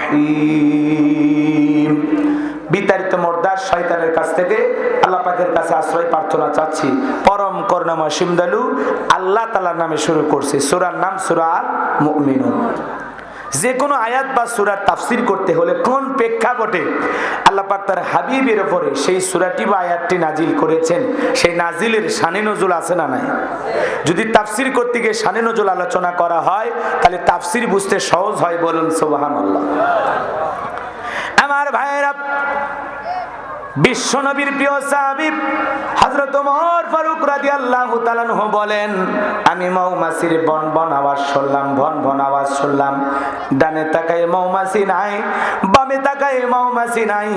রহিম। বিতাড়িত মুর্দার শয়তানের কাছ থেকে আল্লাহ পাকের কাছে আশ্রয় প্রার্থনা চাচ্ছি। পরম করুণাময় অসীম দয়ালু আল্লাহ তাআলার নামে শুরু করছি। সূরার নাম সূরা আল মুমিনুন। যে কোনো আয়াত বা সূরার তাফসীর করতে হলে কোন প্রেক্ষাপটে আল্লাহ পাক তার হাবিবের উপরে সেই সূরাটি বা আয়াতটি নাজিল করেছেন, সেই নাজিলের শানে নজুল আছে না নাই? যদি তাফসীর করতে গিয়ে শানে নজুল আলোচনা করা হয় তাহলে তাফসীর বুঝতে সহজ হয়। বলুন সুবহানাল্লাহ। আমার ভাইয়েরা, বিশ্ব নবীর প্রিয় সাহাবী হযরত ওমর ফারুক রাদিয়াল্লাহু তাআলা আনহু বলেন, আমি মৌমাছির বন বন আওয়াজ শুনলাম, ভন ভন আওয়াজ শুনলাম। ডানে তাকায় মৌমাছি নাই, বামে তাকায় মৌমাছি নাই।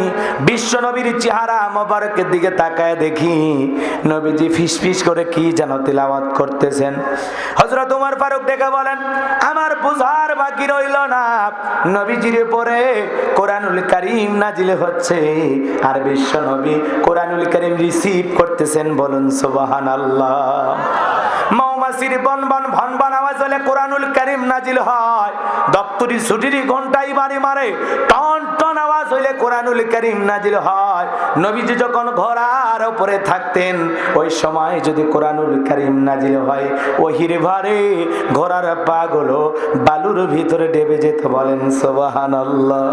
বিশ্ব নবীর চেহারা মোবারকের দিকে তাকায় দেখি নবীজি ফিসফিস করে কি যেন তিলাওয়াত করতেছেন। হযরত ওমর ফারুক ডেকে বলেন, আমার বুঝার বাকি রইল না, নবীজির উপরে কোরআনুল কারীম নাজিল হচ্ছে আর বিশ্ব নবী কোরআনুল কারীম রিসিভ করতেছেন। বলুন সুবহানাল্লাহ। মৌমাছির বন বন ভন ভন আওয়াজ হলে কোরআনুল কারীম নাজিল হয়। দপ্তরি ছুটির ঘন্টাই বাড়ি মারে টন টন আওয়াজ হইলে কোরআনুল কারীম নাজিল হয়। নবীজি যখন ঘোড়ার উপরে থাকতেন ওই সময় যদি কোরআনুল কারীম নাজিল হয় ওহির ভারে ঘোড়ার পাগুলো বালুর ভিতরে ডেবে যেত। বলেন সুবহানাল্লাহ।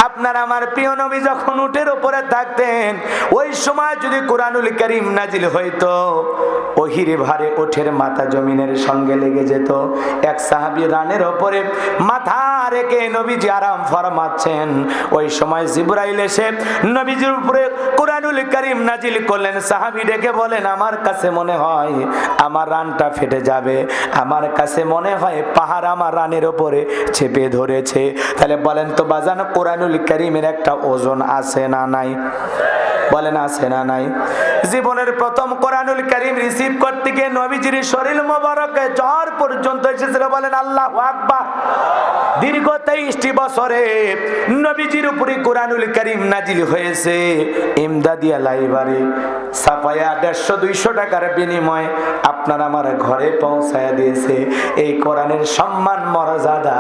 আপনার আমার প্রিয় নবী যখন উটের উপরে থাকতেন ওই সময় যদি কোরআনুল কারীম নাজিল হইতো ওহির ভারে উটের মাথা জমিনের সঙ্গে লেগে যেত। এক সাহাবী রানের উপরে মাথা রেখে নবীজি আরাম ফরমাচ্ছেন, ওই সময় জিবরাইল এসে নবীজির উপরে কোরআনুল কারীম নাজিল করলেন। সাহাবী ডেকে বলেন, আমার কাছে মনে হয় আমার রানটা ফেটে যাবে, আমার কাছে মনে হয় পাহাড় আমার রানের উপরে চেপে ধরেছে। তাহলে বলেন তো বাজান, কোরআনুল কারীমের একটা ওজন আছে না নাই? বলেন আছে না নাই? জীবনের প্রথম কোরআনুল কারীম রিসিভ করতে গিয়ে নবীজির শরীর মোবারকে জ্বর পর্যন্ত এসেছিল। বলেন আল্লাহু আকবার। দীর্ঘ 23টি বছরে নবীজির উপরে কোরআনুল কারীম নাজিল হয়েছে। ইমদাদিয়া লাইব্রেরি ছাপায়া 150-200 টাকার বিনিময়ে আপনার আমার ঘরে পৌঁছায়া দিয়েছে। এই কোরআনের সম্মান মর্যাদা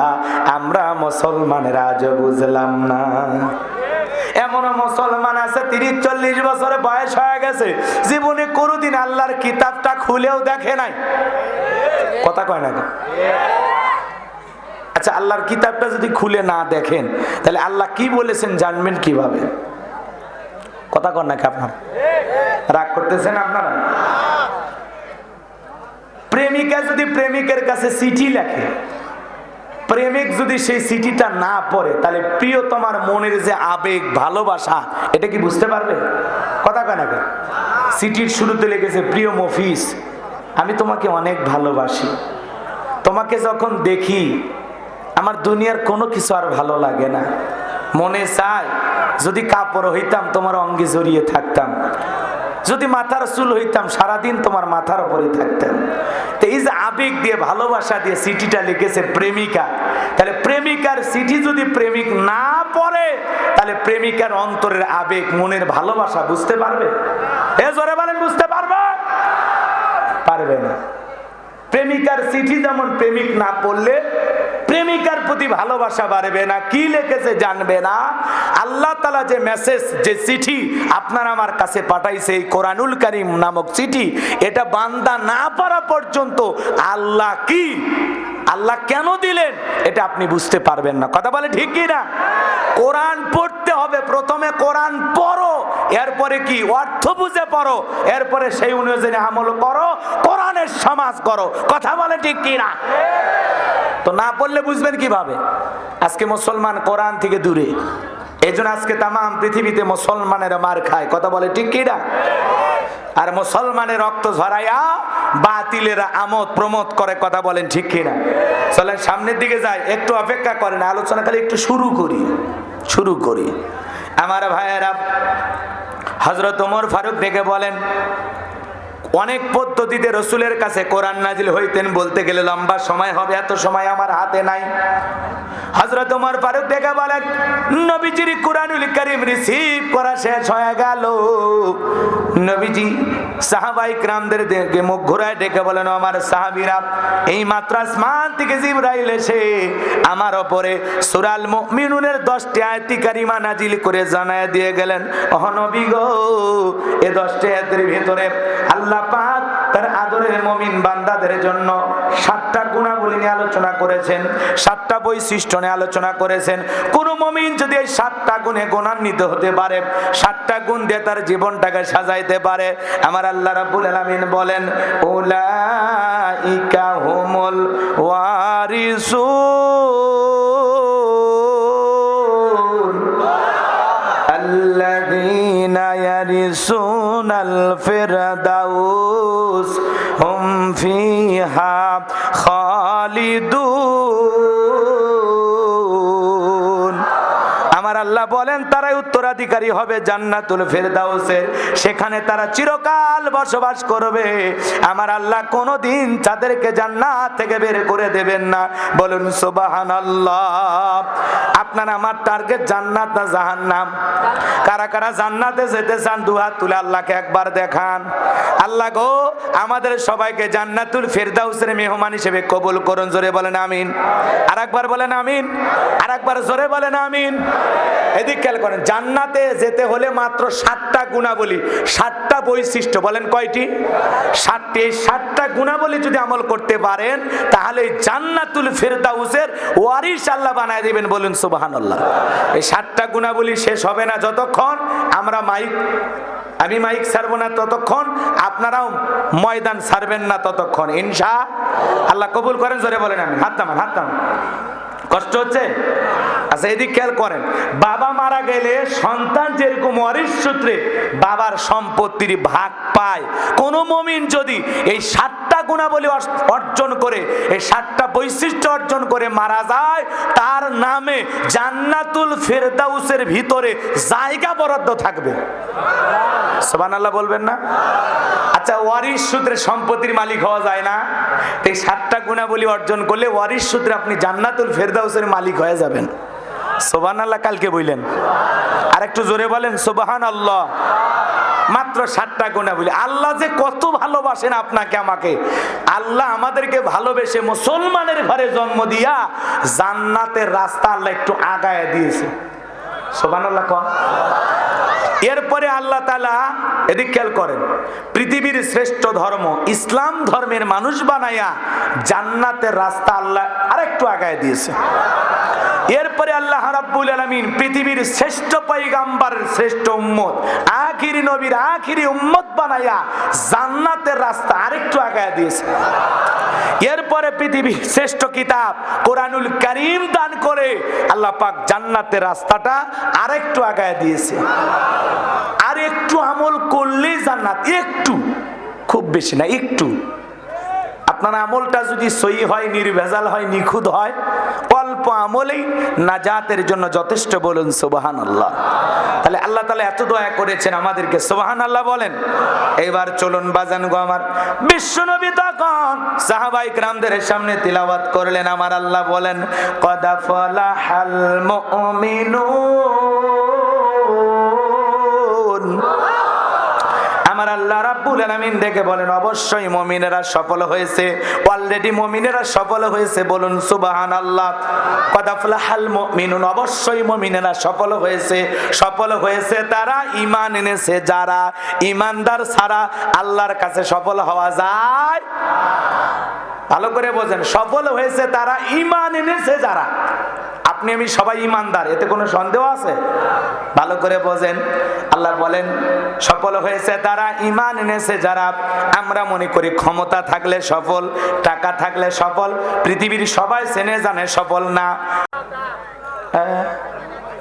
আমরা মুসলমানেরা আজ বুঝলাম না। এমন মুসলমান আছে 30-40 বছরে বয়স হয়ে গেছে, জীবনে কোনোদিন আল্লাহর কিতাবটা খুলেও দেখে নাই। কথা কয় না? আচ্ছা, আল্লাহর কিতাবটা যদি খুলে না দেখেন তাহলে আল্লাহ কি বলেছেন জানবেন কিভাবে? কথা কন নাকি আপনার? রাগ করতেছেন আপনারা? প্রেমিকা যদি প্রেমিকের কাছে চিঠি লেখে, প্রেমিক যদি সেই চিঠিটা না পড়ে তাহলে প্রিয় তোমার মনের যে আবেগ ভালোবাসা এটা কি বুঝতে পারবে? কথা কয় না? চিঠির শুরুতে লিখেছে, প্রিয় মফিজ আমি তোমাকে অনেক ভালোবাসি, তোমাকে যখন দেখি আমার দুনিয়ার কোনো কিছু আর ভালো লাগে না, মনে চায় যদি কাপড় হইতাম তোমার অঙ্গে জড়িয়ে থাকতাম, যদি মাথার চুল হইতাম সারাদিন তোমার মাথার উপরে থাকতাম। তো এই যে আবেগ দিয়ে ভালোবাসা দিয়ে চিঠিটা লিখেছে প্রেমিকা, তাহলে প্রেমিকার চিঠি যদি প্রেমিক না পড়ে তাহলে প্রেমিকার অন্তরের আবেগ মনের ভালোবাসা বুঝতে পারবে? এ জোরে বলেন, বুঝতে পারবে? পারবে না। প্রেমিকার চিঠি যেমন প্রেমিক না পড়লে প্রেমিকার প্রতি ভালোবাসা বাড়বে না। কি লিখেছে জানবে না। আল্লাহ তাআলা যে মেসেজ, যে চিঠি আপনার আমার কাছে পাঠাইছে, এই কোরআনুল কারীম নামক চিঠি, এটা বান্দা না পারা পর্যন্ত আল্লাহ কি, আল্লাহ কেন দিলেন এটা আপনি বুঝতে পারবেন না। কথা বলে ঠিক কি না? কোরআন পড়তে হবে, প্রথমে কোরআন পড়ো, এরপরে কি অর্থ বুঝে পড়ো, এরপরে সেই অনুযায়ী আমল করো, কোরআনের সমাজ করো। কথা বলে ঠিক কি না? তো না পড়লে বুঝবেন কিভাবে? আজকে মুসলমান কোরআন থেকে দূরে, এই জন্য আজকে তাম পৃথিবীতে মুসলমানের মার খায়। কথা বলে ঠিক কি না? আর মুসলমানের রক্ত ঝরাইয়া বাতিলের আমোদ প্রমোদ করে। কথা বলেন ঠিক কি না? চলেন সামনের দিকে যাই, একটু অপেক্ষা করেন, আলোচনা খালি একটু শুরু করি। আমার ভাইয়েরা, হযরত ওমর ফারুক ডেকে বলেন, অনেক পদ্ধতিতে রসুলের কাছে কোরআন নাজিল হইতেন, বলতে গেলে লম্বা সময় হবে, এত সময় আমার হাতে নাই। হযরত ওমর ফারুক ডেকে বলেন, নবীজির কোরআনুল কারীম রিসিভ করা শেষ হয়ে গেল। নবীজি সাহাবাই কিরামদের দিকে মুখ ঘুরায় ডেকে বলেন, আমার সাহাবীরা, এই মাত্র আসমান থেকে জিবরাইল এসে আমার উপরে সূরা আল মুমিনুনের 10টি আয়াতি কারিমা নাজিল করে জানায় দিয়ে গেলেন, ও নবী গো, এই 10টি আয়াতের ভিতরে আল্লাহ পাক তার আদরের মুমিন বান্দাদের জন্য 7টা গুণাবলী নিয়ে আলোচনা করেছেন, 7টা বৈশিষ্ট্য নিয়ে আলোচনা করেছেন। কোন মুমিন যদি এই 7টা গুণে গুণান্বিত হতে পারে, 7টা গুণ দিয়ে তার জীবনটাকে সাজাইতে পারে, আমার আল্লাহ রাব্বুল আলামিন বলেন, উলাইকা হুমুল ওয়ারিসুন আল্লাযীনা ইয়ারিসুনাল ফিরদাউস হুম ফিহা খালিদুন। আমার আল্লাহ বলেন, তারাই উত্তরাধিকারী হবে জান্নাতুল ফেরদাউসের, সেখানে তারা চিরকাল বসবাস করবে। আমার আল্লাহ কোনোদিন তাদেরকে জান্নাত থেকে বের করে দেবেন না। বলুন সুবহানাল্লাহ। আপনার আমার টার্গেট জান্নাত না জাহান্নাম? কারা কারা জান্নাতে যেতে চান দুহাত তুলে আল্লাহকে একবার দেখান। আল্লাহ গো, আমাদের সবাইকে জান্নাতুল ফেরদাউসের মেহমান হিসেবে কবুল করুন। জোরে বলেন আমিন। আরেকবার বলেন আমিন। আরেকবার জোরে বলেন আমিন। এদিক খেয়াল করেন, জান্নাতে যেতে হলে মাত্র 7টা গুণাবলী, 7টা বৈশিষ্ট্য। বলেন কয়টি? 7টি। এই 7টা গুণাবলী যদি আমল করতে পারেন, তাহলে জান্নাতুল ফেরদাউসের ওয়ারিস আল্লাহ বানায় দিবেন। বলুন সুবহানাল্লাহ। এই 7টা গুণাবলী শেষ হবে না যতক্ষণ আমি মাইক ছাড়বো না, ততক্ষণ আপনারাও ময়দান ছাড়বেন না ততক্ষণ, ইনশাআল্লাহ। কবুল করেন। জোরে বলেন আমিন। হাত নামান, হাত নামান। কষ্ট হচ্ছে? আচ্ছা, এদিক খেয়াল করেন, বাবা মারা গেলে সন্তান যেরকম ওয়ারিস সূত্রে বাবার সম্পত্তির ভাগ পায়, কোন মুমিন যদি এই 7টা গুণাবলী অর্জন করে, এই 7টা বৈশিষ্ট্য অর্জন করে মারা যায়, তার নামে জান্নাতুল ফেরদাউসের ভিতরে জায়গা বরাদ্দ থাকবে। সুবহানাল্লাহ বলবেন না? আচ্ছা, ওয়ারিস সূত্রে সম্পত্তির মালিক হওয়া যায় না? এই 7টা গুণাবলী অর্জন করলে ওয়ারিস সূত্রে আপনি জান্নাতুল ফেরদাউসের মালিক হয়ে যাবেন। সুবহানাল্লাহ কালকে বললেন, আর একটু জোরে বলেন সুবহানাল্লাহ। মাত্র 7টা গুণাবলী। আল্লাহ যে কত ভালোবাসেন আপনাকে আমাকে, আল্লাহ আমাদেরকে ভালোবেসে মুসলমানের ঘরে জন্ম দিয়া জান্নাতের রাস্তা আল্লাহ একটু আগায় দিয়েছে। সুবহানাল্লাহ কোন। এরপরে আল্লাহ তাআলা, এদিক খেয়াল করেন, পৃথিবীর শ্রেষ্ঠ ধর্ম ইসলাম ধর্মের মানুষ বানায়া জান্নাতের রাস্তা আল্লাহ আরেকটু আগায় দিয়েছে। এরপরে আল্লাহ রাব্বুল আলামিন পৃথিবীর শ্রেষ্ঠ পয়গম্বরের শ্রেষ্ঠ উম্মত, আখিরি নবীর আখিরি উম্মত বানায়া জান্নাতের রাস্তা আরেকটু আগায় দিয়েছে। এরপরে পৃথিবীর শ্রেষ্ঠ কিতাব কোরআনুল কারীম দান করে আল্লাহ পাক জান্নাতের রাস্তাটা আরেকটু আগায় দিয়েছে। আর একটু আমল করলেই জান্নাত, একটু, খুব বেশি না, একটু। আপনার আমলটা যদি সহি হয়, নির্ভেজাল হয়, নিখুঁত হয়, অল্প আমলেই নাজাতের জন্য যথেষ্ট। বলুন সুবহানাল্লাহ। তাহলে আল্লাহ তাআলা এত দয়া করেছেন আমাদেরকে, সুবহানাল্লাহ বলেন। এবার চলুন বাজান গো আমার, বিশ্বনবী তখন সাহাবায়ে কিরামদের সামনে তিলাওয়াত করলেন। আমার আল্লাহ বলেন, কদ ফালাহাল মুমিনুন। আমার আল্লাহ রাব্বুল আলামিন দেখে বলেন, অবশ্যই মুমিনেরা সফল হয়েছে, অলরেডি মুমিনেরা সফল হয়েছে। বলুন সুবহানাল্লাহ। কদ আফলাহাল মুমিনুন, অবশ্যই মুমিনেরা সফল হয়েছে। সফল হয়েছে তারা ঈমান এনেছে যারা। ঈমানদার ছাড়া আল্লাহর কাছে সফল হওয়া যায়? ভালো করে বোঝেন, সফল হয়েছে তারা, ঈমান এনেছে যারা। আপনি আমি সবাই ঈমানদার, এতে কোনো সন্দেহ আছে? ভালো করে বোঝেন, আল্লাহ বলেন সফল হয়েছে তারা, ঈমান এনেছে যারা। আমরা মনে করি ক্ষমতা থাকলে সফল, টাকা থাকলে সফল, পৃথিবীর সবাই চেনে জানে সফল না।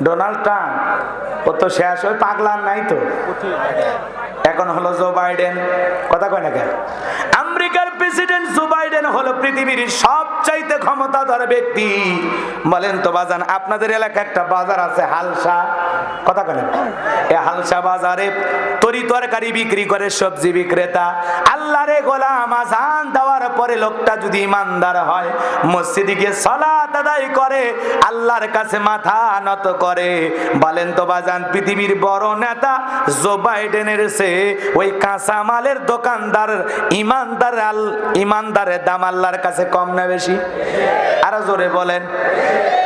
ডোনাল্ড ট্রাম্প, ও তো শেষ, ওই পাগলার নাই তো, এখন হলো জো বাইডেন। কথা কয় না কেন? আমেরিকার প্রেসিডেন্ট জো বাইডেন হলো পৃথিবীর সবচাইতে ক্ষমতাধর ব্যক্তি। বলেন তো বাজান, আপনাদের এলাকায় একটা বাজার আছে হালসা, কথা বলেন, এই হালসা বাজারে তরি তরকারি বিক্রি করে সবজি বিক্রেতা। আল্লাহরে গোলাম, আযান দেওয়ার পরে লোকটা যদি ইমানদার হয়, মসজিদে গিয়ে সালাত আদায় করে, আল্লাহর কাছে মাথা নত করে, বলেন তো বাজান, পৃথিবীর বড় নেতা জো বাইডেনের চেয়ে ওই কাঁচা মালের দোকানদার ইমানদারের দাম আল্লাহর কাছে কম না বেশি? আরো জোরে বলেন।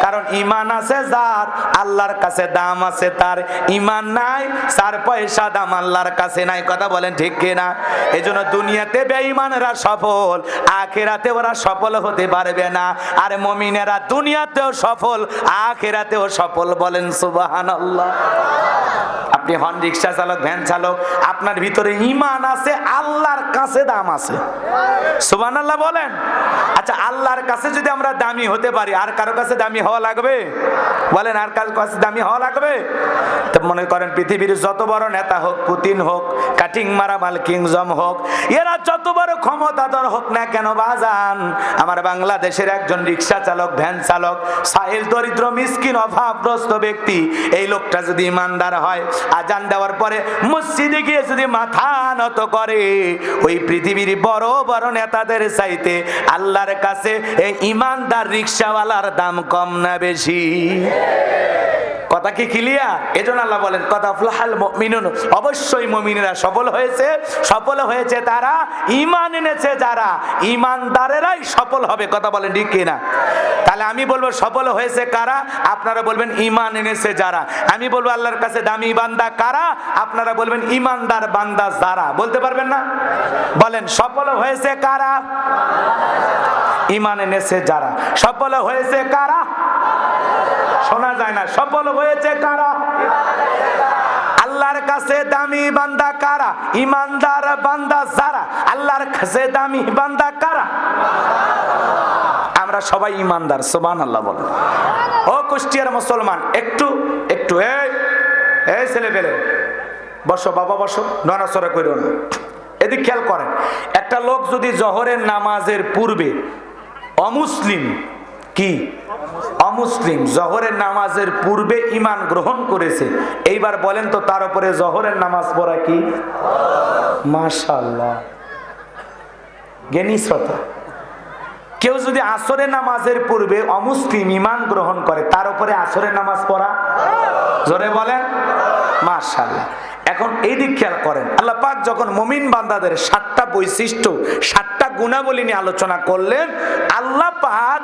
কারণ ঈমান আছে যার, আল্লাহর কাছে দাম আছে তার। ঈমান নাই, 4 পয়সা দাম আল্লাহর কাছে নাই। কথা বলেন ঠিক কিনা? এজন্য দুনিয়াতে বেঈমানেরা সফল, আখিরাতে ওরা সফল হতে পারবে না। আর মুমিনেরা দুনিয়াতেও সফল, আখিরাতেও সফল। বলেন সুবহানাল্লাহ। আপনি হন রিকশা চালক, ভ্যান চালক, আপনার ভিতরে ঈমান আছে, আল্লাহর কাছে দাম আছে। সুবহানাল্লাহ বলেন। আচ্ছা, আল্লাহর কাছে যদি আমরা দামি হতে পারি, আর কারো কাছে দামি হওয়া লাগবে? বলেন, আর কারো কাছে দামি হওয়া লাগবে? তো মনে করেন পৃথিবীর যত বড় নেতা হোক, পুতিন হোক, কাটিং মারা মাল কিংজম হোক, এরা যত বড় ক্ষমতাধর হোক না কেন বাজান, আমার বাংলাদেশের একজন রিকশা চালক, ভ্যান চালক, সাহেল দরিদ্র মিসকিন অভাবগ্রস্ত ব্যক্তি, এই লোকটা যদি ইমানদার হয়, আজান দেওয়ার পরে মসজিদে গিয়ে যদি মাথা নত করে, ওই পৃথিবীর বড় বড় নেতাদের চাইতে আল্লাহর কাছে এই ইমানদার রিকশাওয়ালার দাম কম না বেশি? কথা কি ক্লিয়ার? এজন্য আল্লাহ বলেন কথা আফলাহাল মুমিনুন, অবশ্যই মুমিনেরা সফল হয়েছে। সফল হয়েছে তারা, ঈমান এনেছে যারা, ঈমানদারেরাই সফল হবে। কথা বলেন ঠিক কিনা? তাহলে আমি বলবো সফল হয়েছে কারা, আপনারা বলবেন ঈমান এনেছে যারা। আমি বলবো আল্লাহর কাছে দামি বান্দা কারা, আপনারা বলবেন ঈমানদার বান্দা যারা। বলতে পারবেন না? বলেন সফল হয়েছে কারা? ঈমান এনেছে যারা। সফল হয়েছে কারা? শোনা যায় না। সফল হয়েছে কারা? আল্লাহর কাছে দামি বান্দা কারা? ইমানদার বান্দা যারা। আল্লাহর কাছে দামি বান্দা কারা? আমরা সবাই ইমানদার। সুবহানাল্লাহ বলেন। ও কুষ্টিয়ার মুসলমান, একটু একটু এই ছেলে পেলে বসো, বাবা বসো, নড়াচড়া করো না। এদিক খেয়াল করেন, একটা লোক যদি জোহরের নামাজের পূর্বে অমুসলিম, কি অমুসলিম, জোহরের নামাজের পূর্বে ঈমান গ্রহণ করেছে, এইবার বলেন তো তার উপরে জোহরের নামাজ পড়া কি? মাশাআল্লাহ, জ্ঞানী শ্রোতা। কেউ যদি আসরের নামাজের পূর্বে অমুসলিম ঈমান গ্রহণ করে, তার উপরে আসরের নামাজ পড়া? জোরে বলেন মাশাআল্লাহ। এখন এই দিক খেয়াল করেন, আল্লাহ পাক যখন মুমিন বান্দাদের 7টা বৈশিষ্ট্য, 7টা গুণাবলী নিয়ে আলোচনা করলেন, আল্লাহ পাক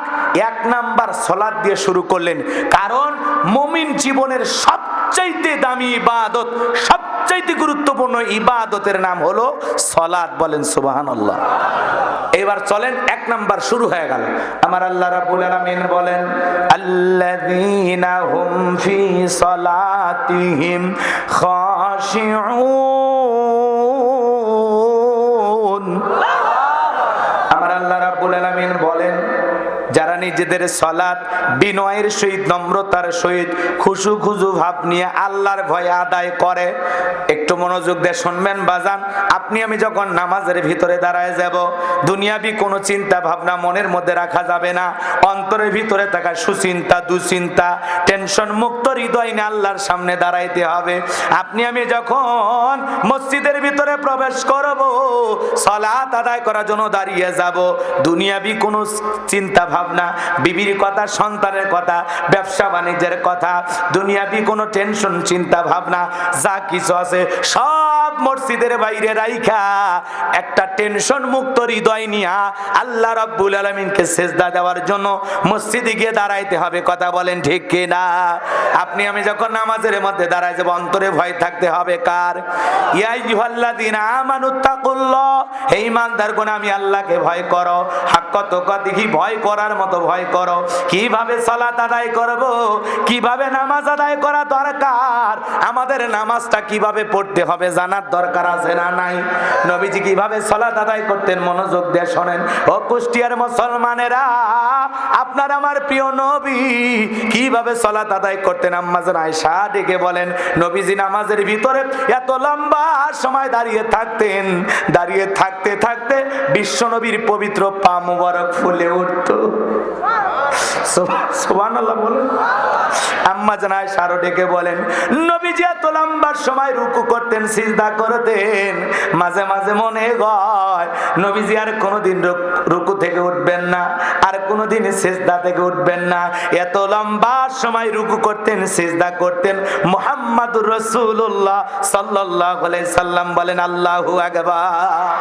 1 নাম্বার সালাত দিয়ে শুরু করলেন। কারণ মুমিন জীবনের সবচাইতে দামি ইবাদত, সবচাইতে গুরুত্বপূর্ণ ইবাদতের নাম হলো সালাত। বলেন সুবহানাল্লাহ। এবার চলেন 1 নাম্বার শুরু হয়ে গেল। আমার আল্লাহ রাব্বুল আলামিন বলেন, আল্লাযীনা হুম ফি সালাতিহিম খাশিউন। আমার আল্লাহ রাব্বুল আলামিন বলেন, যারা নিজেদের সালাত বিনয়ের সহিত, নম্রতার সহিত, খুশু খুজু ভাব নিয়ে আল্লাহর ভয়ে আদায় করে। একটু মনোযোগ দিয়ে শুনবেন বাজান। আপনি আমি যখন নামাজের ভিতরে দাঁড়ায় যাব, দুনিয়াবি কোনো চিন্তা ভাবনা মনের মধ্যে রাখা যাবে না। অন্তরের ভিতরে থাকা সুচিন্তা, দুশ্চিন্তা, টেনশন মুক্ত হৃদয় নিয়ে আল্লাহর সামনে দাঁড়াইতে হবে। আপনি আমি যখন মসজিদের ভিতরে প্রবেশ করব, সালাত আদায় করার জন্য দাঁড়িয়ে যাব, দুনিয়াবি কোনো চিন্তা ভাবনা, বিবির কথা, সন্তানের কথা, ব্যবসা বাণিজ্যের কথা, দুনিয়াবি কোনো টেনশন, চিন্তা ভাবনা যা কিছু আছে সব মসজিদের বাইরে রাইখা একটা টেনশন মুক্ত হৃদয় নিয়া আল্লাহ রাব্বুল আলামিনকে সিজদা দেওয়ার জন্য মসজিদে গিয়ে দাঁড়াইতে হবে। কথা বলেন ঠিক কিনা? আপনি আমি যখন নামাজের মধ্যে দাঁড়াই যাব, অন্তরে ভয় থাকতে হবে কার? ইয়া আইয়ুহাল্লাযীনা আমানুত্তাকুল্লাহ, হে ঈমানদারগণ আমি আল্লাহকে ভয় করো। হাক্কা তুকাতিহি, ভয় করার মতো ভয় করো। কিভাবে সালাত আদায় করব, কিভাবে নামাজ আদায় করা দরকার, আমাদের নামাজটা কিভাবে পড়তে হবে জানা জানার দরকার আছে না নাই? নবীজি কিভাবে সালাত আদায় করতেন মনোযোগ দিয়ে শোনেন। ও কুষ্টিয়ার মুসলমানেরা, আপনার আমার প্রিয় নবী কিভাবে সালাত আদায় করতেন আম্মা জান আয়েশা ডেকে বলেন, নবীজি নামাজের ভিতরে এত লম্বা সময় দাঁড়িয়ে থাকতেন, দাঁড়িয়ে থাকতে থাকতে বিশ্ব নবীর পবিত্র পা মুবারক ফুলে উঠতো। সুবহানাল্লাহ বলেন। আম্মা জান আয়েশা আরো ডেকে বলেন, নবীজি এত লম্বা সময় রুকু করতেন, সিজদা করতেন, মাঝে মাঝে মনে হয় নবীজি আর কোনোদিন রুকু থেকে উঠবেন না, আর কোনোদিন সিজদা থেকে উঠবেন না। এত লম্বা সময় রুকু করতেন, সিজদা করতেন। মুহাম্মাদুর রাসূলুল্লাহ সাল্লাল্লাহু আলাইহি সাল্লাম বলেন আল্লাহু আকবার।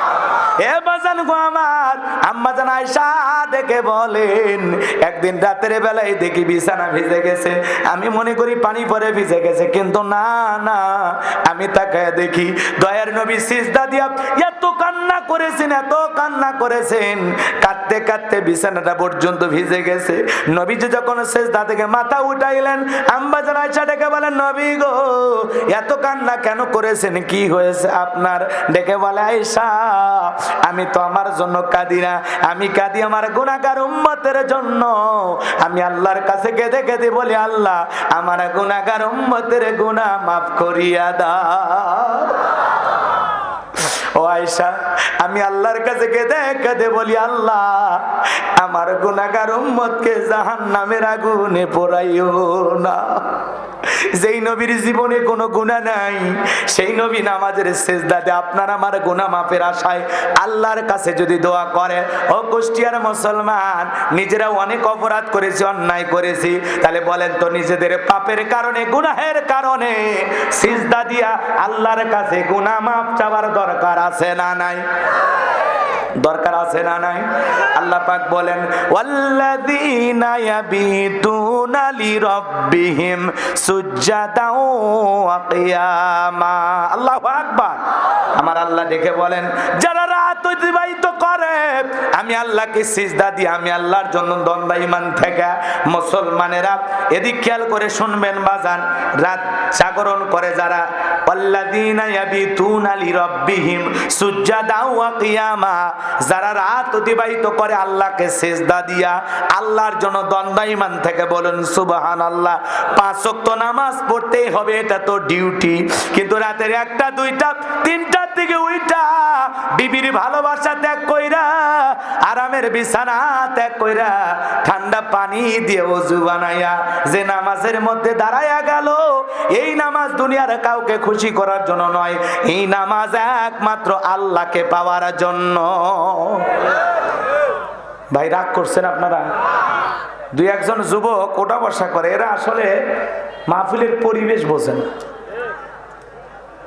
এ বাজান গো আমার, আম্মা জান আয়েশা ডেকে বলেন, একদিন রাতের বেলায় দেখি বিছানা ভিজে গেছে। আমি মনে করি পানি পরে ভিজে গেছে, কিন্তু না না, আমি তাকায় দেখি দয়ার নবী সিজদা দিয়া এত কান্না করেছেন, এত কান্না করেছেন, কাঁদতে কাঁদতে বিছানাটা পর্যন্ত ভিজে গেছে। নবীজি যখন সিজদা থেকে মাথা উঠাইলেন, আম্মা জান আয়েশা ডেকে বলেন, নবী গো এত কান্না কেন করেছেন, কি হয়েছে আপনার? ডেকে বলে, আয়েশা আমি তো আমার জন্য কাঁদি না, আমি কাঁদি আমার গুনাহগার উম্মতের জন্য। আমি আল্লাহর কাছে কেঁদে কেঁদে বলি, আল্লাহ আমার গুনাহগার উম্মতের গুনাহ মাফ করিয়া দাও। ও আয়েশা, আমি আল্লাহর কাছে কেঁদে কেঁদে বলি, আল্লাহ আমার গুনাহগার উম্মতকে জাহান্নামের আগুনে পোড়াইও না। যেই নবীর জীবনে কোনো গুনাহ নাই, সেই নবী নামাজের সিজদাতে আপনার আমার গুনাহ মাফের আশায় আল্লাহর কাছে যদি দোয়া করে, ও কুষ্টিয়ার মুসলমান, নিজেরা অনেক অপরাধ করেছি, অন্যায় করেছি, তাহলে বলেন তো নিজেদের পাপের কারণে, গুনাহের কারণে সিজদা দিয়া আল্লাহর কাছে গুনাহ মাফ চাওয়ার দরকার আছে না নাই? দরকার আছে না নাই? আল্লাহ পাক বলেন, ওয়াল্লাযীনা ইয়াবিতুনা লিরাব্বিহিম সুজদাও ওয়া কিয়ামা। আল্লাহু আকবার। আমার আল্লাহ দেখে বলেন, যারা রাত অতিবাহিত করে আমি আল্লাহকে সিজদা দিয়ে, আমি আল্লাহর জন্য দণ্ডায়মান থেকে। মুসলমানেরা এদিক খেয়াল করে শুনবেন বাজান, রাত জাগরণ করে যারা, ওয়াল্লাযীনা ইয়াবিতুনা লিরাব্বিহিম সুজদাও ওয়া কিয়ামা, যারা রাত অতিবাহিত করে আল্লাহকে সিজদা দিয়া, আল্লাহর জন্য দণ্ডায়মান থেকে, বলুন সুবহানাল্লাহ। 5 ওয়াক্ত নামাজ পড়তেই হবে, এটা তো ডিউটি, কিন্তু রাতের 1টা 2টা 3টার দিকে উইটা বিবির ভালোবাসা ত্যাগ কইরা, আরামের বিছানা ত্যাগ কইরা, ঠান্ডা পানি দিয়ে ওযু বানাইয়া যে নামাজের মধ্যে দাঁড়ায়া গেল, এই নামাজ দুনিয়ার কাউকে খুশি করার জন্য নয়, এই নামাজ একমাত্র আল্লাহকে পাওয়ার জন্য। ভাই রাগ করছেন আপনারা? 2-1জন যুবক ওটা বসা করে, এরা আসলে মাহফিলের পরিবেশ বোঝে না।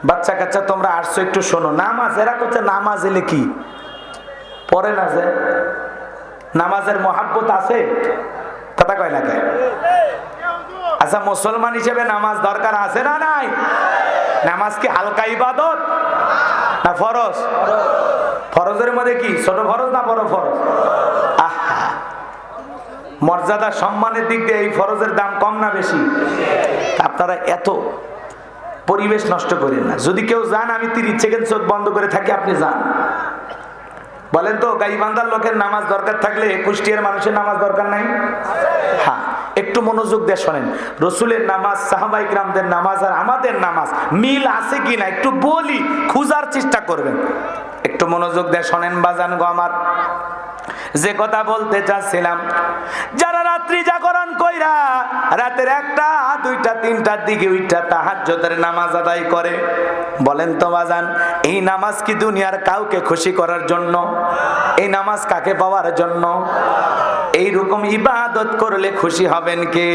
বাচ্চা কাচ্চা তোমরা আসছো, একটু শোনো। নামাজ, এরা করছে নামাজ এলে কি পড়ে না, যে নামাজের মহাব্বত আছে, কথা কয় না কে? আচ্ছা, মুসলমান হিসেবে নামাজ দরকার আছে না নাই? নামাজ কি হালকা ইবাদত না ফরজ? ফরজের মধ্যে কি ছোট ফরজ না বড় ফরজ? আহা, মর্যাদা সম্মানের দিক দিয়ে এই ফরজের দাম কম না বেশি? আপনারা এত পরিবেশ নষ্ট করেন না। যদি কেউ যান, আমি 30 সেকেন্ড চোখ বন্ধ করে থাকি, আপনি যান। বলেন তো, গাইবান্ধার লোকের নামাজ দরকার থাকলে কুষ্টিয়ার মানুষের নামাজ দরকার নাই? হ্যাঁ, একটু মনোযোগ দিয়ে শোনেন। রসুলের নামাজ, সাহাবায়ে কিরামদের নামাজ আর আমাদের নামাজ মিল আছে কিনা একটু বলি, খোঁজার চেষ্টা করবেন। একটু মনোযোগ দিয়ে শোনেন বাজান গো আমার। যে কথা বলতে চাচ্ছিলাম, যারা রাত্রি জাগরণ কইরা রাতের 1টা 2টা 3টার দিকে উইঠা তাহাজ্জুদের নামাজ আদায় করে, বলেন তো বাজান, এই নামাজ কি দুনিয়ার কাউকে খুশি করার জন্য? এই নামাজ কাকে পাওয়ার জন্য? এই রকম ইবাদত করলে খুশি হবেন কে?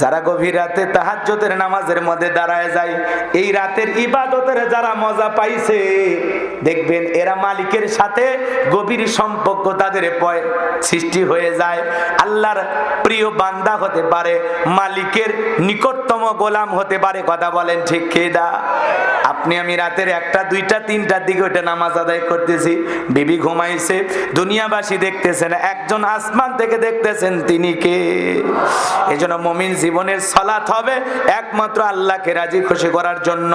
যারা গভীর রাতে তাহাজ্জুদের নামাজের মধ্যে দাঁড়ায় যায়, এই রাতের ইবাদতের যারা মজা পাইছে, দেখবেন এরা মালিকের সাথে গভীর সম্পর্ক তাদের সৃষ্টি হয়ে যায়। আল্লাহর প্রিয় বান্দা হতে পারে, মালিকের নিকটতম গোলাম হতে পারে। কথা বলেন ঠিক কিনা? আপনি আমি রাতের 1টা 2টা 3টার দিকে ওইটা নামাজ আদায় করতেছি, বিবি ঘুমাইছে, দুনিয়াবাসী দেখতেছেন, একজন আসমান থেকে দেখতেছেন, তিনি কে? এজন্য মুমিন জীবনের সালাত হবে একমাত্র আল্লাহকে রাজি খুশি করার জন্য।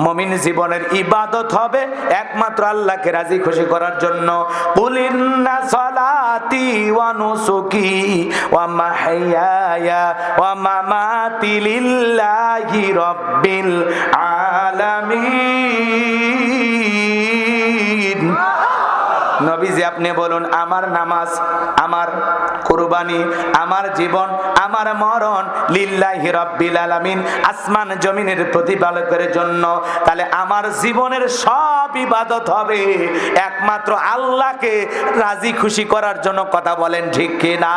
মুমিন জীবনের ইবাদত হবে একমাত্র আল্লাহকে রাজি খুশি করার জন্য। কুল ইন্না সালাতি ওয়া নুসুকি ওয়া মাহইয়ায়া ওয়া মামাতি লিল্লাহি রাব্বিল আলামিন। নবীজি আপনি বলুন, আমার নামাজ, আমার কুরবানি, আমার জীবন, আমার মরণ লিল্লাহি রাব্বিল আলামিন, আসমান জমিনের প্রতিপালকের জন্য। তাহলে আমার জীবনের সব ইবাদত হবে একমাত্র আল্লাহকে রাজি খুশি করার জন্য। কথা বলেন ঠিক কি না?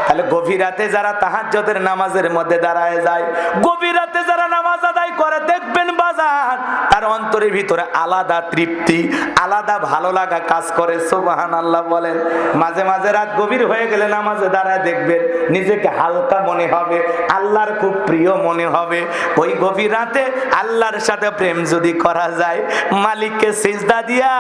তাহলে গভীর রাতে যারা তাহাজ্জুদের নামাজের মধ্যে দাঁড়ায় যায়, গভীর রাতে যারা নামাজ আদায় করে, দেখবেন বাজার তার অন্তরের ভিতরে আলাদা তৃপ্তি, আলাদা ভালো লাগা কাজ করে। সুবহানাল্লাহ বলেন। মাঝে মাঝে রাত গভীর হয়ে গেলে নামাজে দাঁড়ায় দেখবেন নিজেকে হালকা মনে হবে, আল্লাহর খুব প্রিয় মনে হবে। ওই গভীর রাতে আল্লাহর সাথে প্রেম যদি করা যায়, মালিককে সিজদা দিয়া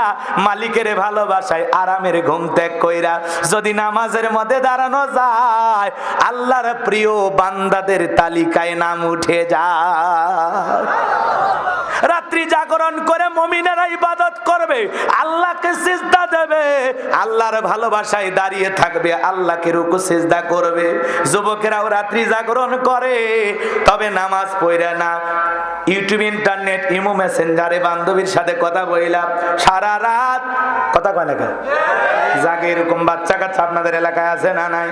মালিকের ভালোবাসায় আরামের ঘুম ত্যাগ কইরা যদি নামাজের মধ্যে দাঁড়ানো যায়, আল্লাহর প্রিয় বান্দাদের তালিকায় নাম উঠে যায়। রাত্রি জাগরণ করে মুমিনেরা ইবাদত করবে, আল্লাহকে সিজদা দেবে, আল্লাহর ভালোবাসায় দাঁড়িয়ে থাকবে, আল্লাহকে রুকু সিজদা করবে। যুবকেরাও রাত্রি জাগরণ করে, তবে নামাজ পড়ে না। ইউটিউব, ইন্টারনেট, ইমো, মেসেঞ্জারে বান্ধবীর সাথে কথা বইলাম সারা রাত। কথা কয় না জাগে? এরকম বাচ্চা কাচ্চা আপনাদের এলাকায় আছে না নাই?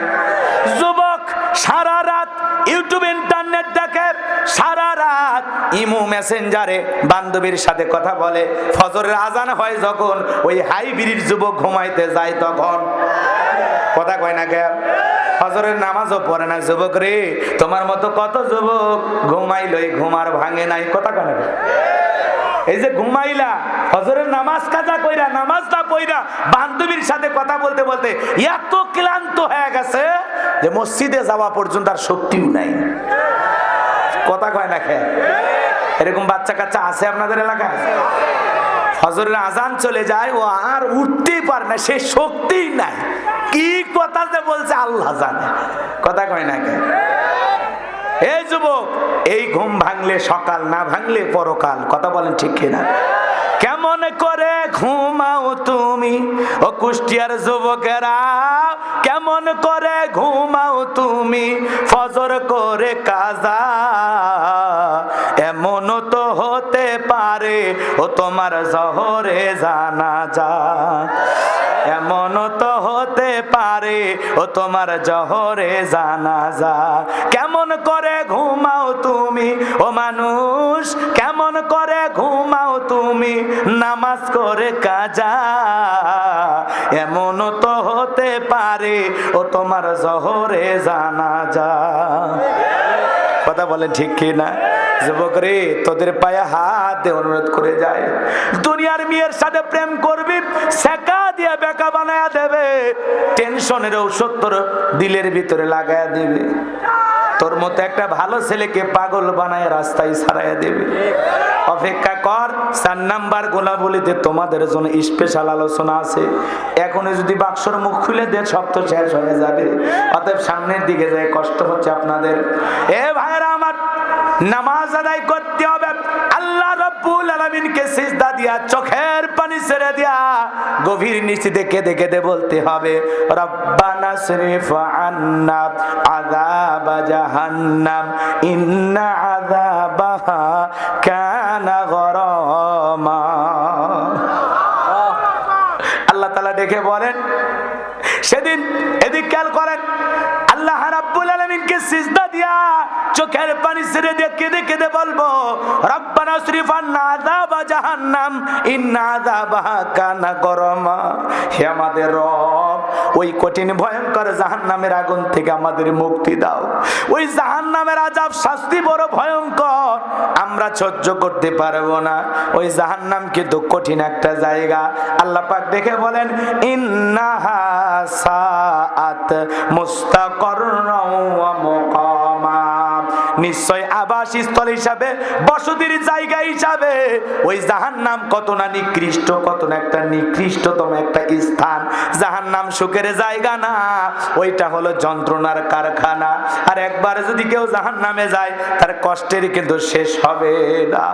যুবক সারা রাত ইউটিউব, ইন্টারনেট দেখে, সারা রাত ইমো, মেসেঞ্জারে বান্ধবীর সাথে কথা বলে। ফজরের আজান হয় যখন, ওই হাইব্রিড যুবক ঘুমাইতে যায় তখন। কথা কয় না কে? ফজরের নামাজও পড়ে না যুবক রে। তোমার মতো কত যুবক ঘুমাইলই ঘুমার ভাঙে নাই। কথা কয় না? এই যে ঘুমাইলা, ফজরের নামাজ কাজা কইরা, নামাজটা পড়া বান্ধবীর সাথে কথা বলতে বলতে এত ক্লান্ত হয়ে গেছে যে মসজিদে যাওয়া পর্যন্ত আর শক্তিও নাই। কথা কয় না খেয়ে? এরকম বাচ্চা কাচ্চা আছে আপনাদের এলাকায়? ফজরের আজান চলে যায়, ও আর উঠতেই পারে না, সে শক্তি নাই। কি কথা যে বলছে আল্লাহ জানে। কথা কয় না কে? এই যুবক, এই ঘুম ভাঙলে সকাল, না ভাঙলে পরকাল। কথা বলেন ঠিক কিনা? কেমন করে ঘুমাও তুমি ও কুষ্টিয়ার যুবকেরা, কেমন করে ঘুমাও তুমি ফজর করে কাজা? এমন তো হতে পারে ও তোমার জহরে জানাজা, এমন তো হতে পারে ও তোমার জহরে জানাজা। কেমন করে ঘুমাও তুমি ও মানুষ, কেমন করে ঘুমাও তুমি নামাজ করে কাজা? এমন তো হতে পারে ও তোমার জহরে জানাজা। কথা বলে ঠিক কি না? যুবক রে, তোদের পায়ে হাত দিয়ে অনুরোধ করে যায়, দুনিয়ার মেয়ের সাথে প্রেম করবি, সেকা দিয়ে বেকা বানায়া দেবে, টেনশনের ঔষধ তোর দিলের ভিতরে লাগায়া দেবে, তোর মতো একটা ভালো ছেলেকে পাগল বানায় রাস্তায় ছাড়াইয়া দেবে। অপেক্ষা কর, 4 নাম্বার গোলাবলিতে তোমাদের জন্য স্পেশাল আলোচনা আছে। এখন যদি বাক্সর মুখ খুলে দেন সব তো শেষ হয়ে যাবে। অতএব সামনের দিকে যায়, কষ্ট হচ্ছে আপনাদের। এ ভাইরা আমার, নামাজ আদায় করতে হবে, আল্লাহ রাব্বুল আলামিনকে সিজদা দিয়া চোখের পানি ছেড়ে দিয়া গভীর নিশিতে কেঁদে কেঁদে বলতে হবে, রব্বানা সরিফ আন্না আযাব জাহান্নাম ইন্না আযাবাহা কানা গরামা। আল্লাহ তাআলা দেখে বলেন, সেদিন এদিক খেয়াল করেন, আল্লাহ রাব্বুল আলামিনকে সিজদা দিয়া চোখের পানি ছেড়ে দিয়ে কেঁদে কেঁদে বলবো, রব্বানা সরিফ আন্না আযাব জাহান্নাম ইন্না আযাবাহা কানা গরামা। হে আমাদের রব, ওই কঠিন ভয়ঙ্কর জাহান্নামের আগুন থেকে আমাদের মুক্তি দাও। ওই জাহান্নামের আযাব শাস্তি বড় ভয়ঙ্কর, আমরা সহ্য করতে পারবো না। ওই জাহান্নাম কিন্তু কঠিন একটা জায়গা। আল্লাহ পাক দেখে বলেন, ইন্নাহা সাআত মুস্তাকাররাও ওয়া মুকামা। নিশ্চয় আবাসস্থল হিসাবে, বসতির জায়গা হিসাবে ওই জাহান্নাম কত না নিকৃষ্ট, কত না একটা নিকৃষ্টতম একটা স্থান। জাহান্নাম সুখের জায়গা না, ওইটা হলো যন্ত্রণার কারখানা। আর একবার যদি কেউ জাহান্নামে যায় তার কষ্টের কিন্তু শেষ হবে না।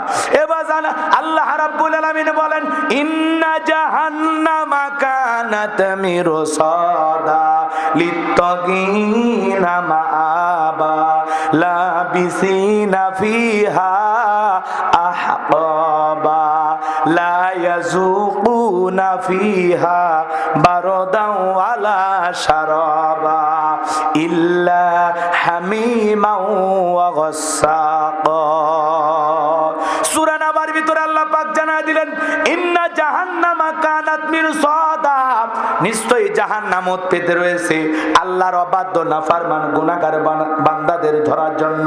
এবার জানা আল্লাহ রাব্বুল আলামিন বলেন, ইন্না জাহান্নামা কানাত মিরসাদা লিত্তাগিনা মাআবা লাবিসিনা ফিহা আহকাবা লা ইয়াযুকুনা ফিহা বারদান ওয়ালা শারাবা ইল্লা হামিমান ওয়া গাসসাকা। সূরা নাবার ভিতরে আল্লাহ পাক জানায় দিলেন, ইন্না জাহান্নামা কানাত মিরসাদা, নিশ্চয়ই জাহান্নাম পেতে রয়েছে আল্লাহর অবাধ্য নাফরমান গুনাহগার বান্দাদের ধরার জন্য।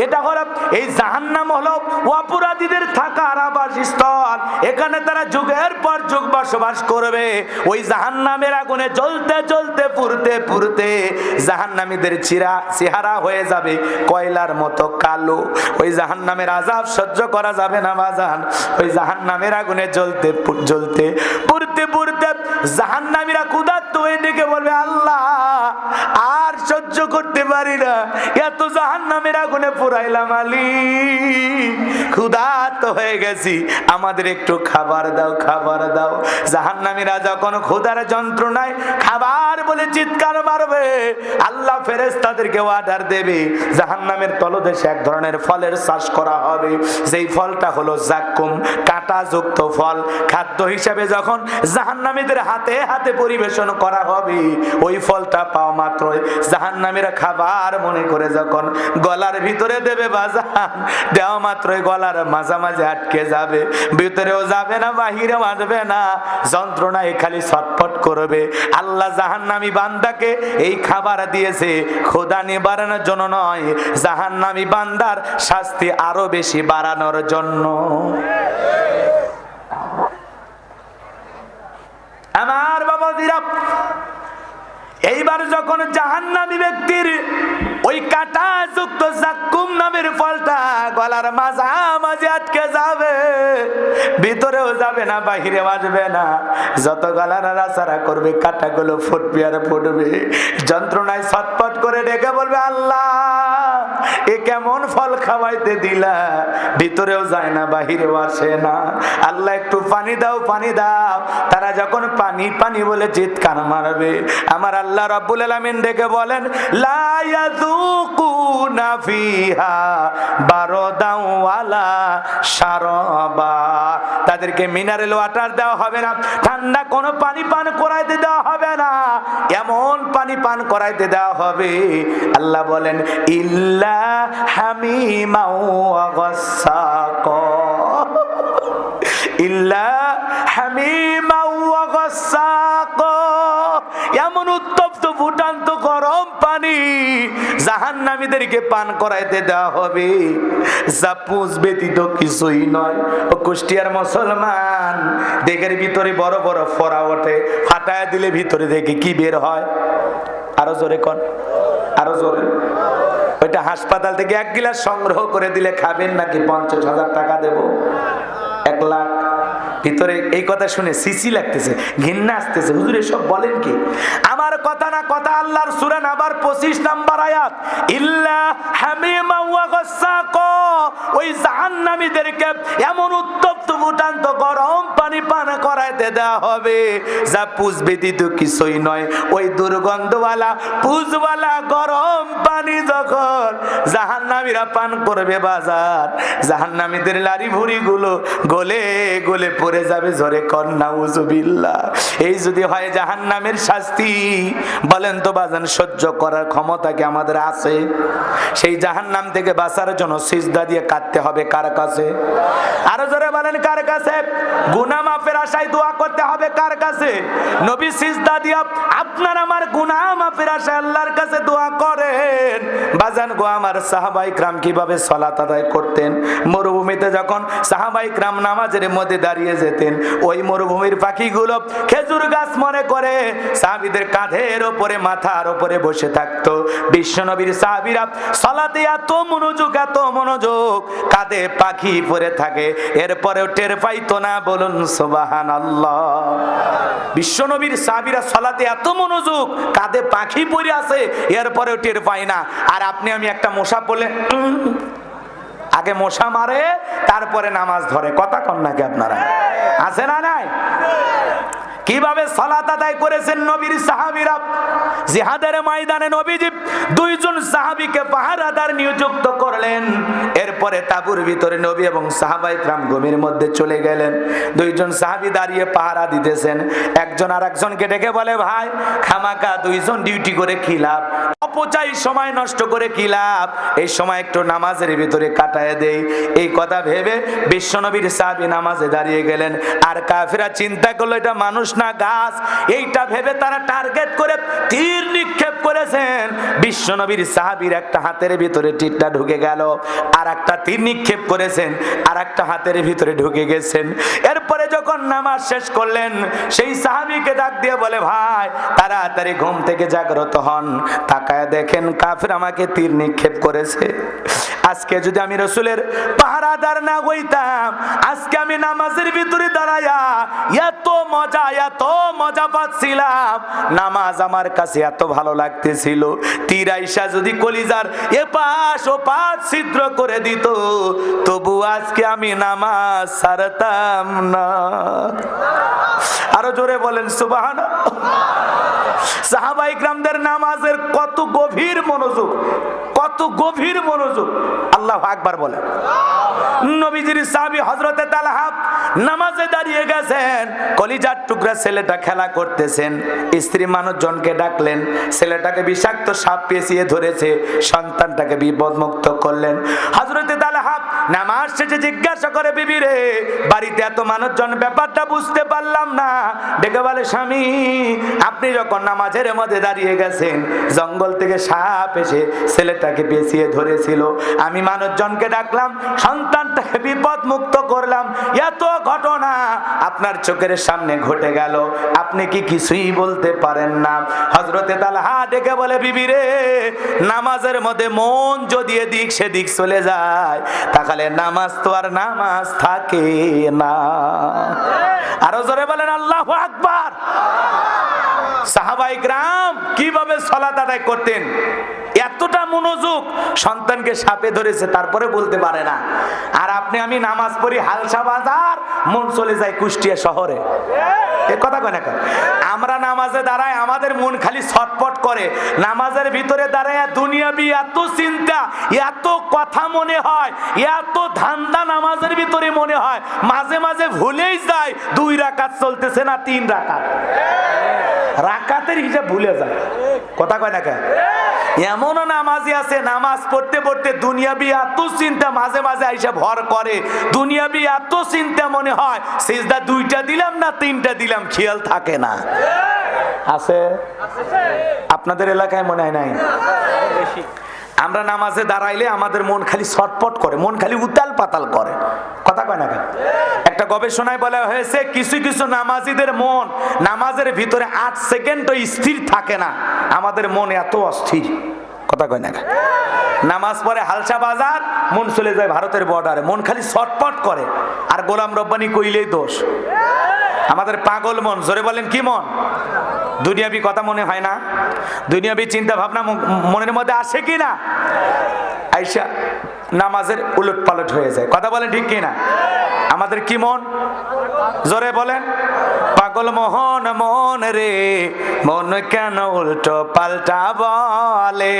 এটা হলো, এই জাহান্নাম হলো অপরাধীদের থাকার আবাসস্থল। এখানে তারা যুগের পর যুগ বসবাস করবে। ওই জাহান্নামের আগুনে জ্বলতে জ্বলতে পুড়তে পুড়তে জাহান্নামীদের চেহারা হয়ে যাবে কয়লার মতো কালো। ওই জাহান্নামের আযাব সহ্য করা যাবে না বাজান। ওই জাহান্নামের আগুনে জ্বলতে জ্বলতে পুড়তে পুড়তে জাহান্নামীরা ক্ষুধার্ত হয়ে ডেকে বলবে, আল্লাহ আর সহ্য করতে পারি না, এত জাহান্নামের আগুনে পুরাইলাম, আলী ক্ষুধার্ত হয়ে গেছি, আমাদের একটু খাবার দাও, খাবার দাও। জাহান্নামীরা যখন ক্ষুধার যন্ত্রণায় খাবার বলে চিৎকার মারবে, আল্লাহ ফেরেশতাদেরকে অর্ডার দেবে, জাহান্নামের তলদেশে এক ধরনের ফলের চাষ করা হবে, যেই ফলটা হলো জাক্কুম, কাঁটাযুক্ত ফল। খাদ্য হিসাবে যখন জাহান্নামীদের হাতে হাতে পরিবেশন করা হবে, ওই ফলটা পাওয়া মাত্রই জাহান্নামীরা খাবার মনে করে যখন গলার ভিতরে দেবে বাজান, দেওয়া মাত্রই গলার মাঝামাঝি আটকে যাবে, ভিতরেও যাবে না, বাহিরেও আসবে না, যন্ত্রণায় খালি ছটফট করবে। আল্লাহ জাহান্নামী বান্দাকে এই খাবার দিয়েছে ক্ষুধা নিবারণের জন্য নয়, জাহান্নামী বান্দার শাস্তি আরো বেশি বাড়ানোর জন্য। আমার বাবাজিরা, এইবার যখন জাহান্নামী ব্যক্তির ওই কাঁটাযুক্ত জাক্কুম নামের ফলটা গলার মাঝামাঝি আটকে যাবে, ভিতরেও যাবে না, বাহিরে আসবে না, যত গলা নাড়াচাড়া করবে কাঁটাগুলো ফুটবে আর ফুটবে, যন্ত্রণায় ছটফট করে ডেকে বলবে, আল্লাহ এ কেমন ফল খাওয়াইতে দিলা, ভিতরেও যায় না, বাহিরেও আসে না, আল্লাহ একটু পানি দাও, পানি দাও। তারা যখন পানি পানি বলে চিৎকার মারবে, আমার আল্লাহ রাব্বুল আলামিন ডেকে বলেন, লা ইয়াযুকুনা ফিহা বারদান ওয়ালা শারাবা, তাদেরকে মিনারেল ওয়াটার দেওয়া হবে না, ঠান্ডা কোনো পানি পান করাইতে দেওয়া হবে না, এমন পানি পান করাইতে দেওয়া হবে, আল্লাহ বলেন, ইল্লা হামিমা ওয়া গাসসাকা, ইল্লা হামিমা ওয়া গাসসাকা, এমন উত্তপ্ত ফুটান্ত গরম পানি জাহান্নামীদেরকে পান করাইতে দেওয়া হবে, যা পুঁজ ব্যতীত কিছুই নয়। ও কুষ্টিয়ার মুসলমান, দেখের ভিতরে বড় বড় ফোড়া ওঠে, ফাটায় দিলে ভিতরে দেখে কি বের হয়, আরো জোরে কন, আরো জোরে। ওইটা হাসপাতাল থেকে 1 গিলাস সংগ্রহ করে দিলে খাবেন নাকি 50,000 টাকা দেব, 1 লাখ। ভিতরে এই কথা শুনে সিসি লাগতেছে, ঘৃণা আসতেছে, হুজুর এসব বলেন কি? আমার কথা না কথা, আল্লাহর সূরা নাবার 25 নম্বর আয়াত, ইল্লা হামিমা ওয়া গাসসাকা, ওই জাহান্নামীদেরকে এমন উত্তপ্ত ফুটান্ত গরম পানি পান করাইতে দেওয়া হবে, যা পুঁজ ব্যতীত কিছুই নয়। ওই দুর্গন্ধওয়ালা পুঁজওয়ালা গরম পানি যখন জাহান্নামীরা পান করবে বাজার, জাহান্নামীদের লারি ভুড়ি গুলো গলে গলে পড়ে যাবে, জোরে কর নাউজুবিল্লাহ। এই যদি হয় জাহান্নামের শাস্তি, বলেন তো বাজান, সহ্য করার ক্ষমতা কি আমাদের আছে? সেই জাহান্নাম থেকে বাঁচার জন্য সিজদা দিয়ে কাঁদতে হবে কার কাছে? আরো জোরে বলেন, কার কাছে? গুনাহ মাফের আশায় দোয়া করতে হবে কার কাছে? নবী সিজদা দিয়ে আপনার আমার গুনাহ মাফের আশায় আল্লাহর কাছে দোয়া করেন। বাজান গো আমার, সাহাবায়ে কিরাম কিভাবে সালাত আদায় করতেন? মরুভূমিতে যখন সাহাবায়ে কিরাম নামাজের মধ্যে দাঁড়িয়ে যেতেন, ওই মরুভূমির পাখিগুলো খেজুর গাছ মনে করে সাহাবীদের কাঁধের ওপরে, মাথার ওপরে বসে থাকতো। বিশ্বনবীর সাহাবীরা সালাতে এত মনোযোগ, কাঁধে পাখি পরে থাকে, এরপরেও টের পাইতো না। বলুন সুবহানাল্লাহ। বিশ্বনবীর সাহাবীরা সালাতে এত মনোযোগ, কাঁধে পাখি পরে আছে, এরপরেও টের পায় না। আর আপনি আমি একটা মশা বলে আগে মশা মারে, তারপরে নামাজ ধরে। কথা কন নাকি আপনারা? আছে না নাই? কিভাবে সালাত আদায় করেছেন নবীর সাহাবীরা? জিহাদের ময়দানে নবীজি দুইজন সাহাবীকে পাহারাদার নিযুক্ত করলেন। এরপরে তাঁবুর ভিতরে নবী এবং সাহাবায়ে কিরাম গভীর মধ্যে চলে গেলেন। দুইজন সাহাবী দাঁড়িয়ে পাহারা দিতেছেন। একজন আর একজনকে ডেকে বলে, ভাই খামাকা দুইজন ডিউটি করে কি লাভ, অপচয় সময় নষ্ট করে কি লাভ, এই সময় একটু নামাজের ভিতরে কাটায় দেই। এই কথা ভেবে বিশ্বনবীর সাহাবী নামাজে দাঁড়িয়ে গেলেন। আর কাফেররা চিন্তা করলো এটা মানুষ না গাছ। এইটা ভেবে তারা টার্গেট করে তীর নিক্ষেপ করেছেন। বিশ্বনবীর সাহাবীর একটা হাতের ভিতরে তীরটা ঢুকে গেল, আর একটা তীর নিক্ষেপ করেছেন, আর একটা হাতের ভিতরে ঢুকে গেছেন। এরপরে যখন নামাজ শেষ করলেন, সেই সাহাবীকে ডাক দিয়ে বলে, ভাই তাড়াতাড়ি ঘুম থেকে জাগ্রত হন, তাকায় দেখেন কাফের আমাকে তীর নিক্ষেপ করেছে। আজকে যদি আমি রাসূলের পাহারাদার না হইতাম, আজকে আমি নামাজের ভিতরে দাঁড়ায়া এত মজা পাচ্ছিলাম, নামাজ আমার কাছে এত ভালো লাগতেছিল। তীর আইসা যদি কলিজার এপাশ ওপাশ ছিদ্র করে দিত, তবু আজকে আমি নামাজ ছাড়তাম না। আরো জোরে বলেন সুবহানাল্লাহ। সাহাবায়ে কিরামদের নামাজের কত গভীর মনোযোগ, কত গভীর মনোযোগ। আল্লাহু আকবার বলেন। নবীজির সাহাবী হযরতে তালহা নামাজে দাঁড়িয়ে গেছেন, কলিজার টুকরা ছেলেটা খেলা করতেছেন। স্ত্রী মানুষজনকে ডাকলেন, ছেলেটাকে বিষাক্ত সাপ পেঁচিয়ে ধরেছে, সন্তানটাকে বিপদমুক্ত করলেন। হযরতে তালহা নামাজ শেষে জিজ্ঞাসা করে, বিবি রে বাড়িতে এত মানুষজন, ব্যাপারটা বুঝতে পারলাম না। ডেকে বলে, স্বামী আপনি যখন নামাজের মধ্যে দাঁড়িয়ে গেছেন, জঙ্গল থেকে সাপ এসে ছেলেটাকে পেঁচিয়ে ধরেছিল, আমি মানুষজনকে ডাকলাম, সন্তানটাকে বিপদ মুক্ত করলাম। এত ঘটনা আপনার চোখের সামনে ঘটে গেল, আপনি কি কিছুই বলতে পারেন না? হযরতে তালহা ডেকে বলে, বিবি রে নামাজের মধ্যে মন যদি এদিক সেদিক চলে যায়, তাহলে নামাজ তো আর নামাজ থাকে না। আরো জোরে বলেন আল্লাহু আকবার। সাহাবায়ে কিরাম কিভাবে সালাত আদায় করতেন? এতটা মনোযোগ, সন্তানকে সাপে ধরেছে তারপরে বলতে পারে না। আর আপনি আমি নামাজ পড়ি হালসা বাজার, মন চলে যায় কুষ্টিয়া শহরে। এ কথা কয় না কেন? আমরা নামাজে দাঁড়াই, আমাদের মন খালি ছটপট করে। নামাজের ভিতরে দাঁড়ায় দুনিয়াবি এত চিন্তা, এত কথা মনে হয়, এত ধান্দা নামাজের ভিতরে মনে হয়, মাঝে মাঝে ভুলেই যায় 2 রাকাত চলতেছে না 3 রাকাত। রাকাতের হিসাব ভুলে যায়। কথা কয় না কেন? এমনও নামাজি আছে, নামাজ পড়তে পড়তে দুনিয়াবি এত চিন্তা মাঝে মাঝে আইসা ভর করে, দুনিয়াবি এত চিন্তা মনে হয় সিজদা 2টা দিলাম না 3টা দিলাম, খেয়াল থাকে না। আছে? আপনাদের এলাকায় মনে হয় নাই? আমরা নামাজে দাঁড়াইলে আমাদের মন খালি ছটপট করে, মন খালি উতাল পাতাল করে। কথা কয় না কেন? একটা গবেষণায় বলা হয়েছে, কিছু কিছু নামাজিদের মন নামাজের ভিতরে 8 সেকেন্ডও স্থির থাকে না। আমাদের মন এত অস্থির। কথা কয় না কেন? নামাজ পড়ে হালসা বাজার, মন চলে যায় ভারতের বর্ডারে, মন খালি ছটপট করে। আর গোলাম রব্বানি কইলেই দোষ। আমাদের পাগল মন। জোরে বলেন কি মন? দুনিয়াবি কথা মনে হয় না? দুনিয়াবি চিন্তা ভাবনা মনের মধ্যে আসে কি না? আইসা নামাজের উলট পালট হয়ে যায়। কথা বলেন ঠিক কি না? আমাদের কি মন? জোরে বলেন। পাগল মোহন মন রে, মন কেন উল্টো পাল্টা বলে?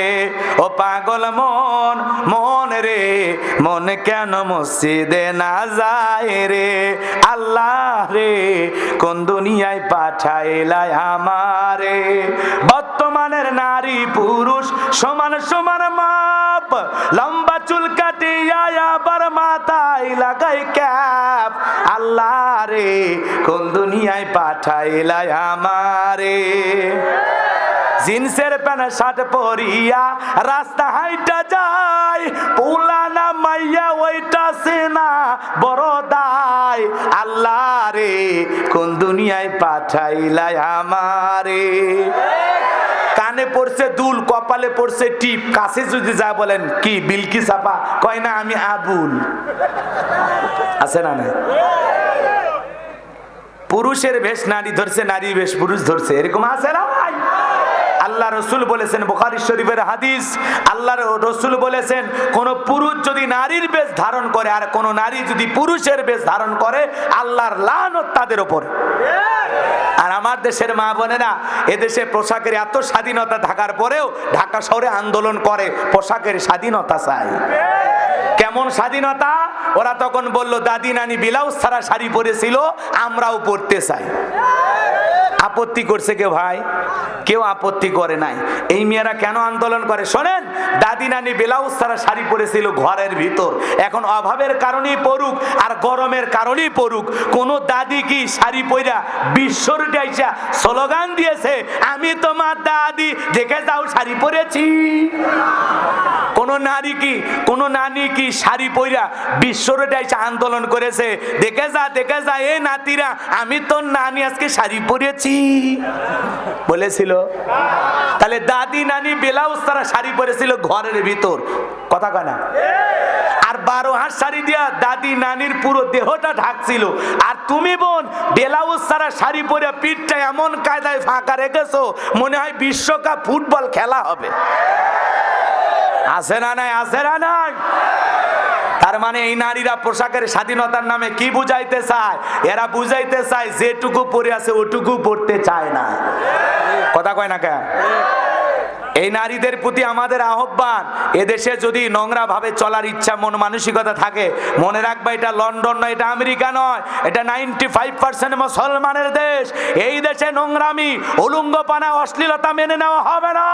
ও পাগল মন মন রে, মন কেন মসজিদে না যায় রে? আল্লাহ রে কোন দুনিয়ায় পাঠাইলাই আমারে? বর্তমানের নারী পুরুষ সমান সমান মাপ, লম্বা চুল কাটিয়া আবার মাথায় লাগাই ক্যাপ। আল্লাহ রে কোন দুনিয়ায় পাঠাইলাই আমারে? জিন্সের প্যান্ট শার্ট পরিয়া রাস্তা হাইটা যায়, পুলানা মাইয়া ওইটা সেনা বড় দায়। আল্লাহ রে কোন দুনিয়ায় পাঠাইলাই আমারে। কানে পড়ছে দুল, কপালে পড়ছে টিপ, কাছে যদি যা বলেন কি বিলকি চাপা, কয় না আমি আবুল। আছে না না? পুরুষের বেশ নারী ধরছে, নারী বেশ পুরুষ ধরছে, এরকম আছে না ভাই? আল্লাহ রসুল বলেছেন, বুখারী শরীফের হাদিস, আল্লাহ রসুল বলেছেন কোন পুরুষ যদি নারীর বেশ ধারণ করে আর কোন নারী যদি পুরুষের বেশ ধারণ করে, আল্লাহর লানত তাদের উপর। আর আমার দেশের মা বোনেরা এদেশে পোশাকের এত স্বাধীনতা থাকার পরেও ঢাকা শহরে আন্দোলন করে পোশাকের স্বাধীনতা চাই। কেমন স্বাধীনতা? ওরা তখন বলল দাদি নানি ব্লাউজ ছাড়া শাড়ি পরেছিল, আমরাও পরতে চাই। আপত্তি করছে কেউ? ভাই কেউ আপত্তি করে নাই। এই মেয়েরা কেন আন্দোলন করে শোনেন, দাদি নানি ব্লাউজ ছাড়া শাড়ি পরেছিল ঘরের ভিতর, এখন অভাবের কারণেই পড়ুক আর গরমের কারণেই পড়ুক, কোন দাদি কি শাড়ি পরা বিশ্বর ডাইসা স্লোগান দিয়েছে আমি তোমার দাদি দেখে যাও শাড়ি পরেছি? কোন নারী কি, কোন নানি কি শাড়ি পরা বিশ্বর ডাইসা আন্দোলন করেছে দেখে যা এ নাতিরা আমি তোর নানি আজকে শাড়ি পরেছি বলেছিল? তাহলে দাদি নানি ব্লাউজ ছাড়া শাড়ি পরেছিল ঘরের ভিতর, কথা কয় না? আর 12 হাত শাড়ি দিয়া দাদি নানির পুরো দেহটা ঢাকছিল, আর তুমি বোন ব্লাউজ ছাড়া শাড়ি পরে পিঠটা এমন কায়দায় ফাঁকা রেখেছো মনে হয় বিশ্বকাপ ফুটবল খেলা হবে। আছে না নাই? আছে না নাই? তার মানে এই নারীরা পোশাকের স্বাধীনতার নামে কি বুঝাইতে চায়? এরা বুঝাইতে চায় যেটুকু পরে আছে ওটুকু পড়তে চায় না, কথা কয় না কেন? এই নারীদের প্রতি আমাদের আহ্বান, এদেশে যদি নোংরা ভাবে চলার ইচ্ছা মন মানসিকতা থাকে, মনে রাখবা এটা লন্ডন নয়, এটা আমেরিকা নয়, এটা 95% মুসলমানের দেশ। এই দেশে নোংরামি, উলঙ্গপানা, অশ্লীলতা মেনে নেওয়া হবে না।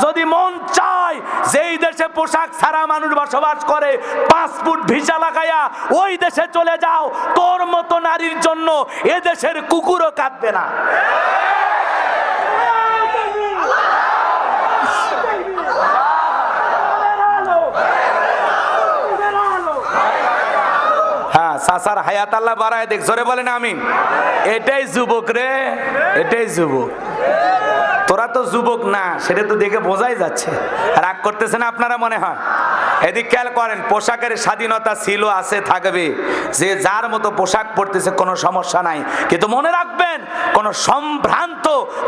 যদি মন চায় যেই দেশে পোশাক ছাড়া মানুষ বসবাস করে 5 ফুট ভিসা লাগাইয়া ওই দেশে চলে যাও, তোর মতো নারীর জন্য এ দেশের কুকুরও কাঁদবে না। হ্যাঁ, সাসার হায়াত আল্লাহ বাড়ায় দেখ, জোরে বলেন আমিন। এটাই যুবক রে, এটাই যুবক। তোরা তো যুবক না, সেটা তো দেখে বোঝাই যাচ্ছে। রাগ করতেছেন আপনারা মনে হয়? এদিক খেয়াল করেন, পোশাকের স্বাধীনতা ছিল, আছে, থাকবে। যে যার মতো পোশাক পরতেছে কোনো সমস্যা নাই, কিন্তু মনে রাখবেন কোন সম্ভ্রান্ত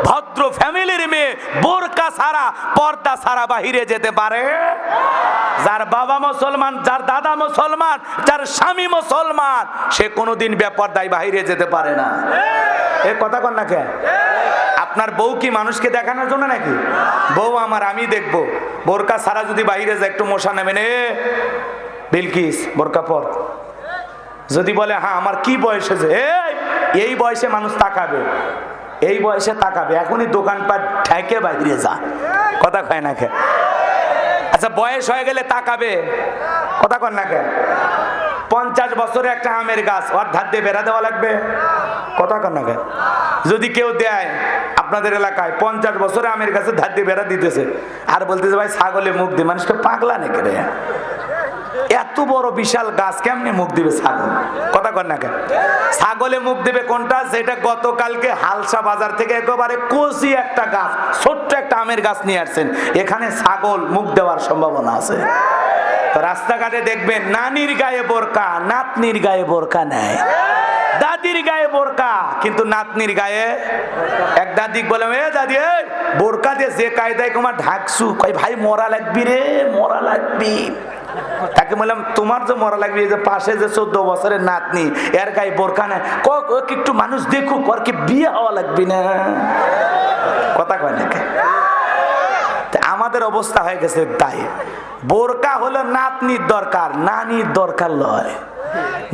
ভদ্র ফ্যামিলির মেয়ে বোরকা ছাড়া, পর্দা ছাড়া বাহিরে যেতে পারে? যার বাবা মুসলমান, যার দাদা মুসলমান, যার স্বামী মুসলমান, সে কোনোদিন বেপরদায় বাহিরে যেতে পারে না। এ কথা কন না কে? আপনার বউ কি মানুষকে দেখানোর জন্য নাকি? বউ আমার আমি দেখবো, বোরকা ছাড়া যদি বাইরে যায় একটু মশা নেবেন, এ বিলকিস বোরকা পর। যদি বলে হ্যাঁ আমার কি বয়স হয়েছে, এই বয়সে মানুষ তাকাবে, এই বয়সে তাকাবে, এখনই দোকানপাট ঠেকে বাইরে যা, কথা কয় না কে? আচ্ছা বয়স হয়ে গেলে তাকাবে, কথা কন না কে? 50 বছরে একটা আমের গাছ, ওর ধার দিয়ে বেড়া দেওয়া লাগবে, কথা কন না কে? যদি কেউ দেয় আপনাদের এলাকায় 50 বছরে আমের গাছে ধার দিয়ে বেড়া দিতেছে, আর বলতেছে ভাই ছাগলে মুখ দিয়ে, মানুষকে পাগলা নাকি রে? এত বড় বিশাল গাছ কেমনে মুখ দিবে ছাগল, কথা কন না কেন? ছাগলে মুখ দিবে কোনটা? যেটা গতকালকে হালসা বাজার থেকে একেবারে কচি একটা গাছ, ছোট্ট একটা আমের গাছ নিয়ে আসছেন, এখানে ছাগল মুখ দেওয়ার সম্ভাবনা আছে। তো রাস্তাঘাটে দেখবেন নানির গায়ে বোরকা, নাতনির গায়ে বোরকা নেয়, দাদির গায়ে বোরকা কিন্তু নাতনির গায়ে। এক দাদি বলে এ দাদি বোরকা দিয়ে যে কায়দায় তোমার ঢাকছু, কই ভাই মরা লাগবি রে, মরা লাগবি। তাকে বললাম তোমার যে মরা লাগবে, যে পাশে যে 14 বছরের নাতনি, এর গায়ে বোরকা নেয়, একটু মানুষ দেখুক, ওর কি বিয়ে হওয়া লাগবি না, কথা কয় না? আমাদের অবস্থা হয়ে গেছে তাই। বোরকা হলো নাতনির দরকার, নানির দরকার লয়।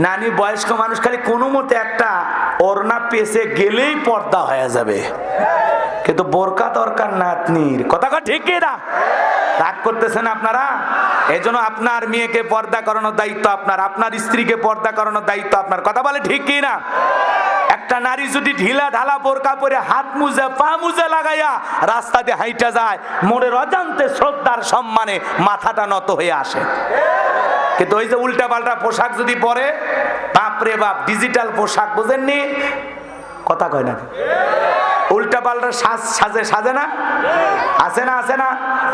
নানি বয়স্ক মানুষ, খালি কোনো মতে একটা ওড়না পেছে গেলেই পর্দা হয়ে যাবে, কিন্তু বোরকা দরকার নাতনির, কথা ঠিক কি না? রাগ করতেছেন আপনারা? এজন্য আপনার মেয়েকে পর্দা করানোর দায়িত্ব আপনার, আপনার স্ত্রীকে পর্দা করানোর দায়িত্ব আপনার। কথা বলে ঠিক কি না? একটা নারী যদি ঢিলা ঢালা বোরকা পরে হাত মুজে পা মুজে লাগাইয়া রাস্তা দিয়ে হাইটা যায়, মনের অজান্তে শ্রদ্ধার সম্মানে মাথাটা নত হয়ে আসে। কিন্তু ওই যে উল্টা পাল্টা পোশাক যদি পরে, বাপরে বাপ, ডিজিটাল পোশাক, বুঝেননি? কথা কয় না, উল্টা পাল্টা সাজে সাজে না, আছে না, আছে না?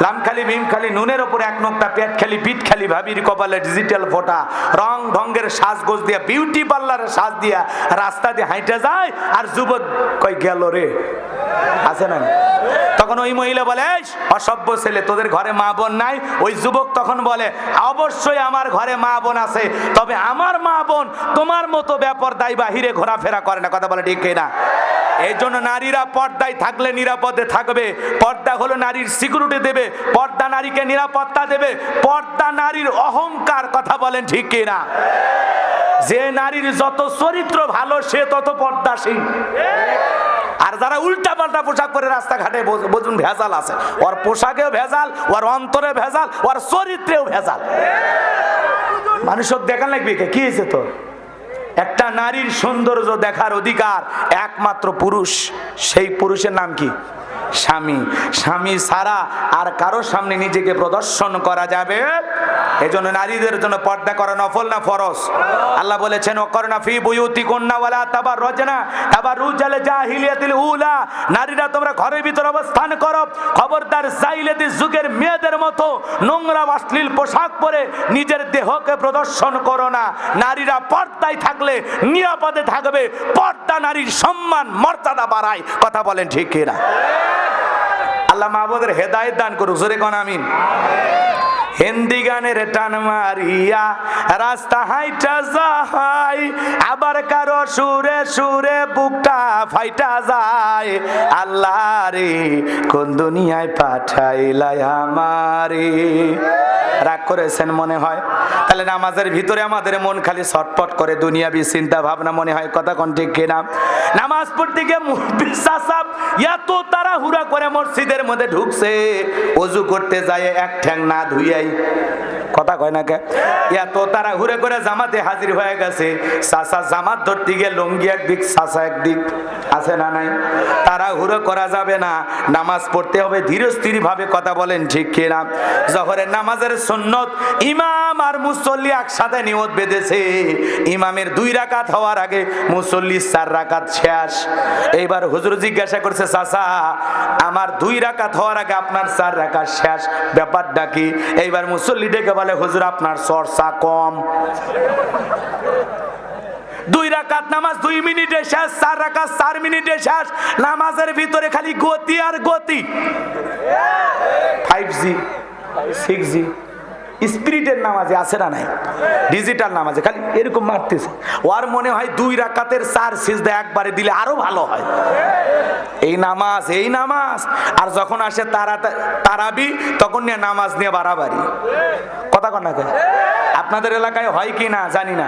লাম খালি ভীম খালি নুনের ওপরে এক নোকটা, পেট খালি পিঠ খালি, ভাবির কপালে ডিজিটাল ফোটা, রং ঢঙ্গের সাজগোজ দিয়া, বিউটি পার্লারের সাজ দিয়া রাস্তা দিয়ে হাইটা যায়, আর যুবক কই গেল রে, আছে না? তখন ওই মহিলা বলে, অসভ্য ছেলে, তোদের ঘরে মা বোন নাই? ওই যুবক তখন বলে, অবশ্যই আমার ঘরে মা বোন আছে, তবে আমার মা বোন তোমার মতো বেপরদায় বাহিরে ঘোরাফেরা করে না। কথা বলে ঠিক না? এই জন্য নারীরা পর্দায় থাকলে নিরাপদে থাকবে। পর্দা হলো নারীর সিকিউরিটি দেবে, পর্দা নারীকে নিরাপত্তা দেবে, পর্দা নারীর অহংকার। কথা বলেন ঠিক না? যে নারীর যত চরিত্র ভালো সে তত পর্দাশীল। আর যারা উল্টা পাল্টা পোশাক পরে রাস্তাঘাটে বুঝুন ভেজাল আছে, ওর পোশাকেও ভেজাল, ওর অন্তরে ভেজাল, ওর চরিত্রেও ভেজাল। মানুষক দেখান লাগবে কি হয়েছে তোর? একটা নারীর সৌন্দর্য দেখার অধিকার একমাত্র পুরুষ। সেই পুরুষের নাম কি? স্বামী। স্বামী ছাড়া আর কারো সামনে নিজেকে প্রদর্শন করা যাবে? এজন্য নারীদের জন্য পর্দা করা নফল না ফরজ? আল্লাহ বলেছেন, ওয়াকরনা ফি বুয়ুতিকুন্না ওয়ালা তাবাররুজনা তাবাররুজাল জাহিলিয়াতিল উলা। নারীরা তোমরা ঘরের ভিতর অবস্থান করো, খবরদার জাহিলিয়াতি যুগের মেয়েদের মতো নোংরা অশ্লীল পোশাক পরে নিজের দেহকে প্রদর্শন করো না। নারীরা পর্দায় থাকলে নিরাপদে থাকবে, পর্দা নারীর সম্মান মর্যাদা বাড়ায়। কথা বলেন ঠিক কিনা? আল্লাহ মাহবুবের হেদায়েত দান করুক, জোরে কোন আমিন। হিন্দি গানের টান মারিয়া রাস্তা হাইটা যায়, আবার কারো সুরে সুরে বুকটা ফাইটা যায়। আল্লাহ রে কোন দুনিয়ায় পাঠাইলাই আমারে। রাগ করেছেন মনে হয়? তাহলে নামাজের ভিতরে আমাদের মন খালি ছটফট করে, দুনিয়াবি চিন্তা ভাবনা মনে হয়। কথা কোন ঠিক কিনা? নামাজ পড়তে গিয়ে এত তাড়াহুড়া করে মসজিদের মধ্যে ঢুকছে, ওযু করতে যায় এক ঠ্যাং না ধুইয়াই। কথা কয় না কে? এত তাড়াহুড়া করে জামাতে হাজির হয়ে গেছে, চাচা জামাত ধরতে গিয়ে লুঙ্গি একদিক, চাচা একদিক, আছে না নাই? তাড়াহুড়ো করা যাবে না, নামাজ পড়তে হবে ধীরে স্থির ভাবে। কথা বলেন ঠিক কিনা? জোহরের নামাজের সুন্নত ইমাম আর মুসল্লি একসাথে নিয়ত বেঁধেছে, ইমামের 2 রাকাত হওয়ার আগে মুসল্লি 4 রাকাত শেষ। এইবার হুজুর জিজ্ঞাসা করছে, চাচা আমার 2 রাকাত হওয়ার আগে আপনার 4 রাকাত শেষ, ব্যাপারটা কি? এইবার মুসল্লি ডেকে বলে, হুজুর আপনার চর্চা কম। 2 রাকাত নামাজ 2 মিনিটে শেষ, 4 রাকাত 4 মিনিটে শেষ। নামাজের ভিতরে খালি গতি আর গতি। 5G 6G স্পিরিটের নামাজে আছে না নাই? ডিজিটাল নামাজে খালি এরকম মারতেছে। ওর মনে হয় 2 রাকাতের 4 সিজদা একবারে দিলে আরো ভালো হয়। এই নামাজ, এই নামাজ। আর যখন আসে তারাবি, তখন নিয়ে নামাজ নিয়ে বাড়াবাড়ি। কথা কন না? আপনাদের এলাকায় হয় কি না জানি না।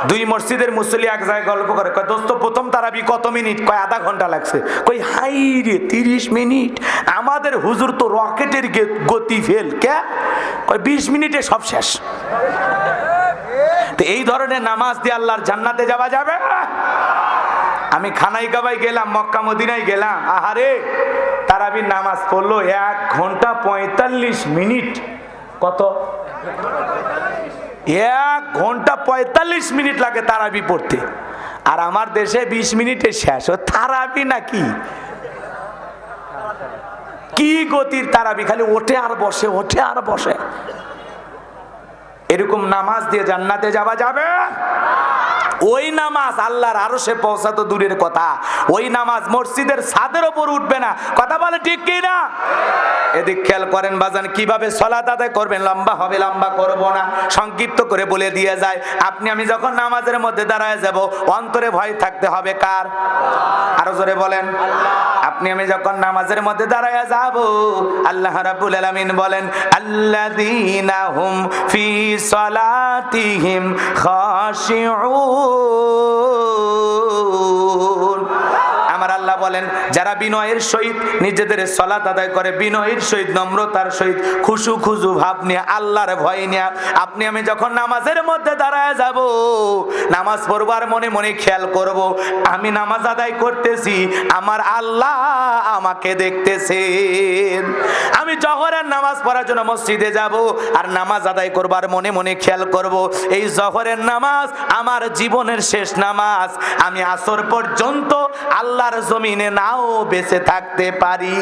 2 মসজিদের মুসল্লি এক জায়গায় গল্প করে, কয় দোস্ত প্রথম তারাবি কত মিনিট? কয় আধা ঘন্টা লাগছে। কই হাই রে 30 মিনিট! আমাদের হুজুর তো রকেটের গতি ফেল। কে? কয় 20 মিনিটে সব শেষ। তো এই ধরনের নামাজ দিয়ে আল্লাহর জান্নাতে যাওয়া যাবে? আমি খানাই কাবাই গেলাম, মক্কা মদিনায় গেলাম, আহারে তারাবির নামাজ পড়লো 1 ঘন্টা 45 মিনিট। কত? 1 ঘন্টা 45 মিনিট লাগে তারাবি পড়তে। আর আমার দেশে 20 মিনিটে শেষ। ও তারাবি নাকি? কি গতির তারাবি! খালি ওঠে আর বসে, ওঠে আর বসে। এরকম নামাজ দিয়ে জান্নাতে যাওয়া যাবে? ওই নামাজ আল্লাহর আরশে পৌঁছা তো দূরের কথা, ওই নামাজ মসজিদের ছাদের উপর উঠবে না। কথা বলে ঠিক কি না? এদিক খেয়াল করেন বাজান, কিভাবে সালাত আদায় করবেন। লম্বা হবে, লম্বা করব না, সংক্ষিপ্ত করে বলে দিয়ে যায়। আপনি আমি যখন নামাজের মধ্যে দাঁড়ায় যাব, অন্তরে ভয় থাকতে হবে কার? আরো জোরে বলেন। আপনি আমি যখন নামাজের মধ্যে দাঁড়ায় যাব, আল্লাহ রাব্বুল আলামিন বলেন, আল্লাযীনা হুম ফি সালাতিহিম খাশিউন। আমার আল্লাহ বলেন, যারা বিনয়ের সহিত নিজেদের সালাত আদায় করে, বিনয়ের সহিত নম্রতার সহিত খুশু খুজু ভাব নিয়ে আল্লাহর ভয় নিয়ে আপনি আমি যখন নামাজের মধ্যে দাঁড়ায় যাব, নামাজ পড়বার মনে মনে খেয়াল করব আমি নামাজ আদায় করতেছি, আমার আল্লাহ আমাকে দেখতেছেন। আমি জোহরের নামাজ পড়ার জন্য মসজিদে যাব আর নামাজ আদায় করবার মনে মনে খেয়াল করব এই জোহরের নামাজ আমার জীবনের শেষ নামাজ, আমি আসর পর্যন্ত আল্লাহর জমিনে নাও বেঁচে থাকতে পারি।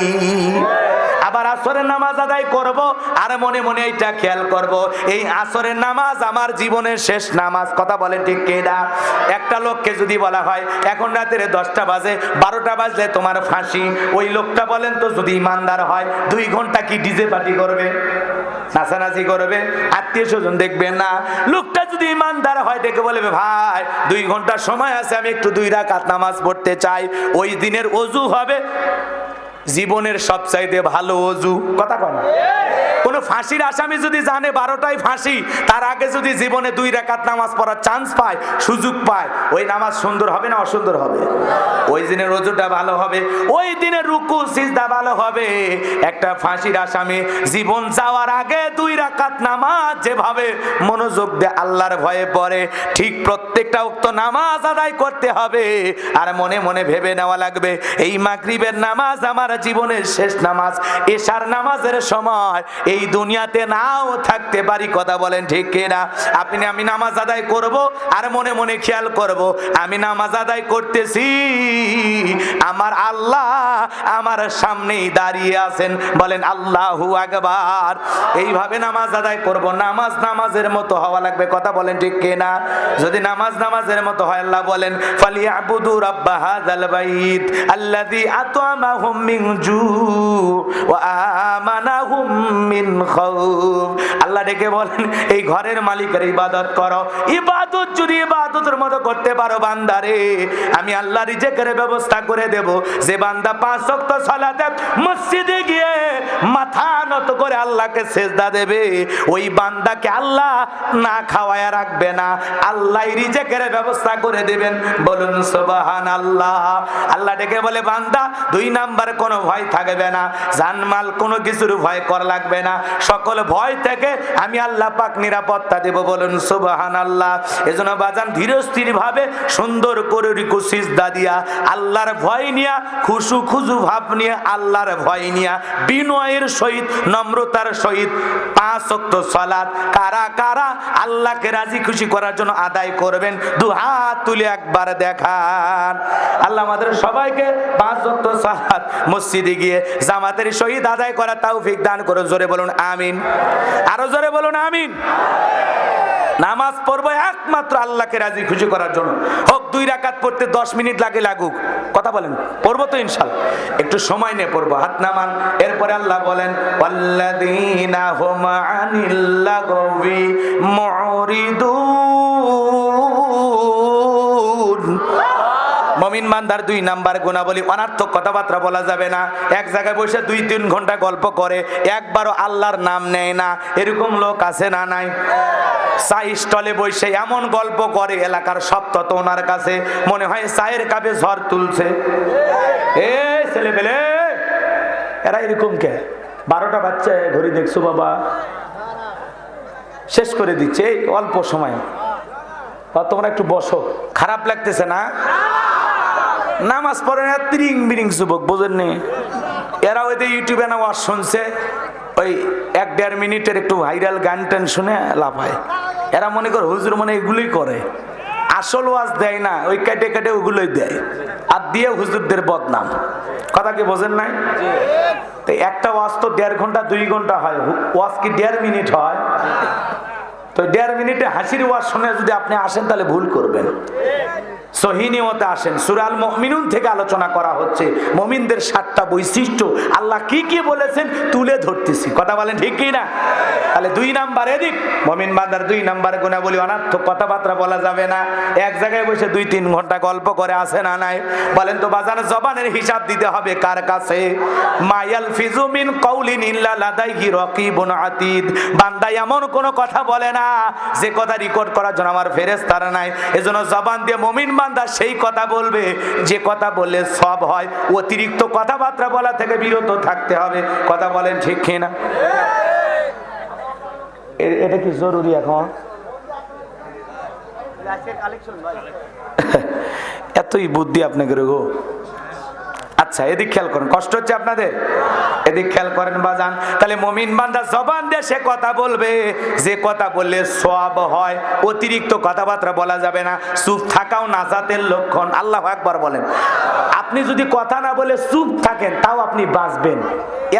আবার আসরের নামাজ আদায় করব আর মনে মনে এটা খেয়াল করব এই আসরের নামাজ আমার জীবনের শেষ নামাজ। কথা বলে ঠিক কিনা? একটা লোককে যদি বলা হয় এখন রাতের 10টা বাজে, 12টা বাজলে তোমার ফাঁসি, ওই লোকটা বলেন তো যদি ইমানদার হয় 2 ঘন্টা কি ডিজে পার্টি করবে, নাচানাচি করবে, আত্মীয় স্বজন দেখবে না? লোকটা যদি ইমানদার হয় ডেকে বলবে ভাই 2 ঘন্টা সময় আছে, আমি একটু 2 রাকাত নামাজ পড়তে চাই। ওই দিনের ওযু হবে জীবনের সবচাইতে ভালো ওযু। কথা কয় না? কোন ফাঁসির আসামি যদি জানে 12টায় ফাঁসি, তার আগে যদি জীবনে 2 রাকাত নামাজ পড়ার চান্স পায়, সুযোগ পায়, ওই নামাজ সুন্দর হবে না অসুন্দর হবে? ওই দিনের ওযুটা ভালো হবে, ওই দিনের রুকু সিজদা ভালো হবে। একটা ফাঁসির আসামি জীবন যাওয়ার আগে 2 রাকাত নামাজ যেভাবে মনোযোগ দিয়ে আল্লাহর ভয়ে পড়ে, ঠিক প্রত্যেকটা উক্ত নামাজ আদায় করতে হবে। আর মনে মনে ভেবে নেওয়া লাগবে এই মাগরিবের নামাজ আমার জীবনের শেষ নামাজ, এশার নামাজের সময় এই দুনিয়াতে নাও থাকতে পারি। কথা বলেন ঠিক কিনা? আপনি আমি নামাজ আদায় করব আর মনে মনে খেয়াল করব আমি নামাজ আদায় করতেছি, আমার আল্লাহ আমার সামনেই দাঁড়িয়ে আছেন। বলেন আল্লাহু আকবার। এইভাবে নামাজ আদায় করব। নামাজ নামাজের মতো হওয়া লাগবে। কথা বলেন ঠিক কিনা? যদি নামাজ নামাজের মতো হয়, আল্লাহ বলেন ফালিয়াবুদু রাব্ব হাযাল বাইত আল্লাযী আত'আমাহুম মিন জু ওয়া আমানাহুম মিন খাউফ। আল্লাহ ডেকে বলেন এই ঘরের মালিকের ইবাদত করো। ইবাদত যদি ইবাদতের মতো করতে পারো বান্দারে, আমি আল্লাহ রিজিকের ব্যবস্থা করে দেব। যে বান্দা 5 ওয়াক্ত সালাতে মসজিদে গিয়ে মাথা নত করে আল্লাহকে সিজদা দেবে, ওই বান্দাকে আল্লাহ না খাওয়ায়া রাখবে না, আল্লাহ রিজিকের ব্যবস্থা করে দিবেন। বলুন সুবহানাল্লাহ। আল্লাহ ডেকে বলে বান্দা 2 নাম্বার কোনো ভয় থাকবে না, জানমাল কোনো কিছুর ভয় করা লাগবে না, সকল ভয় থেকে আমি আল্লাহ পাক নিরাপত্তা দেব। বলুন সুবহানাল্লাহ। এজন্য বাজান ধীর স্থির ভাবে সুন্দর করে রুকু সিজদা দিয়া আল্লাহর ভয় নিয়া, খুশু খুজু ভাব নিয়ে আল্লাহর ভয় নিয়া বিনয়ের সহিত নম্রতার সহিত 5 ওয়াক্ত সালাত কারা কারা আল্লাহকে রাজি খুশি করার জন্য আদায় করবেন 2 হাত তুলে একবার দেখান। আল্লাহ আমাদের সবাইকে 5 ওয়াক্ত সালাত মসজিদে গিয়ে জামাতের সহিত আদায় করা তৌফিক দান করো। জোরে বলুন আমিন। আরো জোরে বলুন আমিন। নামাজ পড়বো একমাত্র আল্লাহকে রাজি খুশি করার জন্য। হোক 2 রাকাত পড়তে 10 মিনিট লাগে লাগুক, কথা বলেন, পড়বো তো ইনশাআল্লাহ। একটু সময় নিয়ে পড়বো, হাত নামান। এরপরে আল্লাহ বলেন ওয়াল্লাযীনা হুম আনিল লাগবি মুরিদুন। মুমিন বান্দার 2 নাম্বার গুণাবলী, অনার্থক কথাবার্তা বলা যাবে না। এক জায়গায় বসে 2-3 ঘন্টা গল্প করে, একবারও আল্লাহর নাম নেয় না, এরকম লোক আছে না নাই? চা স্টলে বসে এমন গল্প করে এলাকার সব তত ওনার কাছে মনে হয় চায়ের কাপে ঝড় তুলছে। এ ছেলে পেলে এরা এরকম কে? 12টা বাচ্চা ঘড়ি দেখছো বাবা, শেষ করে দিচ্ছে এই অল্প সময়। তোমরা একটু বসো, খারাপ লাগতেছে না? নামাজ পড়ে না তিরিং বিরিং যুবক, বোঝেননি? এরা ওই যে ইউটিউবে না ওয়াজ শুনছে, ওই 1-1.5 মিনিটের একটু ভাইরাল গান টান শুনে লাফায়। এরা মনে করে হুজুর মনে এগুলোই করে, আসল ওয়াজ দেয় না, ওই কেটে কেটে ওগুলোই দেয়, আর দিয়ে হুজুরদের বদনাম। কথা কি বোঝেন নাই? তো একটা ওয়াজ তো 1.5 ঘন্টা 2 ঘন্টা হয়, ওয়াজ কি 1.5 মিনিট হয়? তো 1.5 মিনিটে হাসির ওয়াজ শুনে যদি আপনি আসেন তাহলে ভুল করবেন। সহিহ নিয়মতে আসেন। সূরা আল মুমিনুন থেকে আলোচনা করা হচ্ছে মুমিনদের 7 4টা বৈশিষ্ট্য আল্লাহ কি কি বলেছেন তুলে ধরতেছি। কথা বলেন ঠিক কি না? তাহলে 2 নাম্বার এদিক মুমিন বান্দার 2 নাম্বার গুণাবলী, অনার্থক কথাবার্তা বলা যাবে না। এক জায়গায় বসে 2-3 ঘন্টা গল্প করে আসে না নাই? বলেন তো বাজার জবানের হিসাব দিতে হবে কার কাছে? মায়াল ফিজু মিন কাউলিন ইল্লা লাদাইহি রাকিবুন আতীদ। বান্দা এমন কোন কথা বলে না যে কথা রেকর্ড করার জন্য আমার ফেরেশতারা নাই। এজন্য জবান দিয়ে মুমিন বান্দা সেই কথা বলবে যে কথা বললে সব হয়। অতিরিক্ত কথাবার্তা বলা থেকে বিরত থাকতে হবে। কথা বলেন ঠিক কি না? এটা কি জরুরি এখন? এতই বুদ্ধি আপনাকে গো। আচ্ছা এদিক খেয়াল করেন, কষ্ট হচ্ছে আপনাদের? এদিক খেয়াল করেন বাজান। তাহলে মুমিন বান্দা জবান দিয়ে সে কথা বলবে যে কথা বললে সওয়াব হয়। অতিরিক্ত কথাবার্তা বলা যাবে না। চুপ থাকাও নাজাতের লক্ষণ। আল্লাহু আকবার বলেন। আপনি যদি কথা না বলে চুপ থাকেন তাও আপনি বাঁচবেন।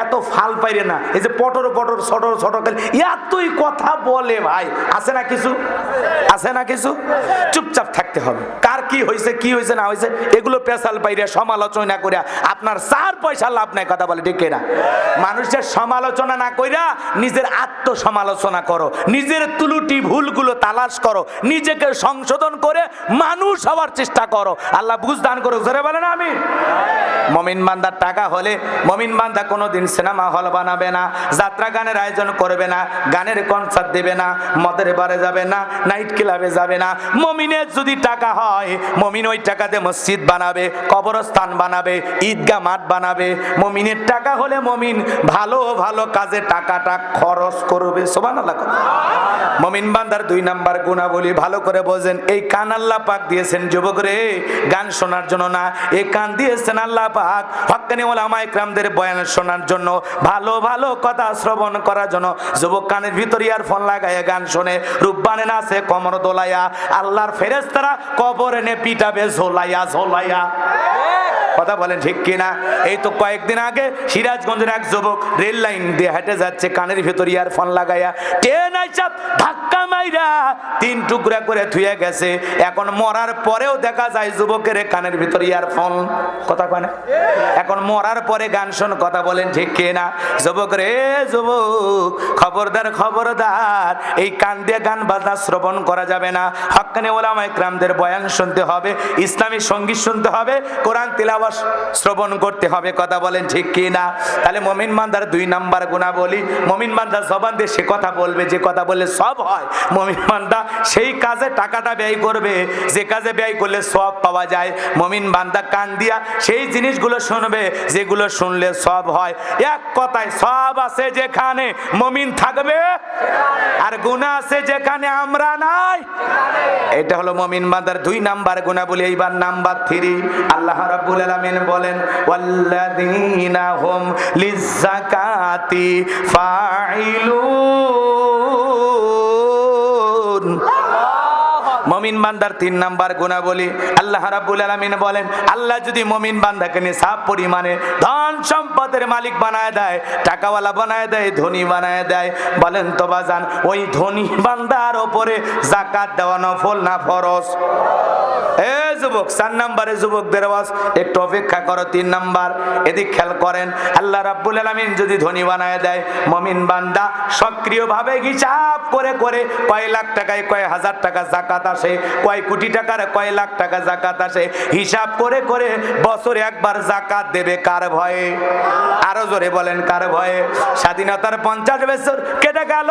এত ফাল পাইরে না। এই যে পটর পটর ছটর ছটর এতই কথা বলে ভাই, আছে না কিছু? আছে না কিছু? চুপচাপ থাকতে হবে। কার কি হয়েছে কি হয়েছে না হয়েছে এগুলো পেশাল পাইরে সমালোচনা করে আপনার 4 পয়সা লাভ নাই। কথা বলে ঠিক না? মানুষের সমালোচনা না কইরা নিজের আত্মসমালোচনা করো, নিজের ত্রুটি ভুলগুলো তালাশ করো, নিজেকে সংশোধন করে মানুষ হওয়ার চেষ্টা করো। আল্লাহ বুঝ দান করুক। জোরে বলেন আমিন। মুমিন বান্দার টাকা হলে মুমিন বান্দা কোনোদিন সিনেমা হল বানাবে না, যাত্রা গানের আয়োজন করবে না, গানের কনসার্ট দেবে না, মদের বারে যাবে না, নাইট ক্লাবে যাবে না। মুমিনের যদি টাকা হয় মুমিন ওই টাকাতে মসজিদ বানাবে, কবরস্থান বানাবে, ঈদগাহ মাঠ বানাবে। মুমিনের টাকা হলে মুমিন ভালো ভালো কাজে টাকাটা খরচ করবে। সুবহানাল্লাহ। মুমিন বান্দার 2 নাম্বার গুণাবলী ভালো করে বোঝেন। এই কান আল্লাহ পাক দিয়েছেন যুবক রে গান শোনার জন্য না, এই কান দিয়েছেন আল্লাহ পাক হক্কানি উলামায়ে কেরামদের বয়ান শোনার জন্য, ভালো ভালো কথা শ্রবণ করার জন্য। যুবক কানের ভিতর ইয়ারফোন লাগায় গান শোনে, রূপবানে নাচে কোমর দোলাইয়া, আল্লাহর ফেরেশতারা কবরে নে পিটাবে ঝোলাইয়া ঝোলাইয়া। কথা বলেন ঠিক কিনা? এই তো কয়েকদিন আগে সিরাজগঞ্জের এক যুবক রেল লাইন দিয়ে হেঁটে যাচ্ছে, কানের ভিতর ইয়ারফোন লাগাইয়া, ট্রেন আইসা ধাক্কা মাইরা 3 টুকরা করে ধুয়ে গেছে। এখন মরার পরেও দেখা যায় যুবকের কানের ভিতর ইয়ারফোন। কথা কয় না? এখন মরার পরে গান শোন। কথা বলেন ঠিক কিনা? যুবক রে যুবক, খবরদার খবরদার, এই কান দিয়ে গান বাজনা শ্রবণ করা যাবে না। হক্কানি উলামায়ে কেরামদের বয়ান শুনতে হবে, ইসলামী সঙ্গীত শুনতে হবে, কোরআন তিলাওয়াত শ্রবণ করতে হবে। কথা বলেন ঠিক কি না? তাহলে মুমিন বান্দার 2 নাম্বার গুণাবলী, মুমিন বান্দা জবান দিয়ে সে কথা বলবে যে কথা বললে সব হয়। মুমিন বান্দা সেই কাজে টাকাটা ব্যয় করবে যে কাজে ব্যয় করলে সওয়াব পাওয়া যায়। মুমিন বান্দা কান দিয়া সেই জিনিসগুলো শুনবে যেগুলো শুনলে সওয়াব হয়। এক কথায় সওয়াব আছে যেখানে মুমিন থাকবে, আর গুনাহ আছে যেখানে আমরা নাই। এটা হলো মুমিন বান্দার 2 নাম্বার গুণাবলী। এইবার নাম্বার 3 আল্লাহ রাব্বুল আলামিন বলেন ওয়াল্লাযীনা হুম লিয-যাকাতি ফাঈলুন। মুমিন বান্দার 3 নাম্বার গুণাবলী আল্লাহ রাব্বুল আলামিন বলেন, আল্লাহ যদি মুমিন বান্দাকে নিসাব পরিমাণে ধন সম্পদের মালিক বানায় দেয়, টাকাওয়ালা বানায় দেয়, ধনী বানায় দেয়, বলেন তো বাজান ওই ধনী বান্দার উপরে যাকাত দেওয়া নফল না ফরজ? এ যুবক 4 নম্বরে যুবকদের আওয়াজ, একটু অপেক্ষা করো। 3 নাম্বার এদিক খেয়াল করেন। আল্লাহ রাব্বুল আলামিন যদি ধনী বানায় দেয়, মুমিন বান্দা সক্রিয়ভাবে হিসাব করে করে কয় লাখ টাকায় কয় হাজার টাকা যাকাত আসে, কয় কোটি টাকার কয় লাখ টাকা যাকাত আসে, হিসাব করে করে বছরে একবার যাকাত দেবে। কার ভয়ে? আরো জোরে বলেন কার ভয়ে? স্বাধীনতার 50 বছর কেটে গেল,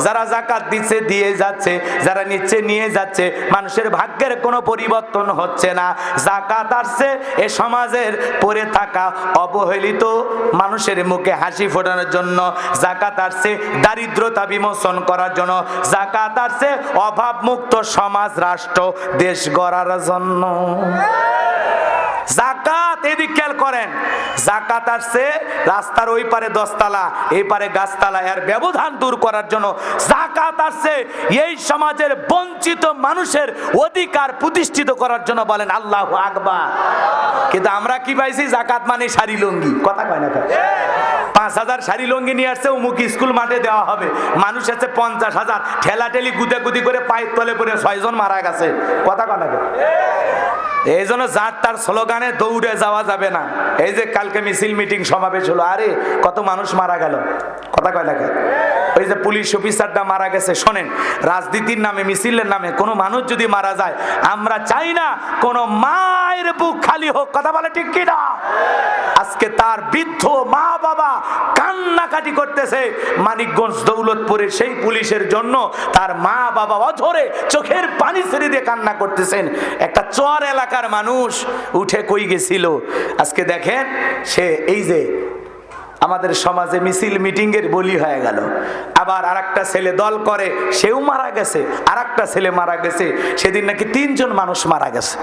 যারা যাকাত দিচ্ছে দিয়ে যাচ্ছে, যারা নিচ্ছে নিয়ে যাচ্ছে, মানুষের ভাগ্যের কোনো পরিবর্তন হচ্ছে না। যাকাত আসছে এ সমাজের পড়ে থাকা অবহেলিত মানুষের মুখে হাসি ফোটানোর জন্য, যাকাত আসছে দারিদ্রতা বিমোচন করার জন্য, যাকাত আসছে অভাব মুক্ত সমাজ রাষ্ট্র দেশ গড়ার জন্য। যাকাত এদিক খেয়াল করেন। যাকাত আসছে রাস্তার ওই পারে 10 তালা এই পারে গাছতলা, এর ব্যবধান দূর করার জন্য। যাকাত আসছে এই সমাজের বঞ্চিত মানুষের অধিকার প্রতিষ্ঠিত করার জন্য। বলেন আল্লাহু আকবার। কিন্তু আমরা কি পাইছি? যাকাত মানে শাড়ি লুঙ্গি। কথা কয় না? 5,000 শাড়ি লঙ্গি নিয়ে আসছে, অমুক স্কুল মাঠে দেওয়া হবে। মানুষ আছে 50,000, ঠেলাঠেলি গুদি করে পায়ের তলে পড়ে 6 জন মারা গেছে। কথা কয় না? এই জন্য যার তার স্লোগানে দৌড়ে যাওয়া যাবে না। এই যে কালকে মিছিল মিটিং সমাবেশ হলো, আরে কত মানুষ মারা গেল। কথা কয় না? ওই যে পুলিশ অফিসারটা মারা গেছে। শোনেন, রাজনীতির নামে, মিছিলের নামে কোনো মানুষ যদি মারা যায়, আমরা চাই না কোনো মায়ের বুক খালি হোক। কথা বলে ঠিক কি না? আজকে তার বৃদ্ধ মা বাবা কান্নাকাটি করতেছে মানিকগঞ্জ দৌলতপুরে সেই পুলিশের জন্য। তার মা বাবা অঝরে চোখের পানি ছেড়ে দিয়ে কান্না করতেছেন। একটা চর এলাকার মানুষ উঠে কই গেছিল, আজকে দেখেন সে এই যে আমাদের সমাজে মিছিল মিটিং এর বলি হয়ে গেল। আবার আরেকটা ছেলে দল করে, সেও মারা গেছে। আরেকটা ছেলে মারা গেছে, সেদিন নাকি 3 জন মানুষ মারা গেছে।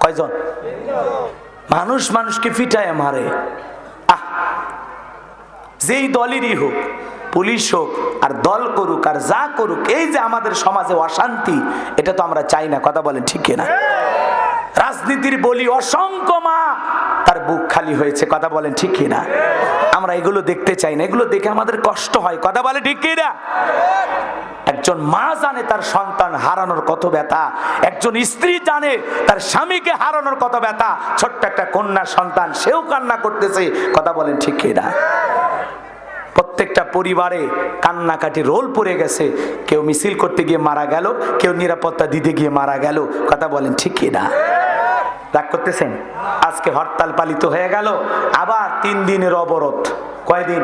কয়জন মানুষ মানুষকে পিটায় মারে? যেই দলেরই হোক, পুলিশ হোক আর দল করুক আর যা করুক, এই যে আমাদের সমাজে অশান্তি, এটা তো আমরা চাই না। কথা বলেন ঠিক কিনা? রাজনীতির বলি অসংখ্য মা তার বুক খালি হয়েছে। কথা বলেন ঠিক কিনা? আমরা এগুলো দেখতে চাই না, এগুলো দেখে আমাদের কষ্ট হয়। কথা বলে ঠিক কিনা? একজন মা জানে তার সন্তান হারানোর কত ব্যথা, একজন স্ত্রী জানে তার স্বামীকে হারানোর কত ব্যথা। ছোট্ট একটা কন্যা সন্তান, সেও কান্না করতেছে। কথা বলেন ঠিক কিনা? প্রত্যেকটা পরিবারে কান্নাকাটি রোল পড়ে গেছে। কেউ মিছিল করতে গিয়ে মারা গেল, কেউ নিরাপত্তা দিতে গিয়ে মারা গেল। কথা বলেন ঠিক কিনা? রাগ করতেছেন? আজকে হরতাল পালিত হয়ে গেল, আবার 3 দিনের অবরোধ। কয়দিন?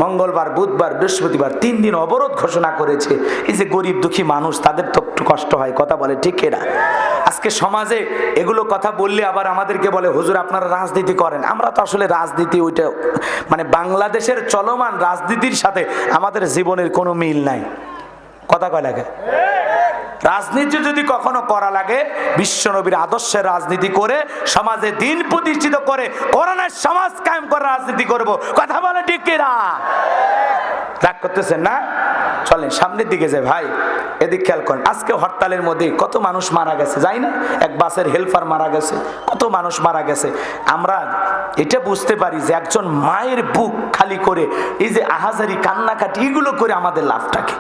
মঙ্গলবার, বুধবার, বৃহস্পতিবার 3 দিন অবরোধ ঘোষণা করেছে। এই যে গরিব দুঃখী মানুষ, তাদের তো একটু কষ্ট হয়। কথা বলে ঠিক কিনা? আজকে সমাজে এগুলো কথা বললে আবার আমাদেরকে বলে, হুজুর আপনারা রাজনীতি করেন। আমরা তো আসলে রাজনীতি, ওইটা মানে বাংলাদেশের চলমান রাজনীতির সাথে আমাদের জীবনের কোনো মিল নাই। কথা কয় লাগে? রাজনীতি যদি কখনো করা লাগে, বিশ্বনবীর আদর্শের রাজনীতি করে, সমাজে দিন প্রতিষ্ঠিত করে, কোরআনের সমাজ কায়েম করে রাজনীতি করব। কথা বলে ঠিক কিনা? রাগ করতেছেন না? চলেন সামনের দিকে যাই ভাই, এদিক খেয়াল করেন। আজকে হরতালের মধ্যে কত মানুষ মারা গেছে, যাই না? এক বাসের হেল্পার মারা গেছে, কত মানুষ মারা গেছে। আমরা এটা বুঝতে পারি যে একজন মায়ের বুক খালি করে এই যে আহাজারি কান্নাকাটি এগুলো করে আমাদের লাভটাকে।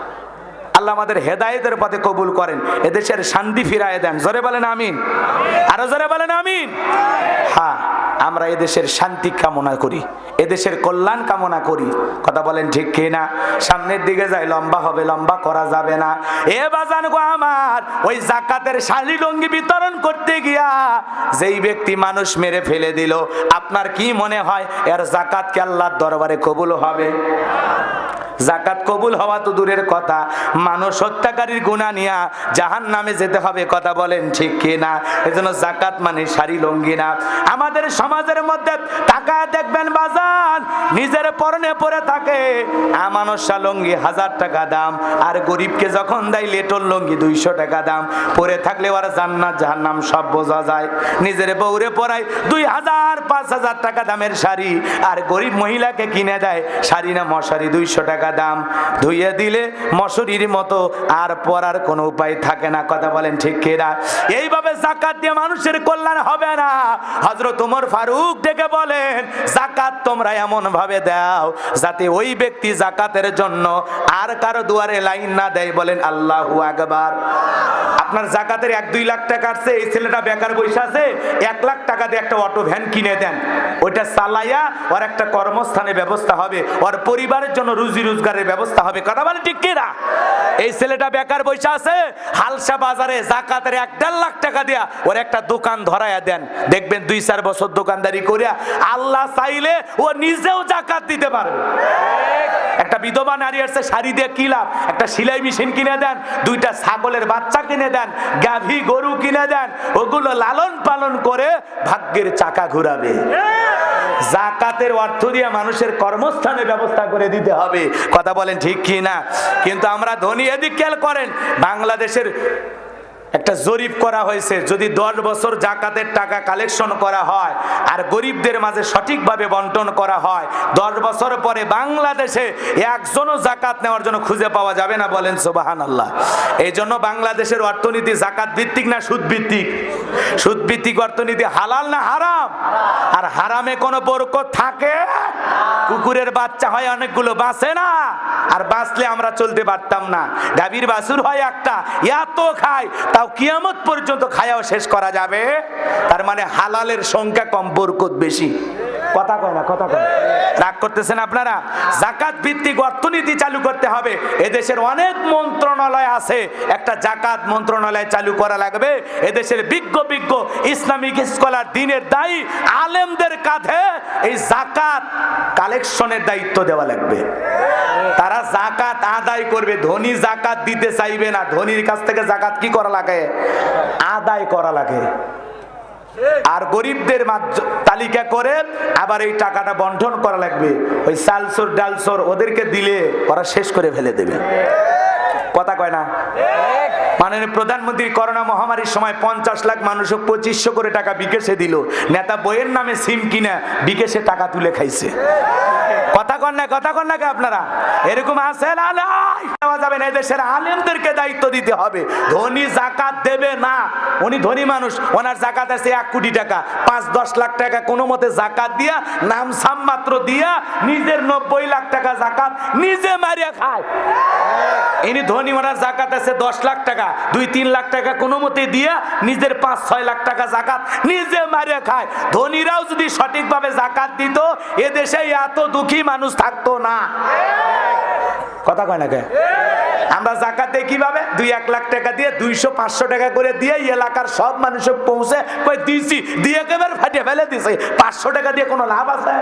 আল্লাহ আমাদের হেদায়েতের পথে কবুল করেন, এদেশের শান্তি ফিরায় দেন। জোরে বলেন আমিন, আরো জোরে বলেন আমিন। হ্যাঁ, আমরা এদেশের শান্তি কামনা করি, এদেশের কল্যাণ কামনা করি। কথা বলেন ঠিক কিনা? সামনের দিকে যাই, লম্বা হবে, লম্বা করা যাবে না। এ বাজান গো আমার, ওই যাকাতের শাড়ি লুঙ্গি বিতরণ করতে গিয়া যেই ব্যক্তি মানুষ মেরে ফেলে দিল, আপনার কি মনে হয় এর যাকাত কি আল্লাহর দরবারে কবুল হবে? যাকাত কবুল হওয়া তো দূরের কথা, মানুষ হত্যাকারীর গুনাহ নিয়া জাহান্নামে যেতে হবে। কথা বলেন ঠিক কিনা? এজন্য যাকাত মানে শাড়ি লুঙ্গি না। আমাদের সমাজের মধ্যে তাকায় দেখবেন বাজান, নিজের পরনে পরে থাকে আমানসা লুঙ্গি 1000 টাকা দাম, আর গরিবকে যখন দেয় লেটন লুঙ্গি 200 টাকা দাম। পরে থাকলে ওর জান্নাত জাহান্নাম সব বোঝা যায়। নিজের বউরে পরায় 2000-5000 টাকা দামের শাড়ি, আর গরিব মহিলাকে কিনে দেয় শাড়ি না মশারি 200 টাকা দাম। ধুইয়ে দিলে মশুরির মতো, আর পরার কোনো উপায় থাকে না। কথা বলেন ঠিক কিনা? এইভাবে যাকাত দিয়ে মানুষের কল্যাণ হবে না। হযরত ওমর ফারুক ডেকে বলেন, যাকাত তোমরা এমন ভাবে দাও যাতে ওই ব্যক্তি যাকাতের জন্য আর কারো দুয়ারে লাইন না দেয়। বলেন আল্লাহু আকবার। আপনার যাকাতের 1-2 লাখ টাকা আছে, এই ছেলেটা বেকার বসে আছে, 1 লাখ টাকা দিয়ে একটা অটো ভ্যান কিনে দেন, ওইটা চালাইয়া ওর একটা কর্মস্থানের ব্যবস্থা হবে, ওর পরিবারের জন্য রুজি রোজগারের ব্যবস্থা হবে। কথা বলে ঠিক কিনা? এই ছেলেটা বেকার বসে আছে, হালসা বাজারে যাকাতের 1-1.5 লাখ টাকা দিয়া ওর একটা দোকান ধরায়া দেন, দেখবেন 2-4 বছর দোকানদারি করিয়া আল্লাহ চাইলে ও নিজেও যাকাত দিতে পারবে। একটা বিধবা নারী আছে, শাড়ি দিয়ে কি লাভ? একটা সেলাই মেশিন কিনে দেন, 2টা ছাগলের বাচ্চা কিনে দেন, গাভী গরু কিনে দেন, ওগুলো লালন পালন করে ভাগ্যের চাকা ঘুরাবে। যাকাতের অর্থ দিয়ে মানুষের কর্মস্থানের ব্যবস্থা করে দিতে হবে। কথা বলেন ঠিক কি না? কিন্তু আমরা ধনী, এদিক খেয়াল করেন, বাংলাদেশের একটা জরিপ করা হয়েছে, যদি 10 বছর জাকাতের টাকা কালেকশন করা হয় আর গরিবদের মাঝে সঠিকভাবে বন্টন করা হয়, 10 বছর পরে বাংলাদেশে একজনও জাকাত নেওয়ার জন্য খুঁজে পাওয়া যাবে না। বলেন সুবহানাল্লাহ। এই জন্য বাংলাদেশের অর্থনীতি জাকাত ভিত্তিক না সুদ ভিত্তিক? সুদ ভিত্তিক অর্থনীতি। হালাল না হারাম? আর হারামে কোনো বরকত থাকে? কুকুরের বাচ্চা হয় অনেকগুলো, বাঁচে না। আর বাঁচলে আমরা চলতে পারতাম না। গাভীর বাছুর হয় একটা, এত খায়, তাও কিয়ামত পর্যন্ত খায়াও শেষ করা যাবে। তার মানে হালালের সংখ্যা কম, বরকত বেশি। কথা কয় না, কথা কয়। রাগ করতেছেন আপনারা? জাকাত ভিত্তিক অর্থনীতি চালু করতে হবে। এদেশের অনেক মন্ত্রণালয় আছে, একটা জাকাত মন্ত্রণালয় চালু করা লাগবে। এদেশের বিজ্ঞ বিজ্ঞ ইসলামিক স্কলার, দ্বীনের দায়ী আলেমদের কাঁধে এই জাকাত কালেকশনের দায়িত্ব দেওয়া লাগবে। তারা জাকাত আদায় করবে। ধনী জাকাত দিতে চাইবে না। ধনীর কাছ থেকে জাকাত কি করা লাগে? আদায় করা লাগে। আর গরিবদের তালিকা করে আবার এই টাকাটা বন্টন করা লাগবে। ওই চালসোর ডালসোর ওদেরকে দিলে ওরা শেষ করে ফেলে দেবে। কথা কয় না? মাননীয় প্রধানমন্ত্রী করোনা মহামারীর সময় 50 লাখ মানুষ 2500 করে টাকা বিকাশে দিল। নেতা বইয়ের নামে সিম কিনা বিকাশে টাকা তুলে খাইছে। কথা কন না, কথা কন না কে আপনারা? এরকম আছে না? নেওয়া যাবে না। দেশের আলেমদেরকে দায়িত্ব দিতে হবে। ধনী জাকাত দেবে না। উনি ধনী মানুষ, ওনার জাকাত আছে 1 কোটি টাকা, 5-10 লাখ টাকা কোনো মতে জাকাত দিয়া, নাম সাম মাত্র দিয়া, নিজের 90 লাখ টাকা জাকাত নিজে মারিয়া খায়। ইনি ধনী, ওনার জাকাত আছে 10 লাখ টাকা, 2-3 লাখ টাকা কোনো মতে দিয়া, নিজের 5-6 লাখ টাকা জাকাত নিজে মারিয়া খায়। ধনীরাও যদি সঠিকভাবে জাকাত দিত, এদেশে এত দুঃখী মানুষ থাকতো না। কথা কয় না কে? আমরা জাকাত দেই কিভাবে? 2-1 লাখ টাকা দিয়ে 200-500 টাকা করে দিয়ে এলাকার সব মানুষের পৌঁছে কই দিছি, দিয়ে একেবারে ফাটিয়ে ফেলে দিছে। 500 টাকা দিয়ে কোনো লাভ আছে?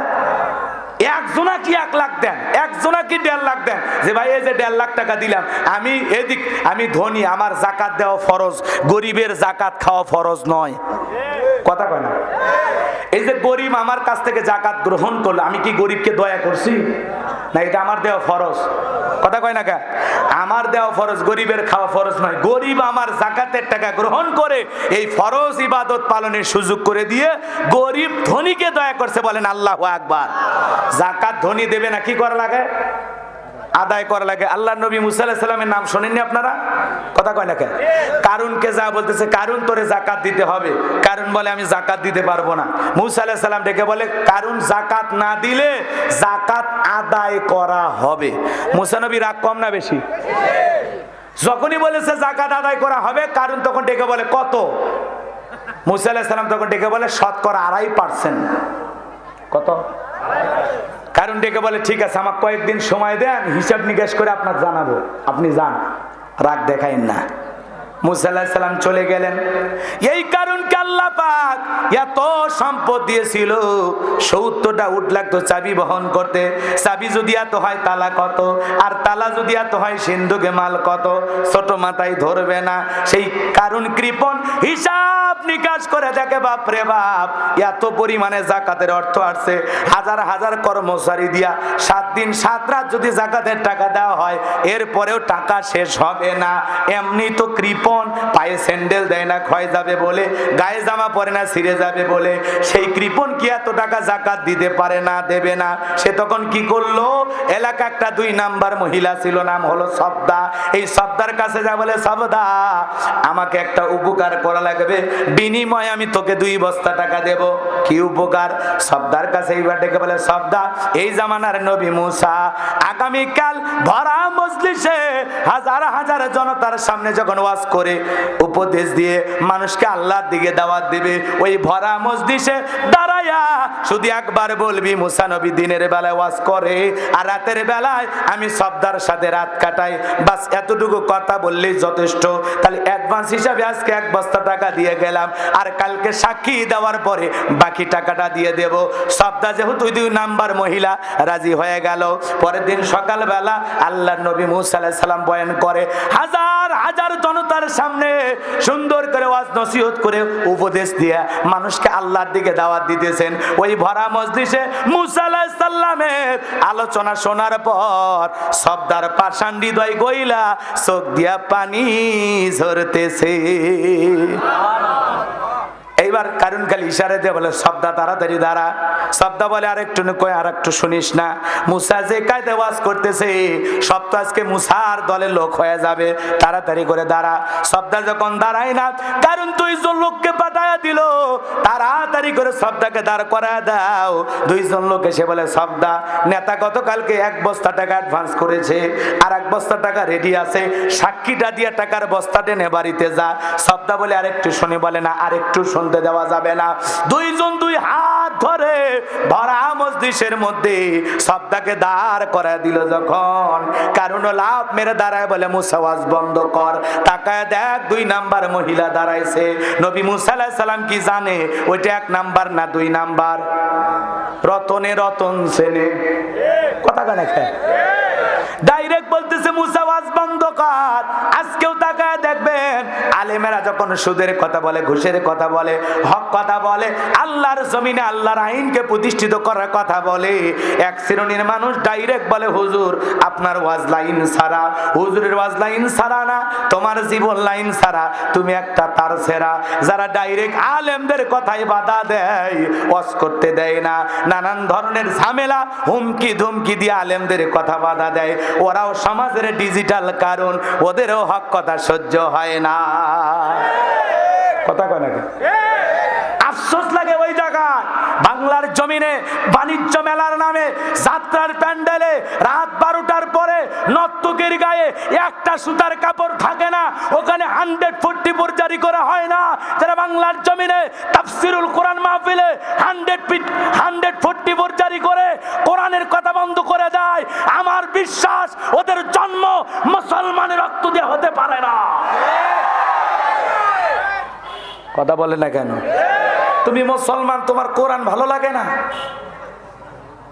একজনা কি 1 লাখ দেন, একজনা কি 1.5 লাখ দেন, যে ভাই এই যে 1.5 লাখ টাকা দিলাম, আমি ধনী, আমার জাকাত দেওয়া ফরজ, গরিবের জাকাত খাওয়া ফরজ নয়। কথা কয় না? এই যে গরিব আমার কাছ থেকে জাকাত গ্রহণ করলো, আমি কি গরিবকে দয়া করছি? না, এটা আমার দেওয়া ফরজ। কথা কয় না কে? আমার দেওয়া ফরজ, গরিবের খাওয়া ফরজ নয়। গরিব আমার জাকাতের টাকা গ্রহণ করে এই ফরজ ইবাদত পালনের সুযোগ করে দিয়ে গরিব ধনীকে দয়া করছে। বলেন আল্লাহু আকবার। জাকাত ধনী দেবে না, কি করা লাগে? আদায় করা লাগে। আল্লাহর নবী মুসা আলাইহিস সালামের নাম শোনেননি আপনারা? কথা কয় না কেন? কারুনকে যা বলতেছে, কারুন তোরে জাকাত দিতে হবে। কারুন বলে আমি জাকাত দিতে পারবো না। মুসা আলাইহিস সালাম ডেকে বলে, কারুন জাকাত না দিলে জাকাত আদায় করা হবে। মুসা নবী রাগ কম না বেশি? যখনই বলেছে জাকাত আদায় করা হবে, কারুন তখন ডেকে বলে কত? মুসা আলাইহিস সালাম তখন ডেকে বলে 2.5%। কত? কারণ ডেকে বলে ঠিক আছে, আমাকে কয়েকদিন সময় দেন, হিসাব নিকাশ করে আপনাকে জানাবো, আপনি যান, রাগ দেখাইন না। মুসা আলাইহিস সালাম চলে গেলেন। এই কারণকে আল্লাহ পাক এত সম্পদ দিয়েছিল, 70টা উট লাগতো চাবি বহন করতে। চাবি যদি এত হয় তালা কত, আর তালা যদি এত হয় সিন্ধুকে মাল কত, ছোট মাথায় ধরবে না। সেই কারণ কৃপণ হিসাব নিকাশ করে দেখে, বাপ রে বাপ, এত পরিমাণে জাকাতের অর্থ আসছে, হাজার হাজার কর্মচারী দিয়া 7 দিন 7 রাত যদি জাকাতের টাকা দেওয়া হয়, এরপরেও টাকা শেষ হবে না। এমনি তো কৃপণ, পায়ে স্যান্ডেল দেয় না ক্ষয় যাবে বলে, গায়ে জামা পরে না ছিঁড়ে যাবে বলে, সেই কৃপণ কি এত টাকা জাকাত দিতে পারে না, দেবে না? সে তখন কি করলো? এলাকা একটা 2 নাম্বার মহিলা ছিল, নাম হলো সবদা। এই সবদার কাছে যা বলে, সবদা আমাকে একটা উপকার করা লাগবে, বিনিময়ে আমি তোকে 2 বস্তা টাকা দেব। কি উপকার? সবদার কাছে এইবার ডেকে বলে, সবদা এই জামানার নবী মুসা আগামীকাল ভরা মজলিসে হাজার হাজার জনতার সামনে যখন ওয়াজ করে উপদেশ দিয়ে মানুষকে আল্লাহর দিকে দাওয়াত দিবে, ওই ভরা মজলিসে দাঁড়ায়া শুধু একবার বলবি, মুসা নবী দিনের বেলায় ওয়াজ করে আর রাতের বেলায় আমি সবদার সাথে রাত কাটাই, বাস এতটুকু কথা বললেই যথেষ্ট। তাহলে অ্যাডভান্স হিসাবে আজকে 1 বস্তা টাকা দিয়ে গেলাম, আর কালকে সাক্ষী দেওয়ার পরে বাকি টাকাটা দিয়ে দেব। সবদা যেহেতু 2 নাম্বার মহিলা রাজি হয়ে গেল। পরের দিন সকালবেলা আল্লাহর নবী নবী মুসা আলাইহিস সালাম বয়ান করে, হাজার হাজার জনতার সামনে সুন্দর করে ওয়াজ নসিহত করে উপদেশ দিয়ে মানুষকে আল্লাহর দিকে দাওয়াত দিতেছেন। ওই ভরা মজলিসে মুসা আলাইহিস সালামের আলোচনা শোনার পর সবদার পাষাণ হৃদয় গইলা চোখ দিয়া পানি ঝরতেছে। এইবার কারণ খালি ইশারা দিয়ে বলে, সবদা তাড়াতাড়ি দাঁড়া। সবদা বলে, আরেকটু কই, আর একটু শুনিস না, মুসা যে কায়দা ওয়াজ করতেছে সব তো আজকে মুসার দলের লোক হয়ে যাবে, তাড়াতাড়ি করে দাঁড়া। সবদা যখন দাঁড়ায় না, কারণ 2 জন লোককে পাঠায়া দিল, তাড়াতাড়ি করে সবদাকে দাঁড় করায় দাও। 2 জন লোক এসে বলে, সবদা নেতা গতকালকে 1 বস্তা টাকা অ্যাডভান্স করেছে, আর 1 বস্তা টাকা রেডি আছে, সাক্ষীটা দিয়ে টাকার বস্তা টেনে বাড়িতে যা। সবদা বলে, আরেকটু শুনি। বলে, না, আরেকটু শুনতে দেওয়া যাবে না। 2 জন 2 হাত ধরে ভরা মজলিসের মধ্যে সবদাকে দাঁড় করায় দিল। যখন কারণ লাভ মেরে দাঁড়ায় বলে, মুসা ওয়াজ বন্ধ কর। তাকায় দেখ 2 নাম্বার মহিলা দাঁড়াইছে। নবী মুসা আলাইহিস সালাম কি জানে ওইটা 1 নাম্বার না 2 নাম্বার? রতনে রতন সেনে কথা কানে খায় ডাইরেক্ট বলতেছে, মুসা ওয়াজ বন্ধ কর। আজকেও তাকায় দেখবেন আলেমেরা যখন সুদের কথা বলে, ঘুষের কথা বলে, হক কথা বলে, আল্লাহর জমিনে আল্লাহর আইনকে প্রতিষ্ঠিত করার কথা বলে, এক শ্রেণীর মানুষ ডাইরেক্ট বলে, হুজুর আপনার ওয়াজ লাইন ছাড়া। হুজুরের ওয়াজ লাইন ছাড়া না, তোমার জীবন লাইন ছাড়া, তুমি একটা তার ছেঁড়া। যারা ডাইরেক্ট আলেমদের কথায় বাধা দেয়, ওয়াজ করতে দেয় না, নানান ধরনের ঝামেলা হুমকি ধুমকি দিয়ে আলেমদের কথা বাধা দেয়, ওরাও সমাজের ডিজিটাল, কারণ ওদেরও হক কথা সহ্য হয় না। কথা কয় নাকি? আফসোস লাগে ওই জায়গায় বাংলার জমিনে বাণিজ্য মেলার নামে যাত্রার প্যান্ডেলে রাত 12টার পরে নর্তকীর গায়ে একটা সুতার কাপড় থাকে না, ওখানে 144 জারি করা হয় না। যারা বাংলার জমিনে তাফসিরুল কোরআন মাহফিলে 144 জারি করে কোরআনের কথা বন্ধ করে দেয়, আমার বিশ্বাস ওদের জন্ম মুসলমানের রক্ত দিয়ে হতে পারে না। কথা বলে না কেন? তুমি মুসলমান, তোমার কোরআন ভালো লাগে না?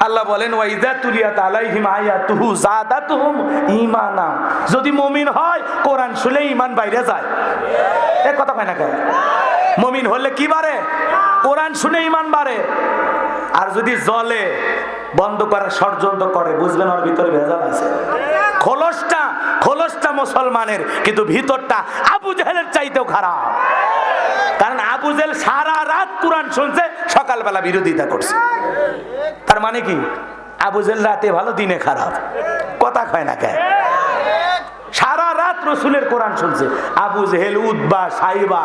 আল্লাহ বলেন, ওয়াইদা তুলিয়াত আলাইহিম আয়াতুহু যাদাতুহুম ঈমানা। যদি মুমিন হয় কোরআন শুনে ঈমান বাইরে যায়। এ কথা কয় না কেন? মুমিন হলে কি বাড়ে? কোরআন শুনে ঈমান বাড়ে। আর যদি জলে বন্ধ করার ষড়যন্ত্র করে, বুঝবেন ওর ভিতরে ভেজাল আছে। খোলসটা মুসলমানের, কিন্তু ভিতরটা আবু জেহেলের চাইতেও খারাপ। কারণ আবু জেহেল সারা রাত কোরআন শুনছে, সকালবেলা বিরোধিতা করছে। তার মানে কি? আবু জেহেল রাতে ভালো, দিনে খারাপ। কথা কয় না কেন? সারা রাত রসুলের কোরআন শুনছে। আবু জেহেল, উতবা, সাইবা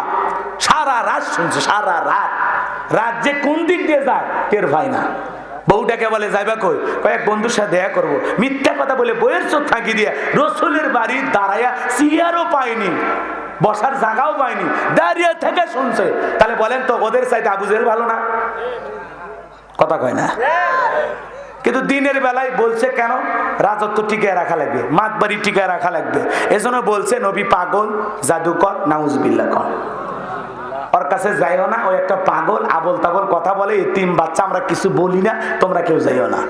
সারা রাত শুনছে, সারা রাত। রাত যে কোন দিক দিয়ে যায় টের পায় না। বউটাকে বলে, যাইবা কই? কয়েক বন্ধুর সাথে দেখা করবো। মিথ্যা কথা বলে বইয়ের চোখ থাকি দিয়ে রসুলের বাড়ির দাঁড়াইয়া চেয়ারও পায়নি, বসার জায়গাও পায়নি, দাঁড়িয়ে থেকে শুনছে। তাহলে বলেন তো ওদের চাইতে আবু জেহেল ভালো না? কথা কয় না? কিন্তু দিনের বেলায় বলছে কেন? রাজত্ব টিকায় রাখা লাগবে, মাতবাড়ি টিকায় রাখা লাগবে। এজন্য বলছে নবী পাগল, জাদুকর, নাউজুবিল্লাহ কর। ওর কাছে যাইও না, ওই একটা পাগল, আবল তাবল কথা বলে, এতিম বাচ্চা, আমরা কিছু বলি না, তোমরা কেউ যাইও না।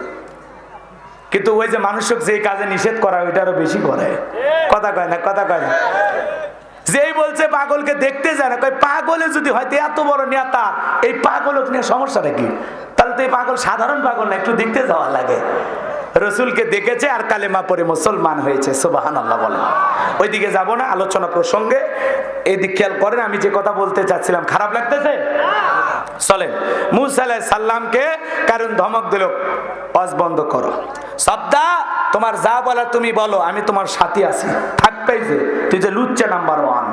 কিন্তু ওই যে মানুষক যে কাজে নিষেধ করা, ওইটারও বেশি করে। কথা কয় না? কথা কয় না? যেই বলছে পাগলকে দেখতে যায় না, কয় পাগলে যদি হয়তো এত বড় নেতা, এই পাগলক নিয়ে সমস্যাটা কি? তাহলে তো এই পাগল সাধারণ পাগল না, একটু দেখতে যাওয়া লাগে। রসুলকে দেখেছে আর কালেমা পড়ে মুসলমান হয়েছে, সুবহানাল্লাহ বলেন। ওইদিকে যাব না, আলোচনা প্রসঙ্গে এদিক খেয়াল করেন। আমি যে কথা বলতে চাচ্ছিলাম, খারাপ লাগতেছে? চলেন, মুসা আলাইহিস সালামকে কারণ ধমক দিল, ওয়াজ বন্ধ করো। সবদা, তোমার যা বলার তুমি বলো, আমি তোমার সাথী আছি। থাকবেই যে তুই যে লুচ্চা নাম্বার 1।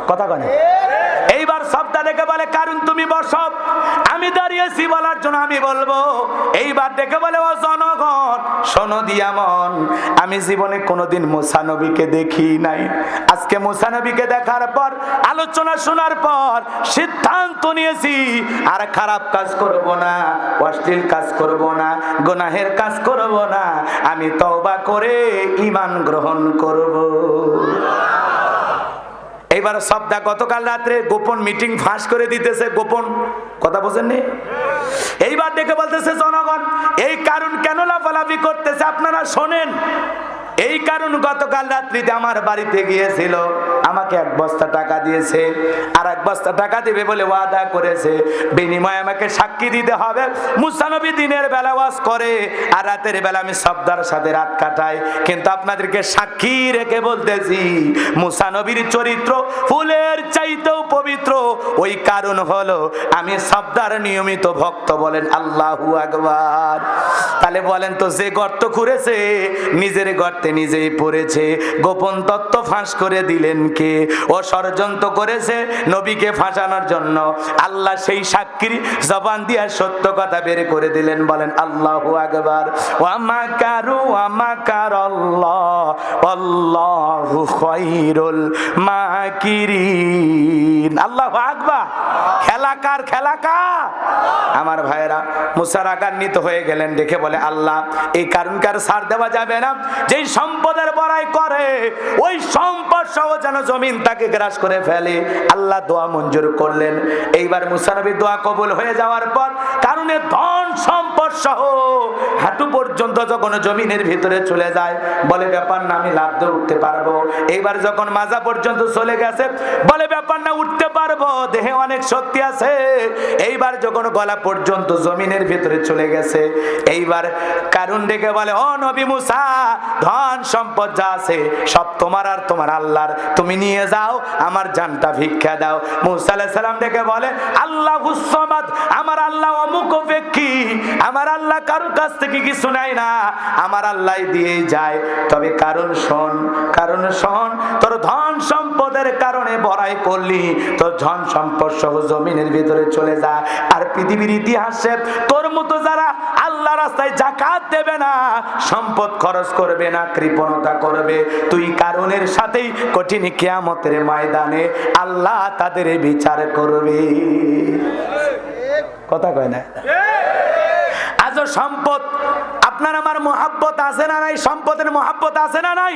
কথা কয় না? এইবার সবদা ডেকে বলে, কারণ তুমি বসো, আমি দাঁড়িয়েছি বলার জন্য, আমি বলবো। এইবার ডেকে বলে, ও জনগণ শোনো দিয়া মন, আমি জীবনে কোনোদিন মুসা নবীকে দেখি নাই। আজকে মুসা নবীকে দেখার পর, আলোচনা শোনার পর সিদ্ধান্ত নিয়েছি আর খারাপ কাজ করব না, অশ্লীল কাজ করব না, গুনাহের কাজ করব না। আমি তওবা করে ঈমান গ্রহণ করব। এইবার সবদা গতকাল রাত্রে গোপন মিটিং ফাঁস করে দিতেছে, গোপন কথা বোঝেননি? এইবার ডেকে বলতেছে, জনগণ এই কারণ কেন লাফালাফি করতেছে আপনারা শোনেন। এই কারণ গতকাল রাত্রিতে আমার বাড়িতে গিয়েছিল, আমাকে 1 বস্তা টাকা দিয়েছে, আর 1 বস্তা টাকা দিবে বলে ওয়াদা করেছে, বিনিময়ে আমাকে সাক্ষী দিতে হবে। মুসা নবী দিনের বেলা ওয়াজ করে আর রাতের বেলা আমি সবদার সাথে রাত কাটাই, কিন্তু আপনাদেরকে সাক্ষী রেখে বলতেছি মুসা নবীর চরিত্র ফুলের চাইতেও পবিত্র। ওই কারণ হলো আমি সবদার নিয়মিত ভক্ত। বলেন আল্লাহু আকবার। তাহলে বলেন তো, যে গর্ত খুঁড়েছে নিজের গর্তে নিজেই পড়েছে, গোপন তত্ত্ব ফাঁস করে দিলেন কে? ও ষড়যন্ত্র করেছে নবীকে ফাঁসানোর জন্য, আল্লাহ সেই সাক্ষীর জবান দিয়ে সত্য কথা বের করে দিলেন। বলেন আল্লাহু আকবার। ওয়া মাকারু ওয়া মাকারাল্লাহ আল্লাহু খায়রুল মাকিরিন। আল্লাহু আকবার। খেলাকার খেলাকার আমার ভাইরা, মুসা রাগান্বিত হয়ে গেলেন, দেখে বলে আল্লাহ এই কারণকার ছাড় দেওয়া যাবে না, যেই সম্পদের বড়াই করে ওই সম্পদ সহ যেন জমিন তাকে গ্রাস করে ফেলে। আল্লাহ দোয়া মঞ্জুর করলেন। এইবার মুসা নবীর দোয়া কবুল হয়ে যাওয়ার পর কারণে ধন সম্পদ সহ হাঁটু পর্যন্ত যখন জমিনের ভিতরে চলে যায়, বলে ব্যাপার না, আমি লাফ দিয়ে উঠতে পারবো। এইবার যখন মাজা পর্যন্ত চলে গেছে, বলে ব্যাপার না, উঠতে পারবো, দেহে অনেক শক্তি আছে। এইবার যখন গলা পর্যন্ত জমিনের ভিতরে চলে গেছে, এইবার কারণ ডেকে বলে ও নবী মুসা, ধন সম্পদ যা আছে সব তোমার আর তোমার আল্লাহর, তুমি নিয়ে যাও, আমার জানটা ভিক্ষা দাও। মুসা আলাইহিস সালাম ডেকে বলে আল্লাহুস সামাদ, আমার আল্লাহ অমুখাপেক্ষী, আমার আল্লাহ কারোর কাছ থেকে কিছু নেয় না, আমার আল্লাহ দিয়েই যায়। তবে কারণ শোন, কারণ শোন, তোর ধন সম্পদের কারণে বড়াই করলি, তোর ধন সম্পদ সহ জমিনের ভিতরে চলে যা। আর পৃথিবীর ইতিহাসে তোর মতো যারা আল্লাহ রাস্তায় যাকাত দেবে না, সম্পদ খরচ করবে না, কৃপণতা করবে, তুই কারণের সাথেই কঠিন কিয়ামতের ময়দানে আল্লাহ তাদের বিচার করবে। কথা কয় না? আজ সম্পদ আপনার আমার মহাব্বত আছে না নাই? সম্পদের মহাব্বত আছে না নাই?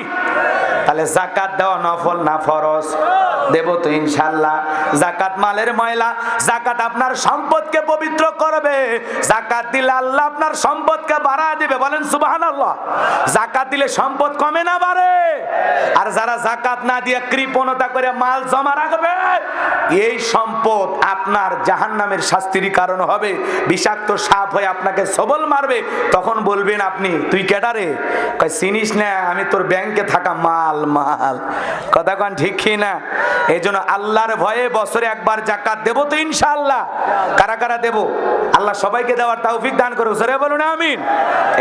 তাহলে যাকাত দেওয়া নফল না ফরজ? দেব তো ইনশাআল্লাহ। যাকাত মালের ময়লা, যাকাত আপনার সম্পদকে পবিত্র করবে। যাকাত দিলে আল্লাহ আপনার সম্পদকে বাড়া দিবে। বলেন সুবহানাল্লাহ। যাকাত দিলে সম্পদ কমে না বাড়ে? আর যারা যাকাত না দিয়ে কৃপণতা করে মাল জমা রাখবে, এই সম্পদ আপনার জাহান্নামের শাস্তির কারণ হবে। বিষাক্ত সাপ হয়ে আপনাকে সবল মারবে, তখন বলবেন আপনি তুই কেডারে? কয় চিনিস না, আমি তোর ব্যাংকে থাকা মাল। মাল কথা কন ঠিক কি না? এই জন্য আল্লাহর ভয়ে বছরে একবার যাকাত দেব তো ইনশাআল্লাহ। কারা কারা দেব? আল্লাহ সবাইকে দেওয়ার তৌফিক দান করুক, জোরে বলুন আমিন।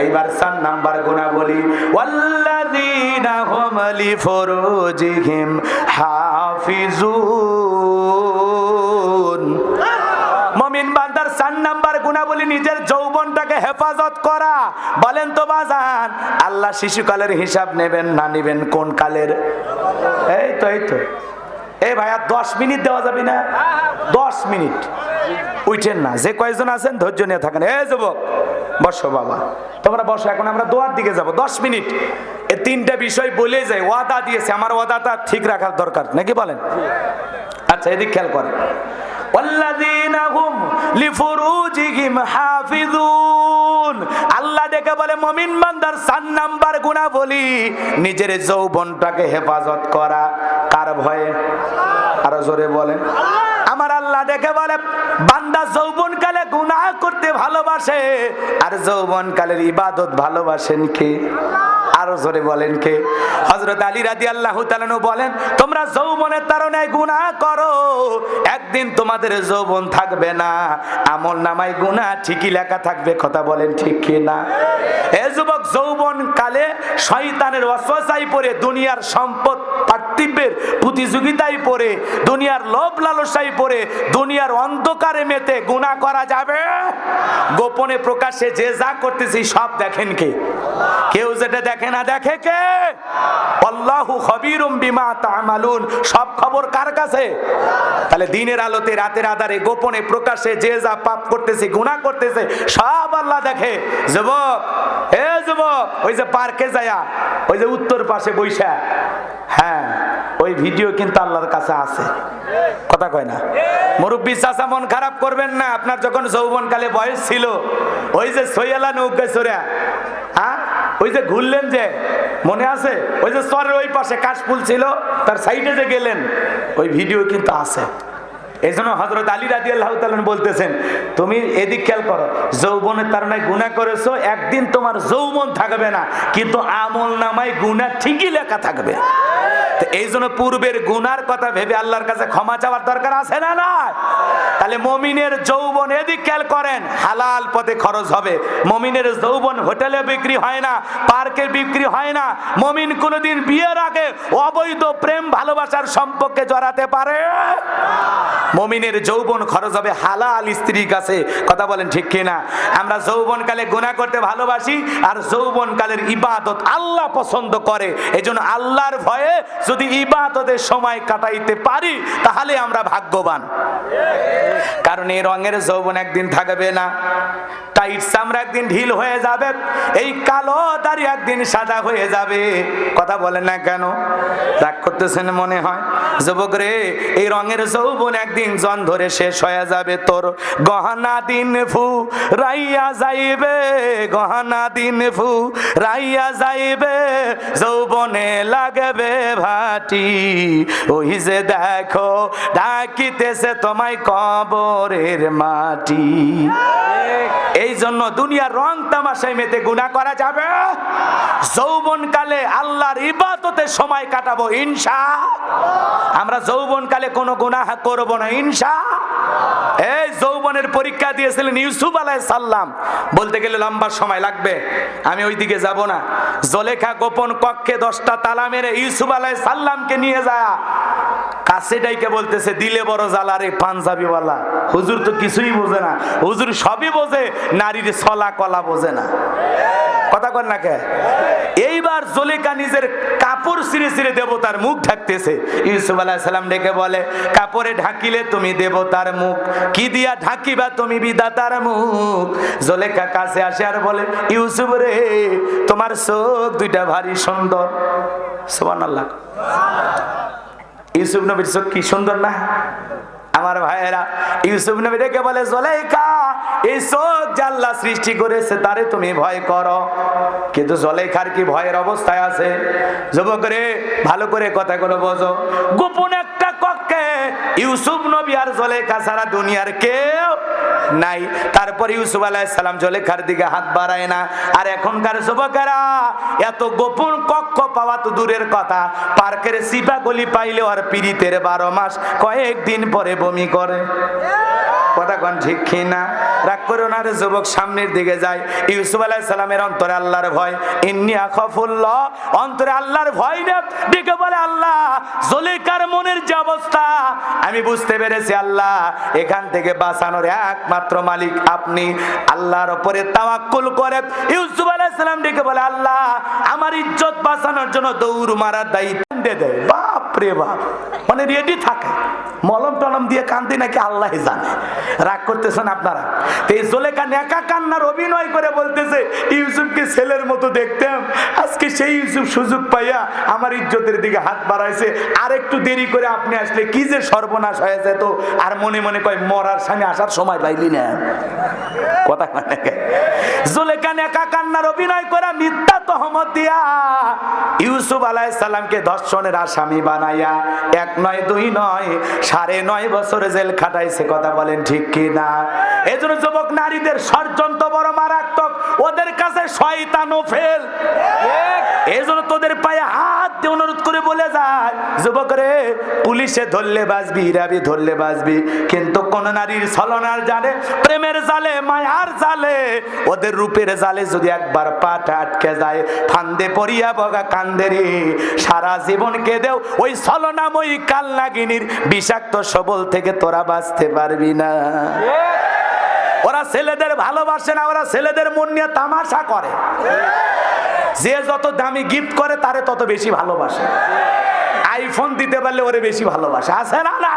এইবার 4 নাম্বার গুনাহ বলি, ওয়াল্লাযীনা হুম লিফুরুজিহিম হাফিজুন। মুমিন বান্দার 4 নাম্বার গুনাহবলী নিজের যৌবনটাকে হেফাজত করা। বলেন তো বাজান, আল্লাহ শিশুকালের হিসাব নেবেন না নিবেন কোন কালের? এই তো এই ভাইয়া 10 মিনিট দেওয়া যাবে না? 10 মিনিট উঠেন না, যে কয়েকজন আছেন ধৈর্য নিয়ে থাকেন। এই যুবক বসো বাবা, তোমরা বসো, এখন আমরা দোয়ার দিকে যাব। 10 মিনিট এই 3টা বিষয় বলে যাই। ওয়াদা দিয়েছে, আমার ওয়াদাটা ঠিক রাখার দরকার নাকি বলেন? আচ্ছা এদিক খেয়াল করেন। ওয়াল্লাযীনা হুম লিফুরুজিহিম হাফিজুন। আল্লাহ ডেকে বলে মুমিন বান্দার 4 নাম্বার গুনাহ বলি নিজের যৌবনটাকে হেফাজত করা। কার ভয়ে? আরো জোরে বলেন। আমার আল্লাহ ডেকে বলে বান্দা যৌবনকালে গুনাহ করতে ভালোবাসে, আর যৌবনকালের ইবাদত ভালোবাসেন কে? আরো জোরে বলেন কে? হযরত আলী রাদিয়াল্লাহু তাআলা বলেন তোমরা যৌবনের তাড়নায় গুনাহ করো, একদিন তোমাদের যৌবন থাকবে না, আমল নামায় গুনাহ ঠিকই লেখা থাকবে। কথা বলেন ঠিক কি না? এই যুবক যৌবন কালে শয়তানের ওয়াসওয়াসায় পড়ে, দুনিয়ার সম্পদ পার্থিবের প্রতিযোগিতায় পড়ে, দুনিয়ার লোভ লালসায় পড়ে, দুনিয়ার অন্ধকারে মেতে গুনাহ করা যাবে? গোপনে প্রকাশ্যে যে যা করতেছি সব দেখেন কে? কেউ যেটা দেখে না দেখে কে? আল্লাহু খাবীরুম বিমা তা'মালুন। সব খবর কার কাছে? তাহলে দিনের আলোতে রাতের আধারে গোপনে প্রকাশ্যে যে যা পাপ করতেছে গুনাহ করতেছে সব আল্লাহ দেখে। যুবক, এ যুবক, ওই যে পার্কে যায়া ওই যে উত্তর পাশে বৈশা, হ্যাঁ ওই ভিডিও কিন্তু আল্লাহর কাছে আছে। কথা কয় না? মুরব্বী চাচা মন খারাপ করবেন না, আপনার যখন যৌবনকালে বয়স ছিল ওই যে সৈয়ালা নৌকা চড়া, হ্যাঁ ওই যে ঘুরলেন যে মনে আছে ওই যে চরের ওই পাশে কাশফুল ছিল, তার সাইডে যে গেলেন, ওই ভিডিও কিন্তু আছে। এই জন্য হযরত আলী রাদিয়াল্লাহু তাআলা বলতেছেন, তুমি এদিক খেয়াল করো, যৌবনের তাড়নায় গুনাহ করেছো, একদিন তোমার যৌবন থাকবে না, কিন্তু আমল নামায় গুনাহ ঠিকই লেখা থাকবে। তো এই জন্য পূর্বের গুনার কথা ভেবে আল্লাহর কাছে ক্ষমা চাওয়ার দরকার আছে না? না। তাহলে মুমিনের যৌবন এদিক খেয়াল করেন, হালাল পথে খরচ হবে। মুমিনের যৌবন হোটেলে বিক্রি হয় না, পার্কে বিক্রি হয় না। মুমিন কোনোদিন বিয়ের আগে অবৈধ প্রেম ভালোবাসার সম্পর্কে জড়াতে পারে? মুমিনের যৌবন খরচ হবে হালাল স্ত্রীর কাছে। কথা বলেন ঠিক কিনা? আমরা যৌবনকালে গুনাহ করতে ভালোবাসি, আর যৌবনকালের ইবাদত আল্লাহ পছন্দ করে। এজন্য আল্লাহর ভয়ে যদি ইবাদতের সময় কাটাইতে পারি, তাহলে আমরা ভাগ্যবান। কারণ এই রঙের যৌবন একদিন থাকবে না, টাইট চামড়া একদিন ঢিল হয়ে যাবে, এই কালো দাড়ি একদিন সাদা হয়ে যাবে। কথা বলেন না কেন? রাগ করতেছেন মনে হয়? যুবক রে, এই রঙের যৌবন একদিন জন ধরে শেষ হয়ে যাবে। তোর গহনা দিন ফু রাইয়া যাইবে, গহনা দিন ফু রাইয়া যাইবে, যৌবনে লাগবে ভাটি, ওই যে দেখো ডাকিতেছে তোমায় কবরের মাটি। এই জন্য দুনিয়ার রং তামাশায় মেতে গুনাহ করা যাবে? যৌবনকালে আল্লাহর ইবাদতের সময় কাটাবো ইনশাআল্লাহ। আমরা যৌবনকালে কোনো গুনাহ করব না ইনশাআল্লাহ। এই যৌবনের পরীক্ষা দিয়েছিলেন ইউসুফ আলাইহিস সালাম। বলতে গেলে লম্বা সময় লাগবে, আমি ওই দিকে যাব না। জুলেখা গোপন কক্ষে 10টা তালা মেরে ইউসুফ আলাইহিস সালামকে নিয়ে যায়, কাছে ডাইকে বলতেছে, দিলে বড় জ্বালা রে পাঞ্জাবিওয়ালা। হুজুর তো কিছুই বোঝে না, হুজুর সবই বোঝে, নারীর ছলা কলা বোঝে না। কথা কর না কে? এইবার জুলেখা নিজের কাপড় ছিঁড়ে ছিঁড়ে দেবতার মুখ ঢাকতেছে। ইউসুফ আলাইহিস সালাম ডেকে বলে, কাপড়ে ঢাকিলে তুমি দেবতার মুখ, কি দিয়া ঢাকিবা তুমি বিধাতার মুখ? জুলেখা কাছে আসে আর বলে, ইউসুফ রে, তোমার চোখ দুইটা ভারী সুন্দর। সুবহানাল্লাহ। ইউসুফ নবীর চোখ কি সুন্দর না? আমার ভাইয়েরা, ইউসুফ নবী ডেকে বলে, জুলেখা, এই চোখ যে আল্লাহ সৃষ্টি করেছে তারে তুমি ভয় করো, কিন্তু জুলেখার কি ভয়ের অবস্থায় আছে? যুবক রে, ভালো করে কথাগুলো বোঝো। গোপন একটা কক্ষে ইউসুফ নবী আর জুলেখা ছাড়া দুনিয়ার কেউ নাই। তারপর ইউসুফ আলাইহিস সালাম জুলেখার দিকে হাত বাড়ায় না। আর এখনকার যুবকেরা এত গোপন কক্ষ পাওয়া তো দূরের কথা, পার্কের সিপা গলি পাইলেও আর পীড়িতের 12 মাস কয়েকদিন পরে বমি করে। কথা কোন ঠিক কিনা? রাগ করো না রে যুবক, সামনের দিকে যায়। ইউসুফ আলাইহিস সালামের অন্তরে আল্লাহর ভয়, ইন্নী আখাফুল্লাহ, অন্তরে আল্লাহর ভয় নেই। ডেকে বলে, আল্লাহ, জুলেখার মনের যে অবস্থা আমি বুঝতে পেরেছি, আল্লাহ, এখান থেকে বাঁচানোর একমাত্র মালিক আপনি। আল্লাহর উপরে তাওয়াক্কুল করে ইউসুফ আলাইহিস সালাম ডেকে বলে, আল্লাহ, আমার ইজ্জত বাঁচানোর জন্য দৌড় মারার দায়িত্ব দেয়। বাপ রে বাপ, মানে রেডি থাকে, মলম টলম দিয়ে কান্দে নাকি আল্লাহ জানে। রাগ করতেছেন আপনারা? এই জুলেখা নেকা কান্নার অভিনয় করে বলতেছে, ইউসুফকে ছেলের মতো দেখতাম, আজকে সেই ইউসুফ সুযোগ পাইয়া আমার ইজ্জতের দিকে হাত বাড়াইছে, আর একটু দেরি করে আপনি আসলে কি যে সর্বনাশ হয়ে যেত। আর মনে মনে কয়, মরার সামনে আসার সময় পাইলি না। কথা মানে জুলেখা নেকা কান্নার অভিনয় করে মিথ্যা তহমত দিয়া ইউসুফ আলাইহিস সালামকে ধর্ষণের আসামি বানাইয়া 1 নয় 2 নয় 9.5 বছর জেল খাটাইছে। কথা বলেন ঠিক কিনা? এজন্য যুবক নারীদের ষড়যন্ত্র বড় মারাত্মক, ওদের কাছে শয়তানও ফেল। এজন্য তোদের পায়ে হাত দিয়ে অনুরোধ করে বলে যায়, যুবক রে, পুলিশে ধরলে বাঁচবি, ইরাবি ধরলে বাঁচবি, কিন্তু কোন নারীর ছলনার জালে, প্রেমের জালে, মায়ার জালে, ওদের রূপের জালে যদি একবার পাটা আটকে যায়, ফান্দে পড়িয়া বগা কান্দে রে, সারা জীবন কেঁদেও ওই ছলনাময়ী কালনাগিনীর বিষাক্ত সবল থেকে তোরা বাঁচতে পারবি না। ওরা ছেলেদের ভালোবাসে না, ওরা ছেলেদের মন নিয়ে তামাশা করে। যে যত দামি গিফট করে তারে তত বেশি ভালোবাসে। আইফোন দিতে পারলে ওরে বেশি ভালোবাসে, আছে না? না।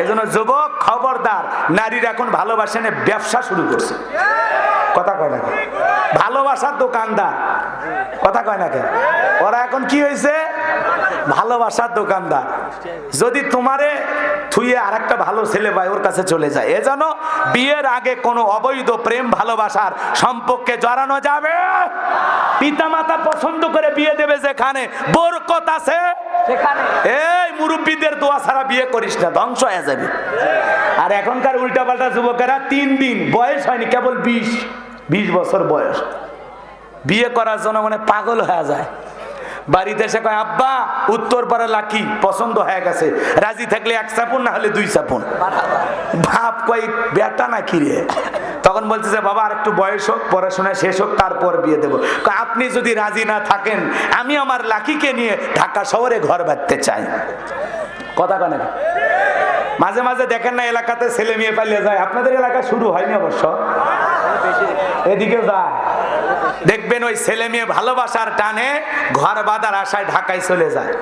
এই জন্য যুবক খবরদার, নারীর এখন ভালোবাসেন ব্যবসা শুরু করছে। কথা কয় না? ভালোবাসার দোকানদার। কথা কয় না? ওরা এখন কি হয়েছে? ভালোবাসার দোকানদার। যদি তোমারে থুয়ে আর একটা ভালো ছেলে ভাই ওর কাছে চলে যায়, এজন্য বিয়ের আগে কোনো অবৈধ প্রেম ভালোবাসার সম্পর্কে জড়ানো যাবে। পিতামাতা পছন্দ করে বিয়ে দেবে যেখানে বরকত আছে সেখানে। এই মুরব্বীদের দোয়া ছাড়া বিয়ে করিস না, ধ্বংস হয়ে যাবে। আর এখনকার উল্টাপাল্টা যুবকেরা 3 দিন বয়স হয়নি, কেবল 20 বছর বয়স, বিয়ে করার জন্য মানে পাগল হয়ে যায়। বাড়িতে এসে কয় আব্বা উত্তর পাড়া লাকি পছন্দ হয়ে গেছে, রাজি থাকলে 1 চাপুন না হলে 2 চাপুন। বাপ কয় বেটা না কি রে? তখন বলছে যে বাবা আর একটু বয়স হোক, পড়াশোনা শেষ হোক, তারপর বিয়ে দেবো। আপনি যদি রাজি না থাকেন আমি আমার লাকিকে নিয়ে ঢাকা শহরে ঘর বাঁধতে চাই। কথা কেন? মাঝে মাঝে দেখেন না এলাকাতে ছেলে মেয়ে পালিয়ে যায়, আপনাদের এলাকা শুরু হয়নি অবশ্য, এদিকে যায় দেখবেন ওই ছেলে মেয়ে ভালোবাসার টানে ঘর বাঁধার আশায় ঢাকায় চলে যায়।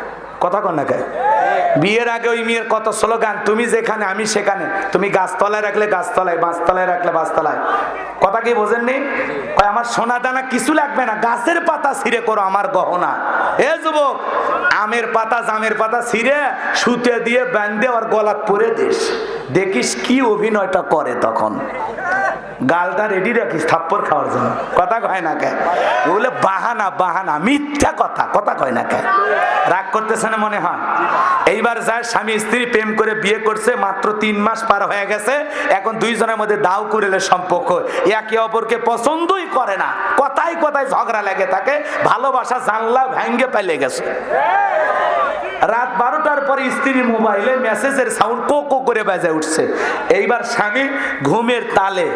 কথা কন না কে? বিয়ের আগে ওই মেয়ের কত স্লোগান, তুমি যেখানে আমি সেখানে, তুমি গাছতলায় রাখলে গাছতলায়, বাঁশতলায় রাখলে বাঁশতলায়। কথা কি বোঝেননি? আমার সোনা দানা কিছু লাগবে না, গাছের পাতা ছিঁড়ে করো আমার গহনা। এ যুবক, আমের পাতা জামের পাতা ছিঁড়ে সুতে দিয়ে বাঁধে আর গলা পরে দিস, দেখিস কি অভিনয়টা করে। তখন গালটা রেডি রাখিস থাপ্পড় খাওয়ার জন্য। কথা কয় না কে? বলে বাহানা বাহানা, মিথ্যা কথা। কথা কয় না কে? রাগ করতেছে না মনে হয়? এইবার যায় স্বামী স্ত্রী প্রেম করে বিয়ে করছে, মাত্র 3 মাস পার হয়ে গেছে, এখন দুইজনের মধ্যে দাও কুড়েলের সম্পর্ক, একে অপরকে পছন্দই করে না, কথায় কথায় ঝগড়া লেগে থাকে, ভালোবাসা জানলা ভেঙ্গে পাইলে গেছে। রাত 12টার পরে স্ত্রীর মোবাইলে মেসেজের সাউন্ড কো কো করে বাজে উঠছে। এইবার স্বামী ঘুমের তালে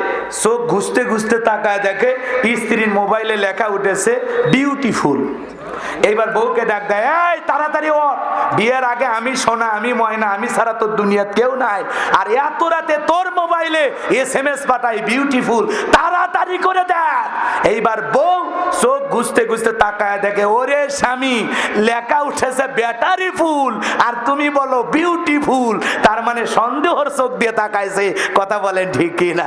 চোখ ঘুষতে ঘুষতে তাকায় দেখে স্ত্রীর মোবাইলে লেখা উঠেছে বিউটিফুল। এইবার বউকে ডাক দেয়, এই তাড়াতাড়ি ওঠ, বিয়ের আগে আমি সোনা আমি ময়না, আমি ছাড়া তোর দুনিয়াত কেউ নাই, আর এত রাতে তোর মোবাইলে SMS পাঠাই বিউটিফুল, তাড়াতাড়ি করে দেখ। এইবার বউ চোখ ঘুষতে ঘুষতে তাকায় দেখে, ওরে স্বামী লেখা উঠেছে ব্যাটারি ফুল আর তুমি বলো বিউটিফুল, তার মানে সন্দেহর চোখ দিয়ে তাকাইছে। কথা বলেন ঠিক কি না?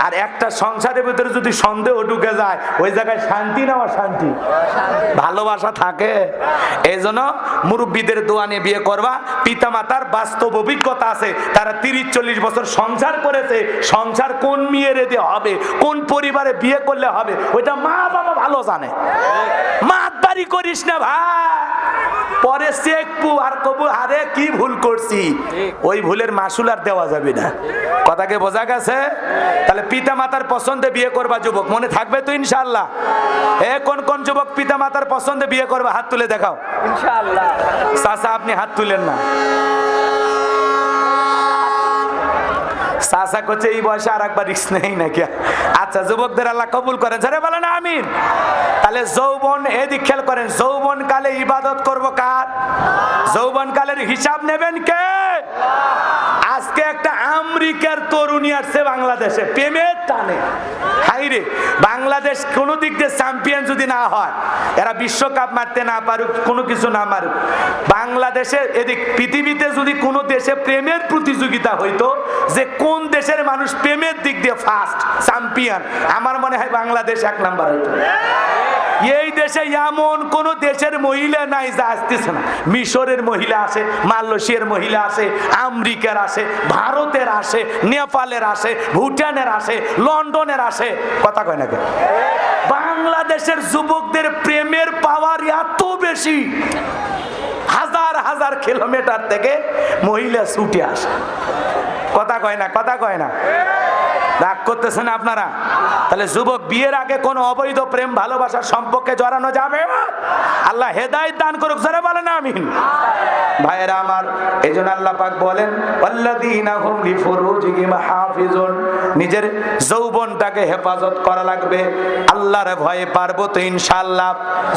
আর একটা সংসারের ভিতরে যদি সন্দেহ ঢুকে যায়, ওই জায়গায় শান্তি না অশান্তি? ভালোবাসা থাকে। এই জন্য মুরব্বীদের দোয়া নিয়ে বিয়ে করবা। পিতা মাতার বাস্তব অভিজ্ঞতা আছে, তারা 30-40 বছর সংসার করেছে, সংসার কোন মেয়েরে দিয়ে হবে, কোন পরিবারে বিয়ে করলে হবে, ওইটা মা বাবা ভালো জানে। মাতবাড়ি করিস না ভাই, পরে চেকবু আর কবু আরে কি ভুল করছি, ওই ভুলের মাসুল আর দেওয়া যাবে না। কথাকে বোঝা গেছে? তাহলে পিতা মাতার পছন্দে বিয়ে করবা যুবক, মনে থাকবে তো ইনশাআল্লাহ? এ কোন কোন যুবক পিতা মাতার পছন্দে বিয়ে করবে হাত তুলে দেখাও ইনশাআল্লাহ। চাচা আপনি হাত তুলেন না, চাচা করছে এই বয়সে আর একবার রিস্ক নেই নাকি? আচ্ছা যুবকদের আল্লাহ কবুল করেন, যারা বলেন আমিন। তাহলে যৌবন, এদিক খেয়াল করেন, যৌবন কালে ইবাদত করব কার? যৌবন কালের হিসাব নেবেন কে? আজকে একটা আমেরিকার তরুণী আসছে বাংলাদেশে প্রেমের টানে, হাইরে বাংলাদেশ কোন দিক দিয়ে চ্যাম্পিয়ন যদি না হয়, এরা বিশ্বকাপ মারতে না পারুক, কোনো কিছু না মারুক, বাংলাদেশে এদিক পৃথিবীতে যদি কোনো দেশে প্রেমের প্রতিযোগিতা হইতো যে কোন দেশের মানুষ প্রেমের দিক দিয়ে ফার্স্ট চ্যাম্পিয়ন, আমার মনে হয় বাংলাদেশ 1 নাম্বার হইতো। এই দেশে এমন কোন দেশের মহিলা নাই যা আসতেছে না। মিশরের মহিলা আসে, মালয়েশিয়ার মহিলা আসে, আমেরিকার আসে, ভারতের আসে, নেপালের আসে, ভুটানের আসে, লন্ডনের আসে। কথা কয় না কেন? বাংলাদেশের যুবকদের প্রেমের পাওয়ার এত বেশি, হাজার হাজার কিলোমিটার থেকে মহিলা ছুটে আসে। কথা কয় না? কথা কয় না? রাগ করতেছেন আপনারা? তাহলে যুবক বিয়ের আগে কোনো অবৈধ প্রেম ভালোবাসার সম্পর্কে জড়ানো যাবে না। আল্লাহ হেদায়েত দান করুক, যারা বলেন আমিন। ভাইয়েরা আমার, এজন্য আল্লাহ পাক বলেন ওয়াল্লাযীনা হুম লিফুরুজিহিম হাফিজুন, নিজের যৌবনটাকে হেফাজত করা লাগবে। আল্লাহর ভয়ে পারবো তো ইনশাআল্লাহ।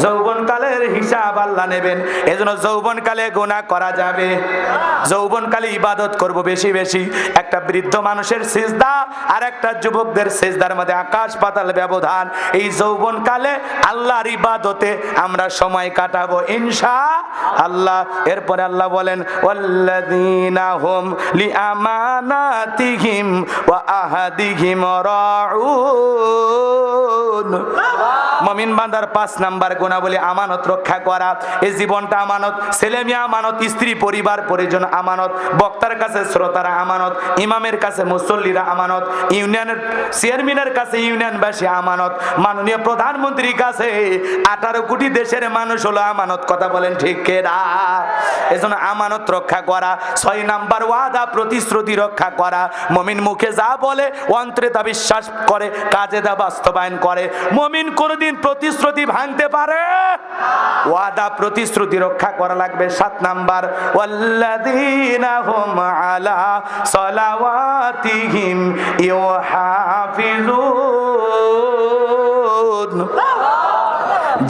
যৌবনকালের হিসাব আল্লাহ নেবেন, এজন্য যৌবনকালে গুনাহ করা যাবে, যৌবনকালে ইবাদত করব বেশি বেশি। একটা বৃদ্ধ মানুষের সিজদা আর একটা যুবকদের সিজদার মধ্যে আকাশ পাতাল ব্যবধান। এই যৌবনকালে আল্লাহর ইবাদতে আমরা সময় কাটাবো ইনশাআল্লাহ। এরপরে আল্লাহ বলেন ওয়াল্লাযীনা হুম লিআমানাতিহিম ওয়া আহাদিহিম রাউন। মুমিন বান্দার 5 নাম্বার গুণাবলী আমানত রক্ষা করা। এই জীবনটা আমানত, ছেলে মেয়ে আমানত, স্ত্রী পরিবার পরিজন আমানত, বক্তার কাছে শ্রোতারা আমানত, ইমামের কাছে মুসল্লিরা আমানত, ইউনিয়নের চেয়ারম্যানের কাছে ইউনিয়নবাসী আমানত, মাননীয় প্রধানমন্ত্রীর কাছে 18 কোটি দেশের মানুষ হলো আমানত। কথা বলেন ঠিক কিনা? এজন্য আমানত রক্ষা করা। 6 নাম্বার ওয়াদা প্রতিশ্রুতি রক্ষা করা। মুমিন মুখে যা বলে অন্তরে তা বিশ্বাস করে, কাজে তা বাস্তবায়ন করে। মুমিন কোনদিন প্রতিশ্রুতি ভাঙতে পারে? ওয়াদা প্রতিশ্রুতি রক্ষা করা লাগবে। 7 নাম্বার ওয়াল্লাযীনা হুম আলা সালাওয়াতিহিম ইউহাফিজুন।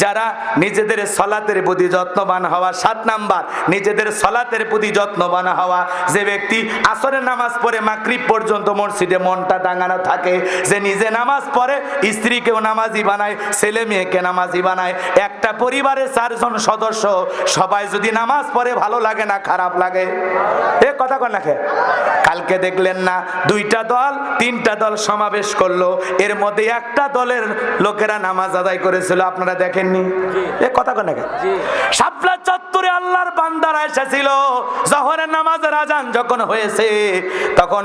যারা নিজেদের সালাতের প্রতি যত্নবান হওয়া। 7 নাম্বার নিজেদের সালাতের প্রতি যত্নবান হওয়া। যে ব্যক্তি আসরের নামাজ পড়ে মাগরিব পর্যন্ত মসজিদে মনটা টাঙানো থাকে, যে নিজে নামাজ পড়ে, স্ত্রীকেও নামাজি বানায়, ছেলে মেয়েকে নামাজি বানায়। একটা পরিবারে 4 জন সদস্য, সবাই যদি নামাজ পড়ে ভালো লাগে না খারাপ লাগে? এ কথা কন নাকি? কালকে দেখলেন না 2টা দল 3টা দল সমাবেশ করলো, এর মধ্যে একটা দলের লোকেরা নামাজ আদায় করেছিল, আপনারা দেখেননি? এ কথা কন নাকি? শাপলা চত্বরে আল্লাহর বান্দারা এসেছিল। জোহরের নামাজের আজান যখন হয়েছে তখন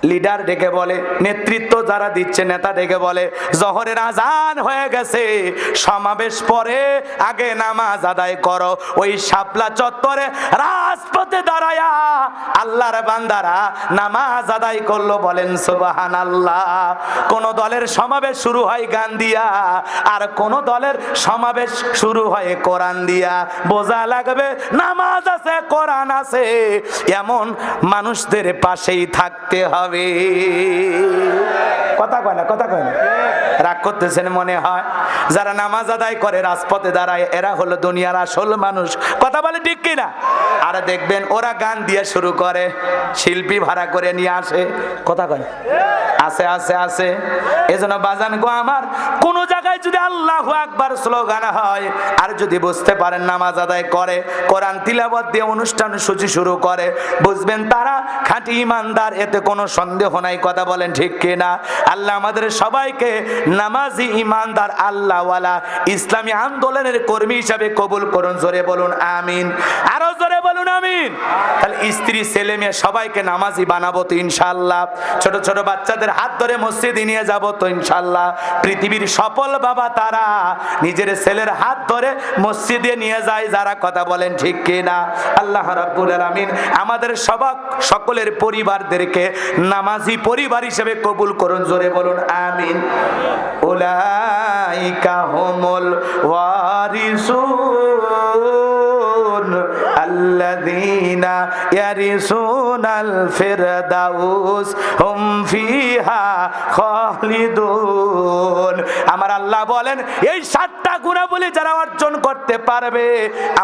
লিডার ডেকে বলে, নেতৃত্ব যারা দিচ্ছে নেতা ডেকে বলে, জোহরের আজান হয়ে গেছে, সমাবেশ পরে আগে নামাজ আদায় করো। ওই শাপলা চত্বরে রাজপথে দাঁড়ায়া আল্লাহর বান্দারা নামাজ আদায় করলো। বলেন সুবহানাল্লাহ। কোন দলের সমাবেশ শুরু হয় গান দিয়া, আর কোন দলের সমাবেশ শুরু হয় কোরআন দিয়া। বোঝা লাগবে নামাজ আছে, কোরআন আছে, এমন মানুষদের পাশেই থাকতে হবে। কথা কয় না? কথা কয় না? রাগ করতেছেন মনে হয়? যারা নামাজ আদায় করে রাজপথে দাঁড়ায়, এরা হলো দুনিয়ার আসল মানুষ। কথা বলে ঠিক কিনা? আর দেখবেন ওরা গান দিয়ে শুরু করে, শিল্পী ভাড়া করে নিয়ে আসে। কথা কয়? আছে আছে আছে। এজন্য বাজান গো আমার, কোন জায়গায় যদি আল্লাহু আকবার স্লোগান হয়, আর যদি বুঝতে পারেন নামাজ আদায় করে, কোরআন তিলাওয়াত দিয়ে অনুষ্ঠান সূচি শুরু করে, বুঝবেন তারা খাঁটি ইমানদার, এতে কোনো সন্দেহ নাই। কথা বলেন ঠিক কিনা? আল্লাহ আমাদের সবাইকে নামাজি ইমানদার আল্লাহওয়ালা ইসলামী আন্দোলনের কর্মী হিসাবে কবুল করুন। জোরে বলুন আমিন। আরো জোরে বলুন আমিন। তাহলে স্ত্রী ছেলে মেয়ে সবাইকে নামাজি বানাবো তো ইনশাআল্লাহ। ছোট ছোট বাচ্চাদের হাত ধরে মসজিদে নিয়ে যাব তো ইনশাআল্লাহ। পৃথিবীর সফল বাবা তারা নিজের ছেলের হাত ধরে মসজিদে নিয়ে যায় যারা। কথা বলেন ঠিক কিনা? আল্লাহ রাব্বুল আলামিন আমাদের সকলের পরিবারদেরকে নামাজি পরিবার হিসেবে কবুল করুন। জোরে বলুন আমিন। উলাইকা হুমুল ওয়ারিসুন আল্লাযীনা ইয়ারিসুনাল ফিরদাউস হুম ফিহা খালিদুন। আমার আল্লাহ বলেন, এই 7টা গুণাবলী যারা অর্জন করতে পারবে,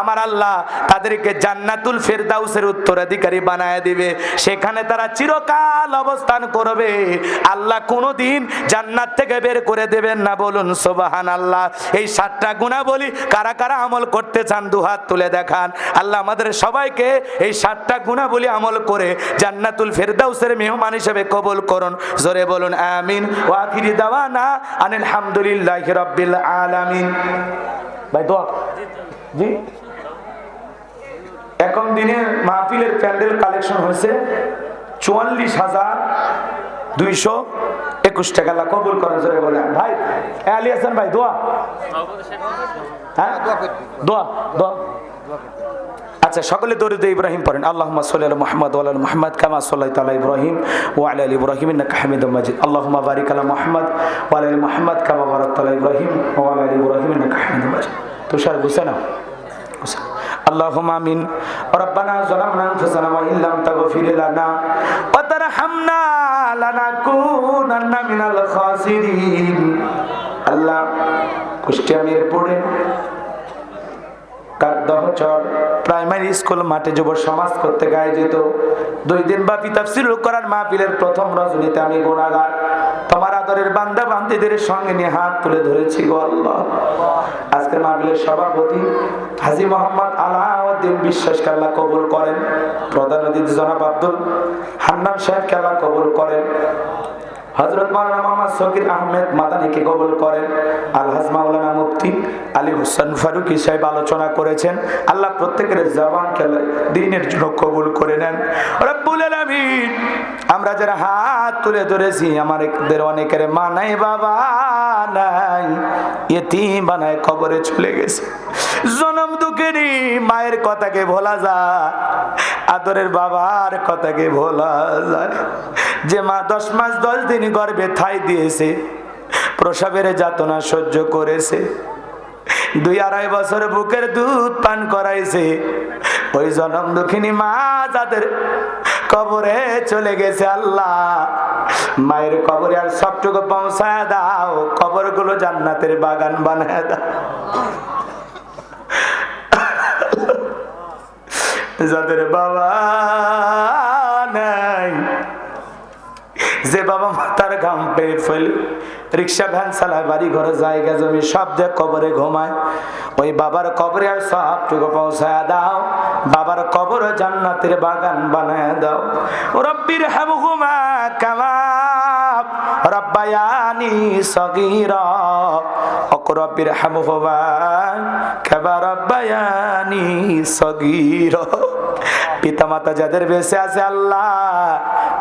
আমার আল্লাহ তাদেরকে জান্নাতুল ফিরদাউসের উত্তরাধিকারী বানায় দিবে। সেখানে তারা চিরকাল অবস্থান করবে। আল্লাহ কোনোদিন জান্নাত থেকে বের করে দেবেন না। বলুন সুবহানাল্লাহ। এই 7টা গুণাবলী কারা কারা আমল করতে চান দুহাত তুলে দেখান। আল্লাহ আমাদের সবাইকে এই 7টা গুণাবলী আমল করে জান্নাতুল ফিরদাউসের মেহমান হিসেবে কবুল করুন। জোরে বলুন আমিন। ওয়া আখিরি দাওয়ানা আনিল হামদুলিল্লাহি রাব্বিল আলামিন। ভাই দোয়া জি। এখন দিনে মাহফিলের প্যান্ডেল কালেকশন হয়েছে 44,221 টাকা। আল্লাহ কবুল করেন। জোরে বলেন ভাই আলী হাসান ভাই দোয়া। হ্যাঁ দোয়া দোয়া। আচ্ছা সকলে দরুদ ইব্রাহিম পড়েন। আল্লাহুম্মা সাল্লি আলা মুহাম্মাদ ওয়া আলা মুহাম্মাদ কামা সাল্লাইতা আলা ইব্রাহিম ওয়া আলা আলি ইব্রাহিম ইন্নাকা হামিদুম মাজিদ। আল্লাহুম্মা বারিক আলা মুহাম্মাদ ওয়া আলা আলি মুহাম্মাদ কামা বারাকতা আলা ইব্রাহিম ওয়া আলা আলি ইব্রাহিম ইন্নাকা হামিদুম মাজিদ। তুষার গুছানো আল্লাহুম্মা আমিন। রব্বানা যালামনা আনফুসানা ওয়া ইল্লাম তাগফির লানা ওয়া তারহামনা লানাকুনান্না মিনাল খাসিরিন। আল্লাহ কুষ্টিয়া মিরপুরে কারদহচর প্রাইমারি স্কুল মাঠে যুব সমাজ কর্তৃক আয়োজিত 2 দিন ব্যাপী তাফসীরুল কোরআন মাহফিলের প্রথম রজনীতে আমি গুনাহগার তোমার আদরের বান্দা বান্দীদের সঙ্গে নিয়ে হাত তুলে ধরেছি গো আল্লাহ। আজকের মাহফিলের সভাপতি হাজী মোহাম্মদ আলাউদ্দিন দিন বিশ্বাসকে আল্লাহ কবুল করেন, প্রধান অতিথি জনাব আব্দুল হান্নান সাহেবকে আল্লাহ কবুল করেন, হযরত মাওলানা মোহাম্মদ শকির আহমেদ মাদানীকে কবুল করেন, আলহাজ মাওলানা মুফতি আলী হোসেন ফারুকী সাহেব আলোচনা করেছেন। আল্লাহ প্রত্যেকের জবানকে দ্বীনের জন্য কবুল করে নেন রব্বুল আলামিন। আমরা যারা হাত তুলে ধরেছি আমাদের অনেকের মা নাই, বাবা নাই, ইতিম বানায় কবরে চলে গেছে। জনম দুঃখেরই মায়ের কথাকে ভোলা যায়, আদরের বাবার কথাকে ভোলা যায়। যে মা 10 মাস 10 দিন গর্ভে ঠাই দিয়েছে, প্রসবের যাতনা সহ্য করেছে, 2-2.5 বছর বুকের দুধ পান করাইছে, ওই জনম দুঃখিনী মা যাদের কবরে চলে গেছে, আল্লাহ মায়ের কবরে আর সবটুকু পৌঁছায় দাও, কবরগুলো জান্নাতের বাগান বানায় দাও। যাদের বাবা নাই, যে বাবা মাতার ঘাম পেয়ে ফেলে রিক্সা ভ্যান চালায়, বাড়ি ঘরে জায়গা জমি সব দিয়ে কবরে ঘুমায়, ওই বাবার কবরে আর সবটুকু পৌঁছায় দাও, বাবার কবর জান্নাতের বাগান বানায় দাও। রব্বির হামহুমা কামা রব্বায়ানি সগীরা, রব্বির হামহুমা কামা রব্বায়ানি সগীরা। পিতামাতা যাদের বেঁচে আছে আল্লাহ,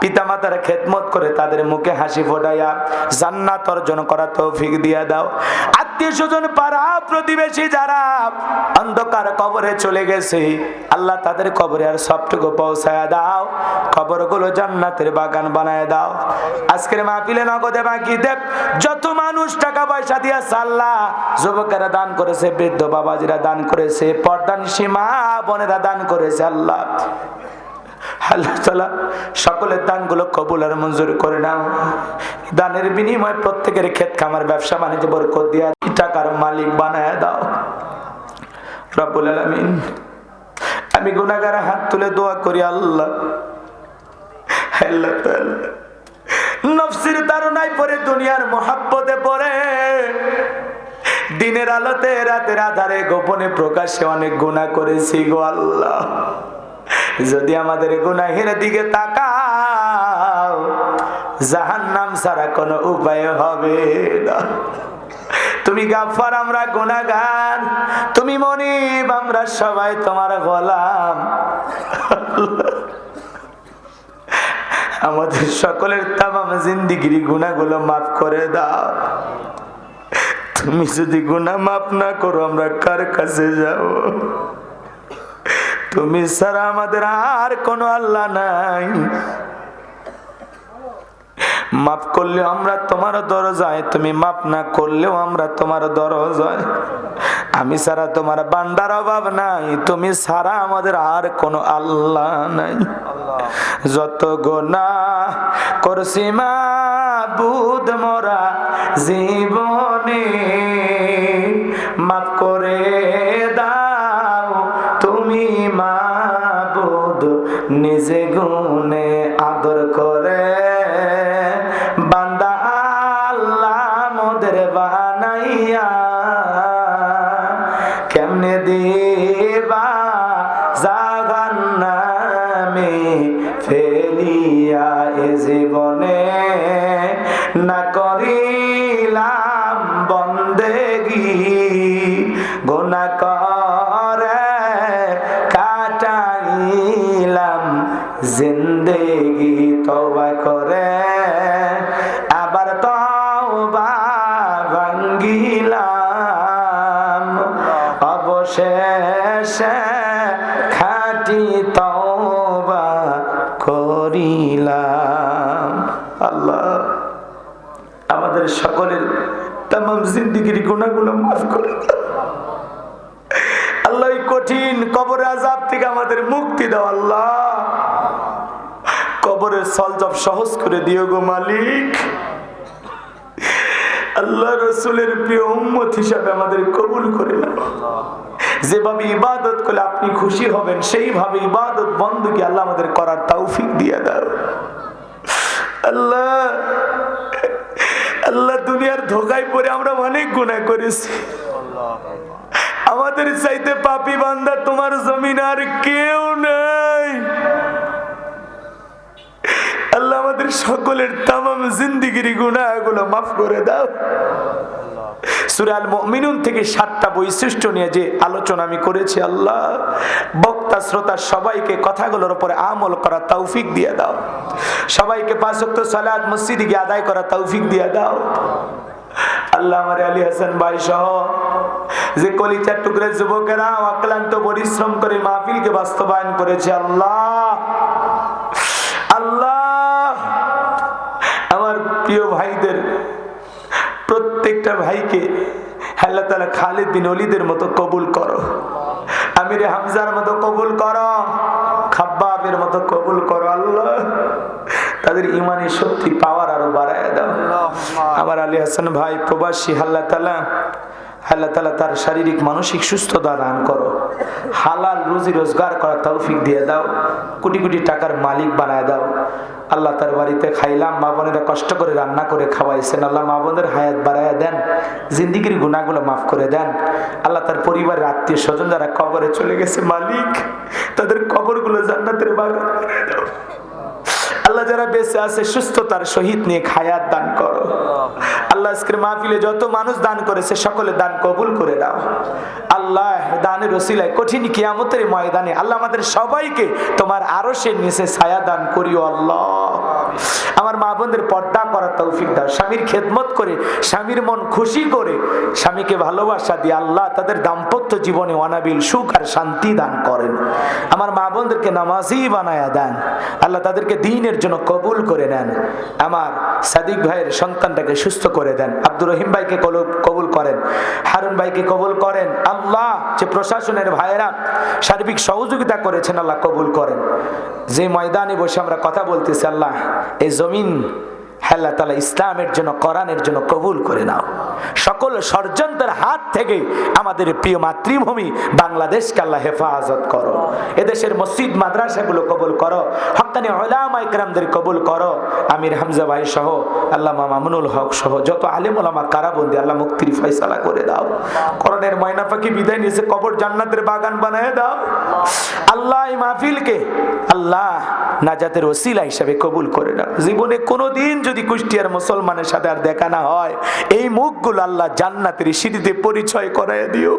পিতামাতার খেদমত করে তাদের মুখে হাসি ফোটাইয়া জান্নাত অর্জন করার তৌফিক দিয়া দাও। আত্মীয় স্বজন পাড়া প্রতিবেশী যারা অন্ধকার কবরে চলে গেছে, আল্লাহ তাদের কবরে আর সবটুকু পৌঁছায়া দাও, কবরগুলো জান্নাতের বাগান বানায় দাও। আজকের মাহফিলে নগদে বাকি দেব যত মানুষ টাকা পয়সা দিয়া আল্লাহ, যুবকেরা দান করেছে, বৃদ্ধ বাবাজিরা দান করেছে, পর্দানিশী মা বোনেরা দান করেছে, আল্লাহ আল্লাহ তাআলা সকলের দানগুলো কবুল আর মঞ্জুর করে নাও। দানের বিনিময়ে প্রত্যেকের ক্ষেত খামার ব্যবসা বাণিজ্য বরকত দিয়া টাকার মালিক বানায় দাও রব্বুল আলামিন। আমি গুনাহগার হাত তুলে দোয়া করি আল্লাহ, আল্লাহ তাআলা নফসের তাড়নায় পড়ে দুনিয়ার মহব্বতে পড়ে দিনের আলোতে রাতের আধারে গোপনে প্রকাশ্যে অনেক গুনাহ করেছি গো আল্লাহ। যদি আমাদের গুনাহের দিকে তাকাও, জাহান্নাম ছাড়া কোনো উপায় হবে না। তুমি গাফফার, আমরা গুনাহগার, তুমি মনিব, আমরা সবাই তোমার গোলাম। আমাদের সকলের তামাম জিন্দেগির গুনাহগুলো মাফ করে দাও। তুমি যদি গুনাহ মাফ না করো আমরা কার কাছে যাব? তুমি ছাড়া আমাদের আর কোনো আল্লাহ নাই। মাফ করলেও আমরা তোমার দরজায়, তুমি মাফ না করলেও আমরা তোমার দরজায়। আমি ছাড়া তোমার বান্দার অভাব নাই, তুমি ছাড়া আমাদের আর কোনো আল্লাহ নাই। যত গুনাহ করছি মাবুদ মোরা জীবনে, মাফ করে দাও তুমি মাবুদ নিজে গুণে আদর করে। বান্দা আল্লাহ মোদের বানাইয়া কেমনে দিবা জাহান্নামে ফেলিয়া, এ জীবনে না করিলাম বন্দেগি, গুনাহ করে কাটাইলাম জিন্দেগি। তওবা করে আবার তওবা ভাঙ্গিলাম, অবশেষে খাঁটি তওবা করিলাম। আল্লাহ আমাদের সকলের তামাম জিন্দেগির গুনাহগুলো মাফ করে দাও আল্লাহ। এই কঠিন কবর আযাব থেকে আমাদের মুক্তি দাও আল্লাহ। কবরের সলজব সহজ করে দিও গো মালিক। আল্লাহ রাসূলের প্রিয় উম্মত হিসাবে আমাদের কবুল করে নাও। যেভাবে ইবাদত করলে আপনি খুশি হবেন সেইভাবে ইবাদত বندگی আল্লাহ আমাদের করার তৌফিক দিয়ে দাও আল্লাহ। আল্লাহ দুনিয়ার ধোঁকায় পড়ে আমরা অনেক গুনাহ করেছি, আমাদের চাইতে পাপী বান্দা তোমার জমিন আর কেউ নেই। আল্লাহ আমাদের সকলের তামাম জিন্দেগির গুনাহগুলো মাফ করে দাও। সূরা আল মুমিনুন থেকে 7টা বৈশিষ্ট্য নিয়ে যে আলোচনা আমি করেছি, আল্লাহ বক্তা শ্রোতা সবাইকে কথাগুলোর উপরে আমল করা তৌফিক দিয়ে দাও। সবাইকে 5 ওয়াক্ত সালাত মসজিদে গিয়ে আদায় করা তৌফিক দিয়ে দাও। আল্লাহ আমার আলী হাসান ভাই সহ যে কলিজার টুকরা যুবকেরা অক্লান্ত পরিশ্রম করে মাহফিলকে বাস্তবায়ন করেছে, আল্লাহ আল্লাহ আমার প্রিয় ভাইদের প্রত্যেকটা ভাইকে আল্লাহ তাআলা খালিদ বিন ওলীদের মতো কবুল করো, আমির হামজার মতো কবুল করো, খাব্বাবের মতো কবুল করো। আল্লাহ তাদের ইমানি শক্তি পাওয়ার আরো বাড়ায় দাও। আমার আলী হাসান ভাই প্রবাসী, আল্লাহ তাআলা তার শারীরিক মানসিক সুস্থতা দান করো, হালাল রুজি রোজগার করার তৌফিক দিয়ে দাও, কোটি কোটি টাকার মালিক বানায় দাও। আল্লাহ তার বাড়িতে খাইলাম, মা বোনেরা কষ্ট করে রান্না করে খাওয়াইছেন, আল্লাহ মা বোনের হায়াত বাড়ায় দেন, জিন্দিগির গুনাহগুলো মাফ করে দেন। আল্লাহ তার পরিবারের আত্মীয় স্বজন যারা কবরে চলে গেছে মালিক, তাদের কবরগুলো জান্নাতের বাগান বানায় দাও। আল্লাহ যারা বেঁচে আছে সুস্থতার সহিত নিয়ে হায়াত দান করো। আল্লাহ আজকের মাহফিলে যত মানুষ দান করেছে সকলে দান কবুল করে দাও। আল্লাহ দানের ওসিলায় কঠিন কিয়ামতের ময়দানে আল্লাহ আমাদের সবাইকে তোমার আরশের নিচে ছায়া দান করিও। আল্লাহ আমার মা বোনদের পর্দা করার তৌফিক দাও, স্বামীর খেদমত করে স্বামীর মন খুশি করে স্বামীকে ভালোবাসা দিয়ে আল্লাহ তাদের দাম্পত্য জীবনে অনাবিল সুখ আর শান্তি দান করেন। আমার মা বোনদেরকে নামাজি বানায়া দেন, আল্লাহ তাদেরকে দ্বীনের জন্য কবুল করে নেন। আমার সাদিক ভাইয়ের সন্তানটাকে সুস্থ করে দেন, আব্দুর রহিম ভাইকে কবুল করেন, হারুন ভাইকে কবুল করেন। আল্লাহ যে প্রশাসনের ভাইয়েরা সার্বিক সহযোগিতা করেছেন আল্লাহ কবুল করেন। যে ময়দানে বসে আমরা কথা বলতেছি আল্লাহ এই জমিন আল্লাহ তাআলা ইসলামের জন্য কোরআনের জন্য কবুল করে নাও। সকল ষড়যন্ত্রের হাত থেকে আমাদের প্রিয় মাতৃভূমি বাংলাদেশকে আল্লাহ হেফাজত করো। এদেশের মসজিদ মাদ্রাসাগুলো কবুল করো, হক্কানি উলামা ইকরামদের কবুল করো। আমির হামজা ভাই সহ আল্লামা মামুনুল হক সহ যত আলেম ওলামা কারাবন্দি আল্লাহ মুক্তির ফয়সালা করে দাও। কোরআনের ময়না পাখি বিদায় নিয়েছে, কবর জান্নাতের বাগান বানায় দাও। আল্লাহ এই মাহফিলকে আল্লাহ নাজাতের ওসিলা হিসেবে কবুল করে নাও। জীবনে কোনোদিন যদি কুষ্টিয়ার মুসলমানের সাথে আর দেখা না হয়, এই মুখগুলো আল্লাহ জান্নাতের সিঁড়িতে পরিচয় করায় দিও।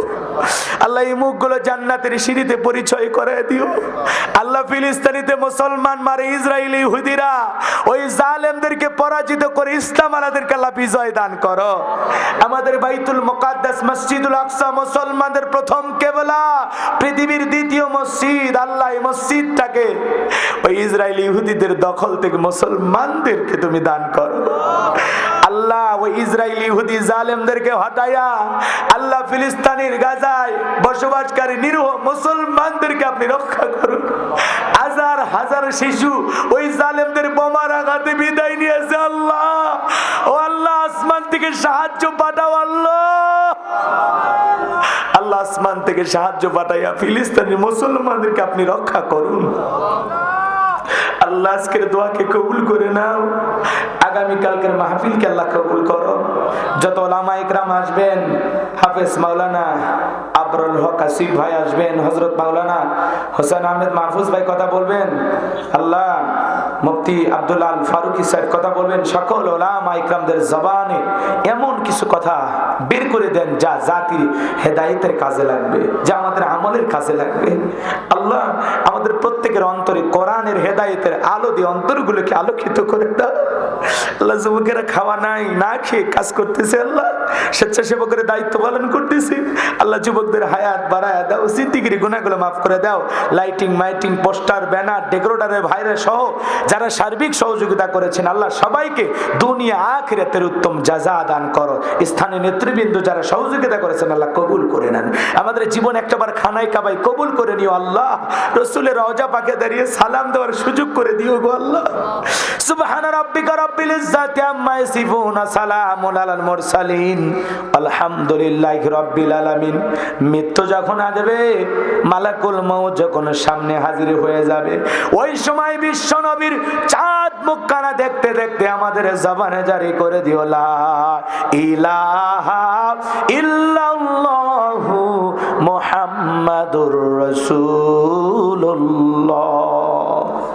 আল্লাহ এই মুখগুলো জান্নাতের সিঁড়িতে পরিচয় করায় দিও। আল্লাহ ফিলিস্তিনিতে মুসলমান মারে ইসরায়েলি ইহুদিরা ওই জালেমদেরকে পরাজিত করে ইসলাম আলাদেরকে আল্লাহ বিজয় দান করো। আমাদের বাইতুল মুকাদ্দাস মসজিদুল আকসা মুসলমানদের প্রথম কিবলা, পৃথিবীর দ্বিতীয় মসজিদ, আল্লাহ এই মসজিদটাকে ওই ইসরায়েলি ইহুদিদের দখল থেকে মুসলমানদেরকে তুমি দান করো। আল্লাহ ওই ইসরায়েলি ইহুদি জালেমদেরকে হটায়া আল্লাহ ফিলিস্তিনের গাজায় বসবাসকারী নিরীহ মুসলমানদেরকে আপনি রক্ষা করুন। হাজার হাজার শিশু ওই জালেমদের বোমার আঘাতে বিদায় নিয়েছে। আল্লাহ ও আল্লাহ আসমান থেকে সাহায্য পাঠাও। আল্লাহ আল্লাহ আসমান থেকে সাহায্য পাঠাইয়া ফিলিস্তিনের মুসলমানদেরকে আপনি রক্ষা করুন। আল্লাহ আজকের দোয়াকে কবুল করে নাও। আগামী কালকের মাহফিলকে আল্লাহ কবুল করো। যত ওলামা ইকরাম আসবেন, হাফেজ মাওলানা আবরুল হক আসিফ ভাই আসবেন, হযরত মাওলানা হোসেন আহমেদ মাহফুজ ভাই কথা বলবেন, আল্লাহ মুফতি আব্দুল আল ফারুকি সাহেব কথা বলবেন। সকল ওলামা ইকরামদের জবানে এমন কিছু কথা বের করে দেন যা জাতির হেদায়েতের কাজে লাগবে, যা আমাদের আমলের কাজে লাগবে। আল্লাহ আমাদের প্রত্যেকের অন্তরে কোরআনের হেদায়েতের আলো দিয়ে অন্তরগুলোকে আলোকিত করে দাও। আল্লাহ যুবকেরা খাওয়া নাই, না খেয়ে কাজ করতেছে, আল্লাহ স্বেচ্ছাসেবকের দায়িত্ব পালন করতেছে, আল্লাহ যুবকদের হায়াত বাড়ায় দাও, জিন্দেগির গুনাহগুলো মাফ করে দাও। লাইটিং মাইটিং পোস্টার ব্যানার ডেকোরেটরের ভাইরা সহ যারা সার্বিক সহযোগিতা করেছেন আল্লাহ সবাইকে দুনিয়া আখিরাতের উত্তম জাযা দান করো। স্থানীয় নেতৃবৃন্দ যারা সহযোগিতা করেছেন আল্লাহ কবুল করে নেন। আমাদের জীবন একটাবার খানায় কাবাই কবুল করে নিও। আল্লাহ রাসূলের রওজা পাকে দাঁড়িয়ে সালাম দেওয়ার সুযোগ করে দিও গো আল্লাহ। সুবহান রাব্বিকা রাব্বিল ইজ্জাতি আম্মা ইয়াসিফুন, সালামুন আলাল মুরসালিন, আলহামদুলিল্লাহি রাব্বিল আলামিন। মৃত্যু যখন আসবে, মালাকুল মউত যখন সামনে হাজির হয়ে যাবে, ওই সময় বিশ্ব নবীর চাঁদ মুখখানা দেখতে দেখতে আমাদের জবানে জারি করে দিও লা ইলাহা ইল্লা